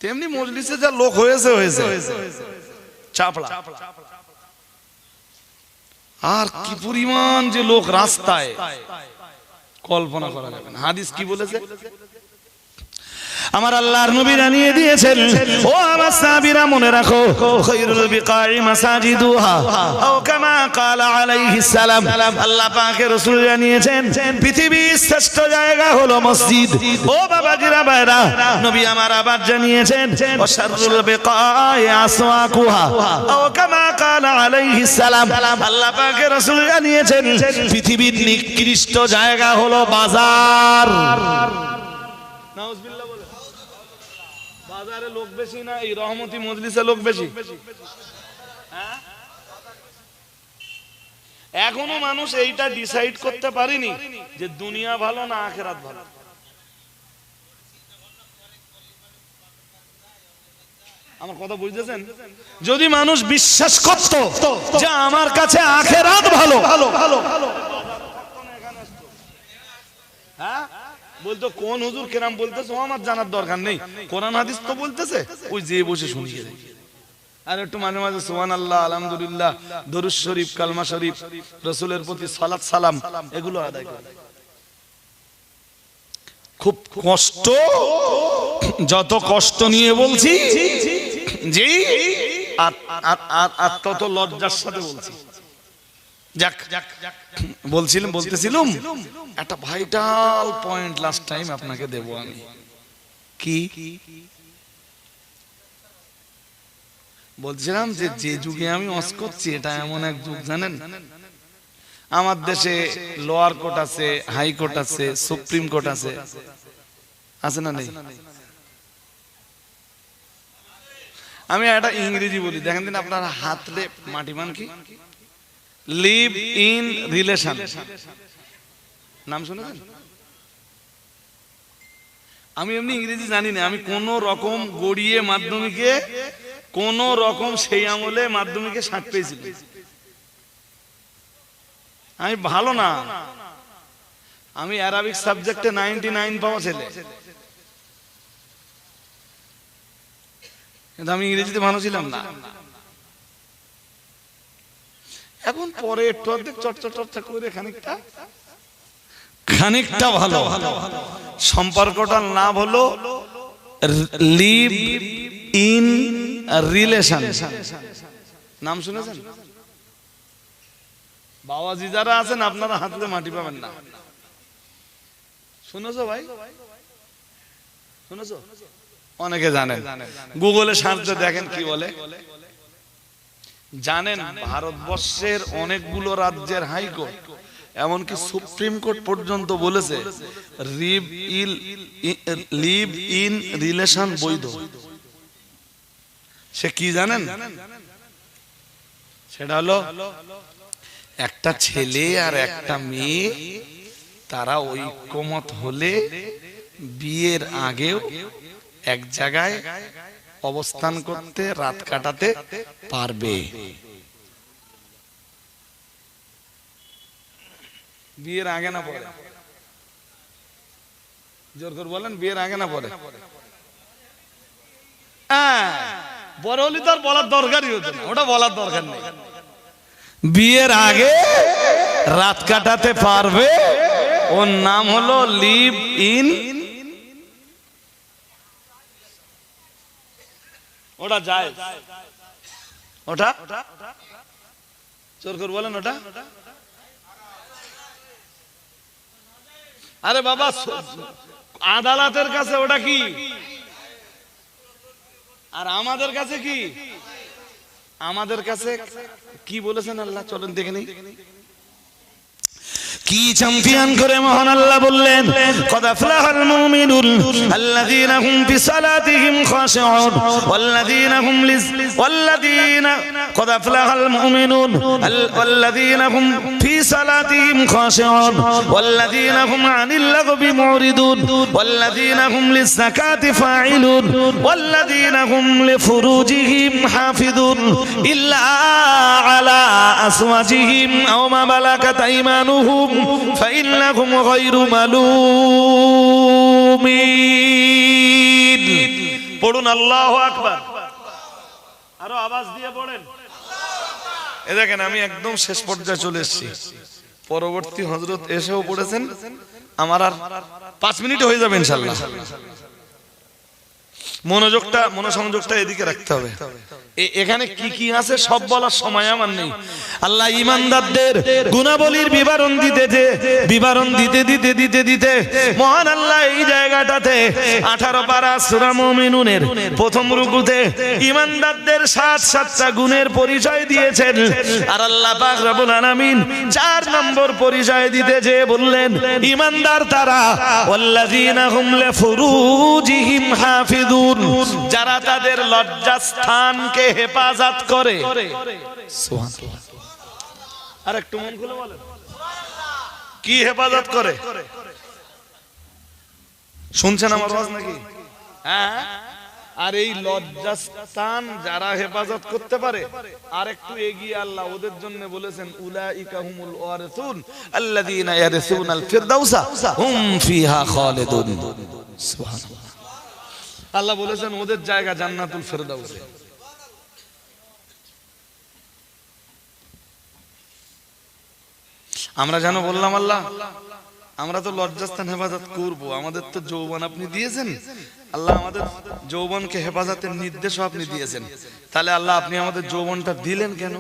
তেমনি মজলিসে যা লোক হয়েছে চাপড়া, আর কি পরিমাণ যে লোক রাস্তায়, কল্পনা করা যাবে না। হাদিস কি বলেছে? আমার আল্লাহর নবী জানিয়ে দিয়েছেন, ও আমার সাহাবীরা মনে রাখো, খায়রুল বিকাই মাসাজিদুহা আও কামা ক্বালা আলাইহিস সালাম। আল্লাহ পাকের রাসূল জানিয়েছেন পৃথিবীর শ্রেষ্ঠ জায়গা হলো মসজিদ। ও বাবাজিরা ভাইরা, নবী আমার আবার জানিয়েছেন ও শাররুল বিকাই আসওয়াকুহা আও কামা ক্বালা আলাইহিস সালাম। আল্লাহ পাকের রাসূল জানিয়েছেন পৃথিবীর নিকৃষ্ট জায়গা হলো বাজার। নাউজুবিল্লাহ। বাজারে লোক বেশি না এই রহমতি মজলিসে লোক বেশি? হ্যাঁ, এখনো মানুষ এইটা ডিসাইড করতে পারেনি যে দুনিয়া ভালো না আখিরাত ভালো। আমার কথা বুঝতেছেন? যদি মানুষ বিশ্বাস করত যে আমার কাছে আখিরাত ভালো, হ্যাঁ বলতো কোন হুজুর কেরাম বলতেছে আমার জানার দরকার নেই, কোরআন হাদিস তো বলতেছে, ওই যে বসে শুনিয়ে দেয়। আর একটু মাঝে মাঝে সুবহানাল্লাহ, আলহামদুলিল্লাহ, দরুদ শরীফ, কালমা শরীফ, রাসূলের প্রতি সালাত সালাম এগুলো আদায় করে। খুব কষ্ট, যত কষ্ট নিয়ে বলছি জি, আর তত লজ্জার সাথে বলছি। যাক, বলতেছিলাম একটা ভাইটাল পয়েন্ট লাস্ট টাইম আপনাকে দেব আমি। কি বলছিলাম যে যে যুগে আমি ওয়াজ করছি এটা এমন এক যুগ, জানেন আমার দেশে লোয়ার কোর্ট আছে, হাই কোর্ট আছে, সুপ্রিম কোর্ট আছে, আছে না নেই? আমি একটা ইংরেজি বলি, দেখেন দিন আপনার হাতলে মাটি মান কি? লিভ ইন রিলেশন, নাম শুনেছেন? আমি এমনি ইংরেজি জানি না, আমি কোন রকম গড়িয়ে মাধ্যমিকে কোন রকম সেই আমলে মাধ্যমিকে 60 পেয়েছিল। আমি ভালো না, আমি অ্যারাবিক সাবজেক্টে 99 পাওয়া ছেলে, কিন্তু আমি ইংরেজিতে ভালো ছিলাম না। এখন পরে একটু অর্ধেক চর্চা করে খানিকটা ভালো। সম্পর্কটার নাম হলো লিভ ইন রিলেশন। নাম শুনেছেন? বাবাজি যারা আছেন আপনারা হাতে মাটি পাবেন না। শুনেছো ভাই? শুনেছো? অনেকে জানেন, গুগলে সার্চ দেখেন কি বলে। জানেন ভারতবর্ষের অনেকগুলো রাজ্যের হাইকোর্ট, এমনকি সুপ্রিম কোর্ট পর্যন্ত বলেছে লিভ ইন রিলেশন বৈধ। সে কি জানেন? সেটা হলো একটা ছেলে আর একটা মেয়ে, তারা ঐক্যমত হলে বিয়ের আগেও এক জায়গায় অবস্থান করতে, রাত কাটাতে পারবে। বিয়ের আগে না পরে? জোর করে বলেন, বিয়ের আগে না পরে? বড় হলে তো আর বলার দরকারই হতো না, ওটা বলার দরকার নেই। বিয়ের আগে রাত কাটাতে পারবে, ওর নাম হলো লিভ ইন। ওটা যায়, ওটা জোর করে বলেন, ওটা আরে বাবা আদালতের কাছে ওটা কি, আর আমাদের কাছে কি? আমাদের কাছে কি বলেছেন আল্লাহ? চলেন দেখে নিই কি চ্যাম্পিয়ন করে মহান আল্লাহ বললেন, কদ আফলাহাল মুমিনুন আল্লাযীনা হুম ফি সালাতিহিম খাশিউন ওয়াল্লাযীনা কদ আফলাহাল মুমিনুন আল্লাযীনা হুম ফি সালাতিহিম খাশিউন ওয়াল্লাযীনা হুম আনিল লাগবি মুরিদুন ওয়াল্লাযীনা হুম লিয-যাকাতি ফাঈলুন ওয়াল্লাযীনা হুম লিফুরুজিহিম হাফিযুন ইল্লা আলা আসওয়াজিহিম আও মা বালাকাত আইমানুহুম فإنهم غير ملومين। পড়ুন আল্লাহু আকবার, আরো আওয়াজ দিয়ে পড়েন। এই দেখেন আমি একদম শেষ পর্যায়ে চলে এসেছি, পরবর্তী হযরত এসেও পড়েছেন, আমার আর 5 মিনিট হয়ে যাবে ইনশাআল্লাহ। মনোসংযোগটা এদিকে রাখতে হবে। এখানে কি কি আছে সব বলার সময় আমার নেই। আল্লাহ ঈমানদারদের গুণাবলীর বিবরণ দিতে মহান আল্লাহ এই জায়গাটাতে 18 পারা সূরা মুমিনুনের প্রথম রুকুতে ঈমানদারদের 7টা গুণের পরিচয় দিয়েছেন। আর আল্লাহ পাক রব্বুল আলামিন 4 নম্বর পরিচয় দিতে যে বললেন, ঈমানদার তারা ওয়াল্লাযীনা হুম লিফুরুজিহিম হাফিযুন, যারা তাদের লজ্জাস্থানকে হেফাজত করে। সুবহানাল্লাহ। আর একটু মন খুলে বলেন, কি হেফাজত করে? শুনছেন আমার ওয়াজ নাকি? হ্যাঁ। আর এই লজ্জাস্থান যারা হেফাজত করতে পারে, আর একটু এগিয়ে আল্লাহ ওদের জন্য বলেছেন, উলাইকা হুমুল ওয়ারিসুন আল্লাযীনা ইয়ারিসুনাল ফিরদাউসা হুম ফিহা খালিদুন। সুবহানাল্লাহ। আল্লাহ বলেছেন ওদের জায়গা জান্নাতুল ফিরদাউসে। আমরা জানো বললাম আল্লাহ আমরা তো লজ্জাস্থান হেফাজত করবো, আমাদের তো যৌবন আপনি দিয়েছেন, আল্লাহ আমাদের যৌবনকে হেফাজতের নির্দেশও আপনি দিয়েছেন, তাহলে আল্লাহ আপনি আমাদের যৌবনটা দিলেন কেন?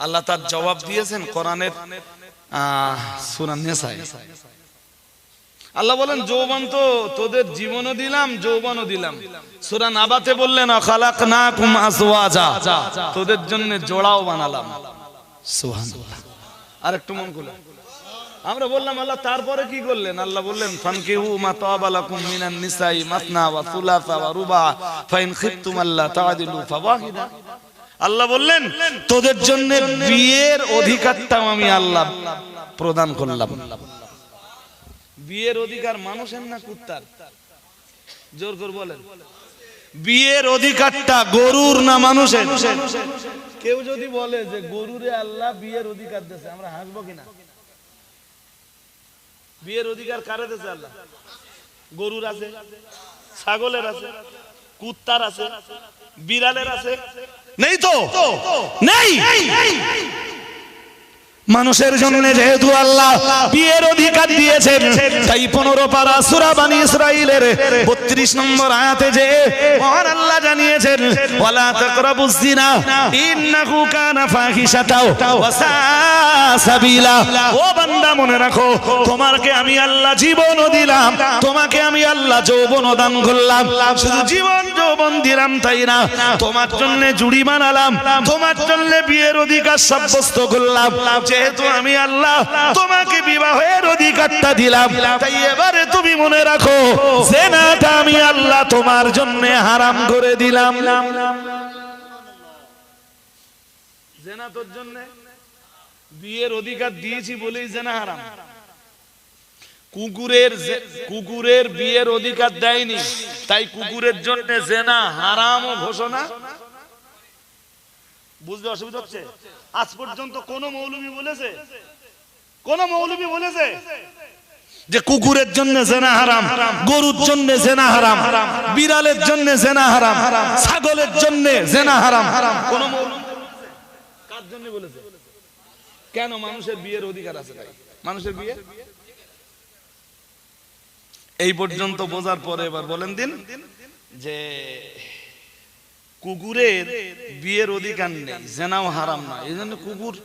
আল্লাহ তার জবাব দিয়েছেন কোরআনের সূরা নিসায়। আল্লাহ বলেন যৌবন তো তোদের জীবনও দিলাম, যৌবনও দিলাম। সূরা নাবাতে বললেন খালাকনাকুম আজওয়াজা, তোদের জন্য জোড়াও বানালাম। সুবহানাল্লাহ। আর একটু মন খুলে আমরা বললাম আল্লাহ তারপরে কি করলেন? আল্লাহ বললেন ফানকিহু মা তাবা লাকুম মিনান নিসাই মাসনা ওয়া সুলাসা ওয়া রুবা ফাইন খিফতুম আল্লা তা'দিলু ফাওয়াহিদা। আল্লাহ বললেন তোদের জন্য বিয়ের অধিকারটাও আমি আল্লাহ প্রদান করলাম। বিয়ের অধিকার মানুষের না কুত্তার? জোর করে বলেন। বিয়ের অধিকারটা গরুর না মানুষের? কেউ যদি বলে যে গরুরে আল্লাহ বিয়ের অধিকার দিয়েছে, আমরা হাসবো কিনা? বিয়ের অধিকার কারে দিয়েছে আল্লাহ? গরুর আছে, ছাগলের আছে, কুত্তার আছে, বিড়ালের আছে, নেই তো? নেই। মানুষের জন্য যেহেতু আল্লাহ বিয়ের অধিকার দিয়েছেন, তাই 15 পারা সূরা বানী ইসরাঈলের 32 নম্বর আয়াতে যে মহান আল্লাহ জানিয়েছেন, ওয়ালা তাকরাবুজ জিনা ইন্নাহু কানা ফাহিশাতাও ওয়া সাআ সাবিলা। ও বান্দা মনে রাখো, তোমাকে আমি আল্লাহ জীবনও দিলাম, তোমাকে আমি আল্লাহ যৌবনও দান করলাম। শুধু জীবন যৌবন দিলাম তাই না, তোমার জন্য জুড়ি বানালাম, তোমার জন্য বিয়ের অধিকার সাব্যস্ত করলাম। যেহেতু আমি আল্লাহ তোমাকে বিবাহের অধিকারটা দিলাম, তাই এবারে তুমি মনে রাখো, জিনাটা আমি আল্লাহ তোমার জন্য হারাম করে দিলাম। জিনা তোর জন্য বিয়ের অধিকার দিয়েছি বলেই জিনা হারাম। কুকুরের বিয়ের অধিকার দেয়নি, তাই কুকুরের জন্য জিনা হারাম ঘোষণা। বুঝতে অসুবিধা হচ্ছে? আজ পর্যন্ত কোন মৌলবী বলেছে, কোন মৌলবী বলেছে যে কুকুরের জন্য জিনা হারাম, গরুর জন্য জিনা হারাম, বিড়ালের জন্য জিনা হারাম, ছাগলের জন্য জিনা হারাম? কোন মৌলবী কার জন্য বলেছে? কেন? মানুষের বিয়ের অধিকার আছে তাই। মানুষের বিয়ে এই পর্যন্ত বোঝার পরে এবার বলেন দিন যে কুকুরের বিয়ের অধিকার নেই, জেনাও হারাম না, এই জন্য কুকুর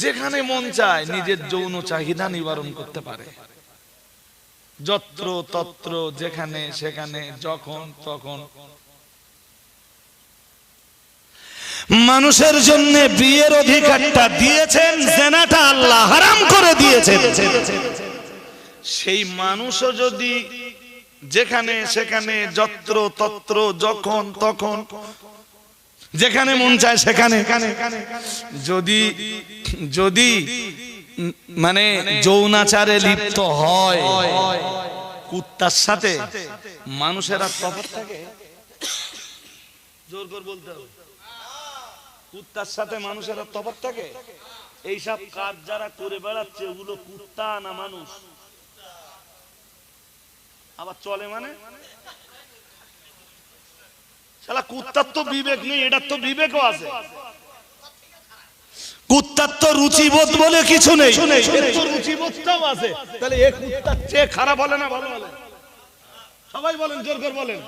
যেখানে মন চায় নিজের যৌন চাহিদা নিবারণ করতে পারে, যত্র তত্র, যেখানে সেখানে, যখন তখন। মানুষের জন্য বিয়ের অধিকারটা দিয়েছেন, জেনাটা আল্লাহ হারাম করে দিয়েছেন। সেই মানুষও যদি যেখানে সেখানে, যত্র তত্র, যখন তখন, যেখানে মন চায় সেখানে যদি যদি মানে যৌনাচারে লিপ্ত হয়, কুত্তার সাথে মানুষেরা তফাৎ থাকে? জোর করে বলতে হবে, কুত্তার সাথে মানুষেরা তফাৎ থাকে? এইসব কাজ যারা করে বেড়াচ্ছে ওগুলো কুত্তা না মানুষ? আবার চলে মানে শালা কুত্তার তো বিবেক নেই, এটার তো বিবেকও আছে। কুত্তার তো রুচিবোধ বলে কিছু নেই, এর তো রুচিবোধটাও আছে। তাহলে এই কুত্তার চেয়ে খারাপ হলে না ভালো হলে? সবাই বলেন, জোর করে বলেন।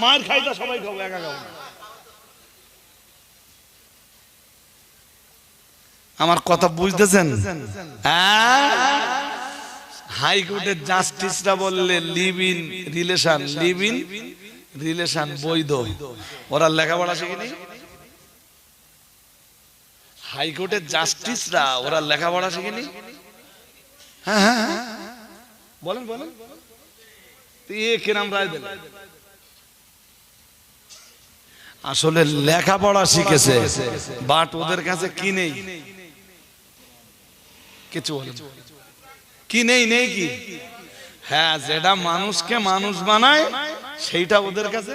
মার খাইটা সবাই খাবো, একা খাবো না। আমার কথা বুঝতেছেন? হাইকোর্টের জাস্টিসরা বললে লিভ ইন রিলেশন বৈধ। ওরা লেখাপড়া শিখিনি? হাইকোর্টের জাস্টিসরা ওরা লেখাপড়া শিখিনি? হ্যাঁ হ্যাঁ বলেন বলেন, কিরাম রায় দিল? আসলে লেখাপড়া শিখেছে, বাট ওদের কাছে কি নেই? কিছু বলেন কি নেই? নেই কি? হ্যাঁ, যেটা মানুষকে মানুষ বানায় সেইটা ওদের কাছে।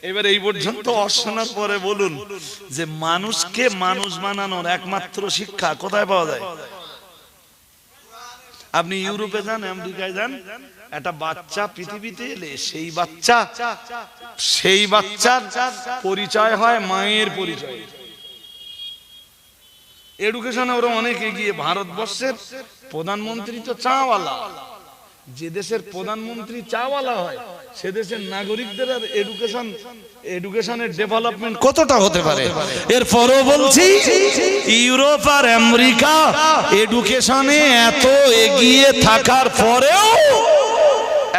এবার এই পর্যন্ত অশোনার পরে বলুন যে মানুষকে মানুষ বানানোর একমাত্র শিক্ষা কোথায় পাওয়া যায়? আপনি ইউরোপে যান, আমেরিকায় যান, একটা বাচ্চা পৃথিবীতে এলে সেই বাচ্চার পরিচয় হয় মায়ের পরিচয়। এডুকেশনে ওরা অনেক এগিয়ে। ভারতবর্ষের প্রধানমন্ত্রী তো চাওয়ালা। যে দেশের প্রধানমন্ত্রী চাওয়ালা হয় সে দেশের নাগরিকদের আর এডুকেশনের ডেভেলপমেন্ট কতটা হতে পারে? এরপরও বলছি, ইউরোপ আর আমেরিকা এডুকেশনে এত এগিয়ে থাকার পরেও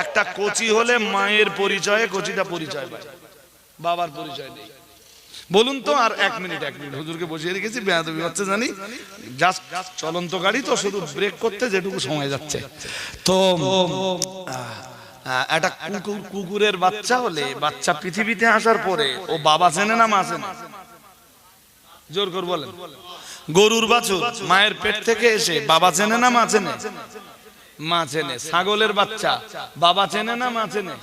একটা কোচি হলে মায়ের পরিচয়ে কোচিটা পরিচয় পায়, বাবার পরিচয় নেই। বলুন তো। আর এক মিনিট হুজুরকে বসিয়ে রেখেছি, বেয়াদবি হচ্ছে জানি, জাস্ট চলন্ত গাড়ি তো, শুধু ব্রেক করতে যেটুকু সময় যাচ্ছে। তো একটা কুকুরের বাচ্চা হলে, বাচ্চা পৃথিবীতে আসার পরে ও বাবা চেনে না মা চেনে? জোর করে বলেন। গরুর বাছুর মায়ের পেট থেকে এসে বাবা চেনে না মা চেনে? মা চেনে। ছাগলের বাচ্চা বাবা চেনে না মা চেনে?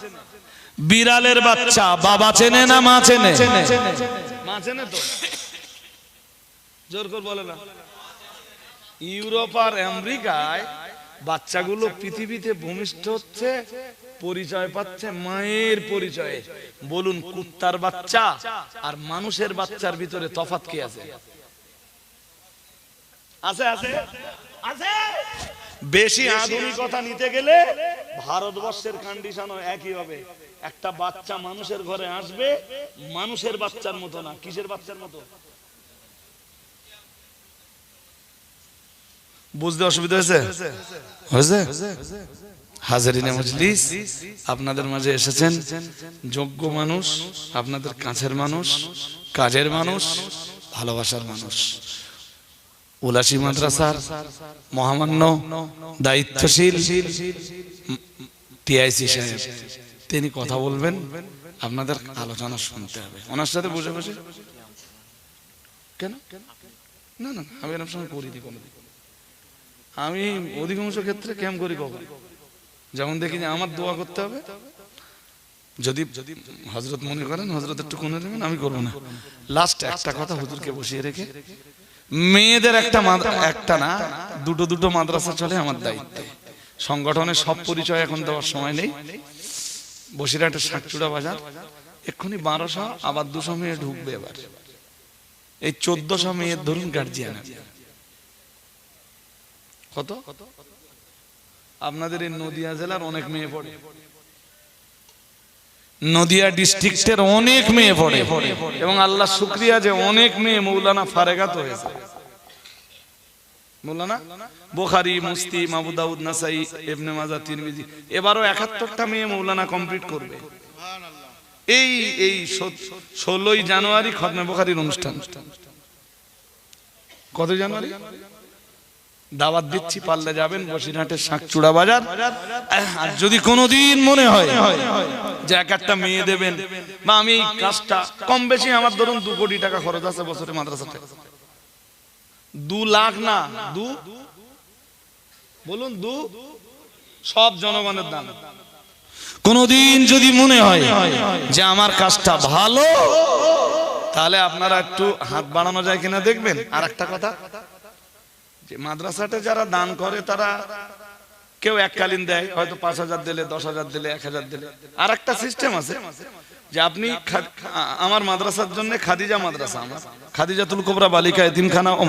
বিড়ালের বাচ্চা বাবা চেনে না মা চেনে? মা চেনে তো, জোর করে বলে না। ইউরোপ আর আমেরিকায় বাচ্চাগুলো পৃথিবীতে ভূমিষ্ঠ হচ্ছে, পরিচয় পাচ্ছে মায়ের পরিচয়ে। বলুন কুত্তার বাচ্চা আর মানুষের বাচ্চার ভিতরে তফাৎ কি আছে? আছে আছে আছে। বেশি আধুনিকতা নিতে গেলে ভারতবর্ষের কন্ডিশনও একই হবে। একটা বাচ্চা মানুষের ঘরে আসবে, মানুষের বাচ্চার মতো না। কিসের বাচ্চার মতো? বুঝতে অসুবিধা হয়েছে? হাজারিনে মজলিস, আপনাদের মাঝে এসেছেন যোগ্য মানুষ, আপনাদের কাছের মানুষ, কাজের মানুষ, ভালোবাসার মানুষ। উলাসী মাদ্রাসার মহামান্য দায়িত্বশীল টিআইসি সাহেব, তিনি কথা বলবেন, আপনাদের আলোচনা শুনতে হবে ওনার সাথে বসে বসে। কেন? না না, আমি এরকম সময় করিনি কোনোদিন। আমি অধিকাংশ ক্ষেত্রে ক্যাম্প করি কখন, যেমন দেখি যে আমার দোয়া করতে হবে, যদি হযরত মনে করেন হযরত একটু কোণে নেবেন, আমি করবো না। লাস্ট একটা কথা হুজুরকে বসিয়ে রেখে, মেয়েদের একটা না দুটো মাদ্রাসা চলে আমার দায়িত্বে। সংগঠনের সব পরিচয় এখন দেওয়ার সময় নেই। বসিরহাটের শাকচুড়া বাজার, এক্ষুনি 1200 আবার 200 মেয়ে ঢুকবে। এবার এই 1400 মেয়ের ধরুন গার্জিয়ান। কত? আপনাদের এই নদিয়া জেলার অনেক মেয়ে পড়ে, নদিয়া ডিস্ট্রিক্টের অনেক মেয়ে পড়ে, এবং আল্লাহ শুকরিয়া যে অনেক মেয়ে মৌলানা ফারেগাত হয়েছে। মৌলানা বুখারী, মুসলিম, আবু দাউদ, নাসাই, ইবনে মাজাহ, তিরমিজি, এবারও 71টা মেয়ে মৌলানা কমপ্লিট করবে। এই 16ই জানুয়ারি খতমে বুখারীর অনুষ্ঠান। কত জানুয়ারি? দাওয়াত দিচ্ছি, পারলে যাবেন। বসিরহাটের শাকচুড়া বাজার। আর যদি কোনোদিন মনে হয় যে এক একটা মেয়ে দেবেন, বা আমি এই কাজটা কম বেশি, আমার ধরুন 2 কোটি টাকা খরচ আছে বছরে মাদ্রাসাতে। 2 লাখ না, 2 বলুন, 2 সব জনগণের দান। কোনোদিন যদি মনে হয় যে আমার কাজটা ভালো, তাহলে আপনারা একটু হাত বাড়ানো যায় কিনা দেখবেন। আর একটা কথা, মাদ্রাসাতে যারা দান করে তারা কেউ এককালীন দেয়, হয়তো 5000 দিলে, 10,000 দিলে, 1000 দিলে। আর একটা সিস্টেম আছে যে আপনি আমার মাদ্রাসার জন্য খাদিজা মাদ্রাসা, আমার খাদিজাতুল কুবরা বালিকা এতিমখানা ও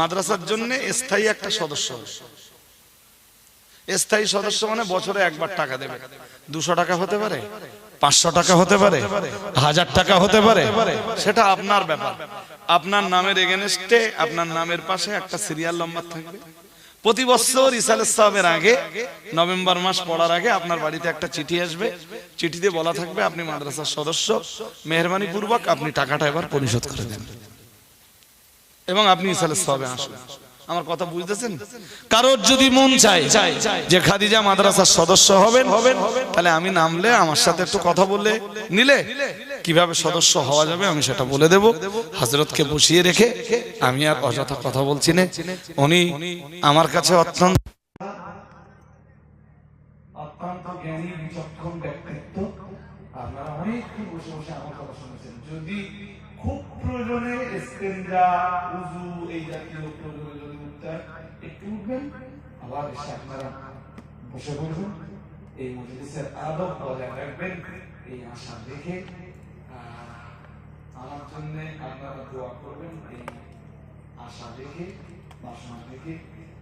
মাদ্রাসার জন্য স্থায়ী একটা সদস্য। স্থায়ী সদস্য মানে বছরে একবার টাকা দেবে। 200 টাকা হতে পারে, 500 টাকা হতে পারে, 1000 টাকা হতে পারে, সেটা আপনার ব্যাপার। আপনার নামের এগেনস্টে, আপনার নামের পাশে একটা সিরিয়াল নাম্বার থাকবে। প্রতি বছর ইসালের সাহেবের আগে, নভেম্বর মাস পড়ার আগে আপনার বাড়িতে একটা চিঠি আসবে। চিঠিতে বলা থাকবে আপনি মাদ্রাসার সদস্য, মেহেরবানি পূর্বক আপনি টাকাটা এবার পরিশোধ করে দেন, এবং আপনি ইসালের সাহেবে আসুন। আমার কথা বুঝতেছেন? কারোর যদি মন চায় যে খাদিজা মাদ্রাসার সদস্য হবেন, তাহলে আমি নামলে আমার সাথে একটু কথা বলে নিলে কিভাবে সদস্য হওয়া যাবে আমি সেটা বলে দেব। হযরতকে বসিয়ে রেখে আমি আর অযথা কথা বলছি না। উনি আমার কাছে অত্যন্ত জ্ঞানী, বিচক্ষণ ব্যক্তিত্ব। আপনারা অনেকক্ষণ বসে বসে আমার কথা শুনেছেন। যদি খুব প্রয়োজনে ইস্তেঞ্জা, উযু, এই জাতীয় প্রয়োজনে যদি উঠতে হয়, একটু উঠবেন, আবার এসে আপনারা বসে পড়বেন। এই মজলিসের আদব বজায় রাখবেন, এই আশা দেখে আমার জন্য আপনারা দোয়া করবেন, এই আশা দেখে, বাসনা দেখে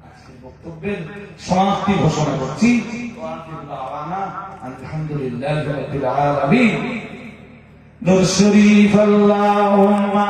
আজকের বক্তব্যের সমাপ্তি ঘোষণা করছি। আলহামদুলিল্লাহি রাব্বিল আলামিন। দরুদ শরীফ আল্লাহুম্মা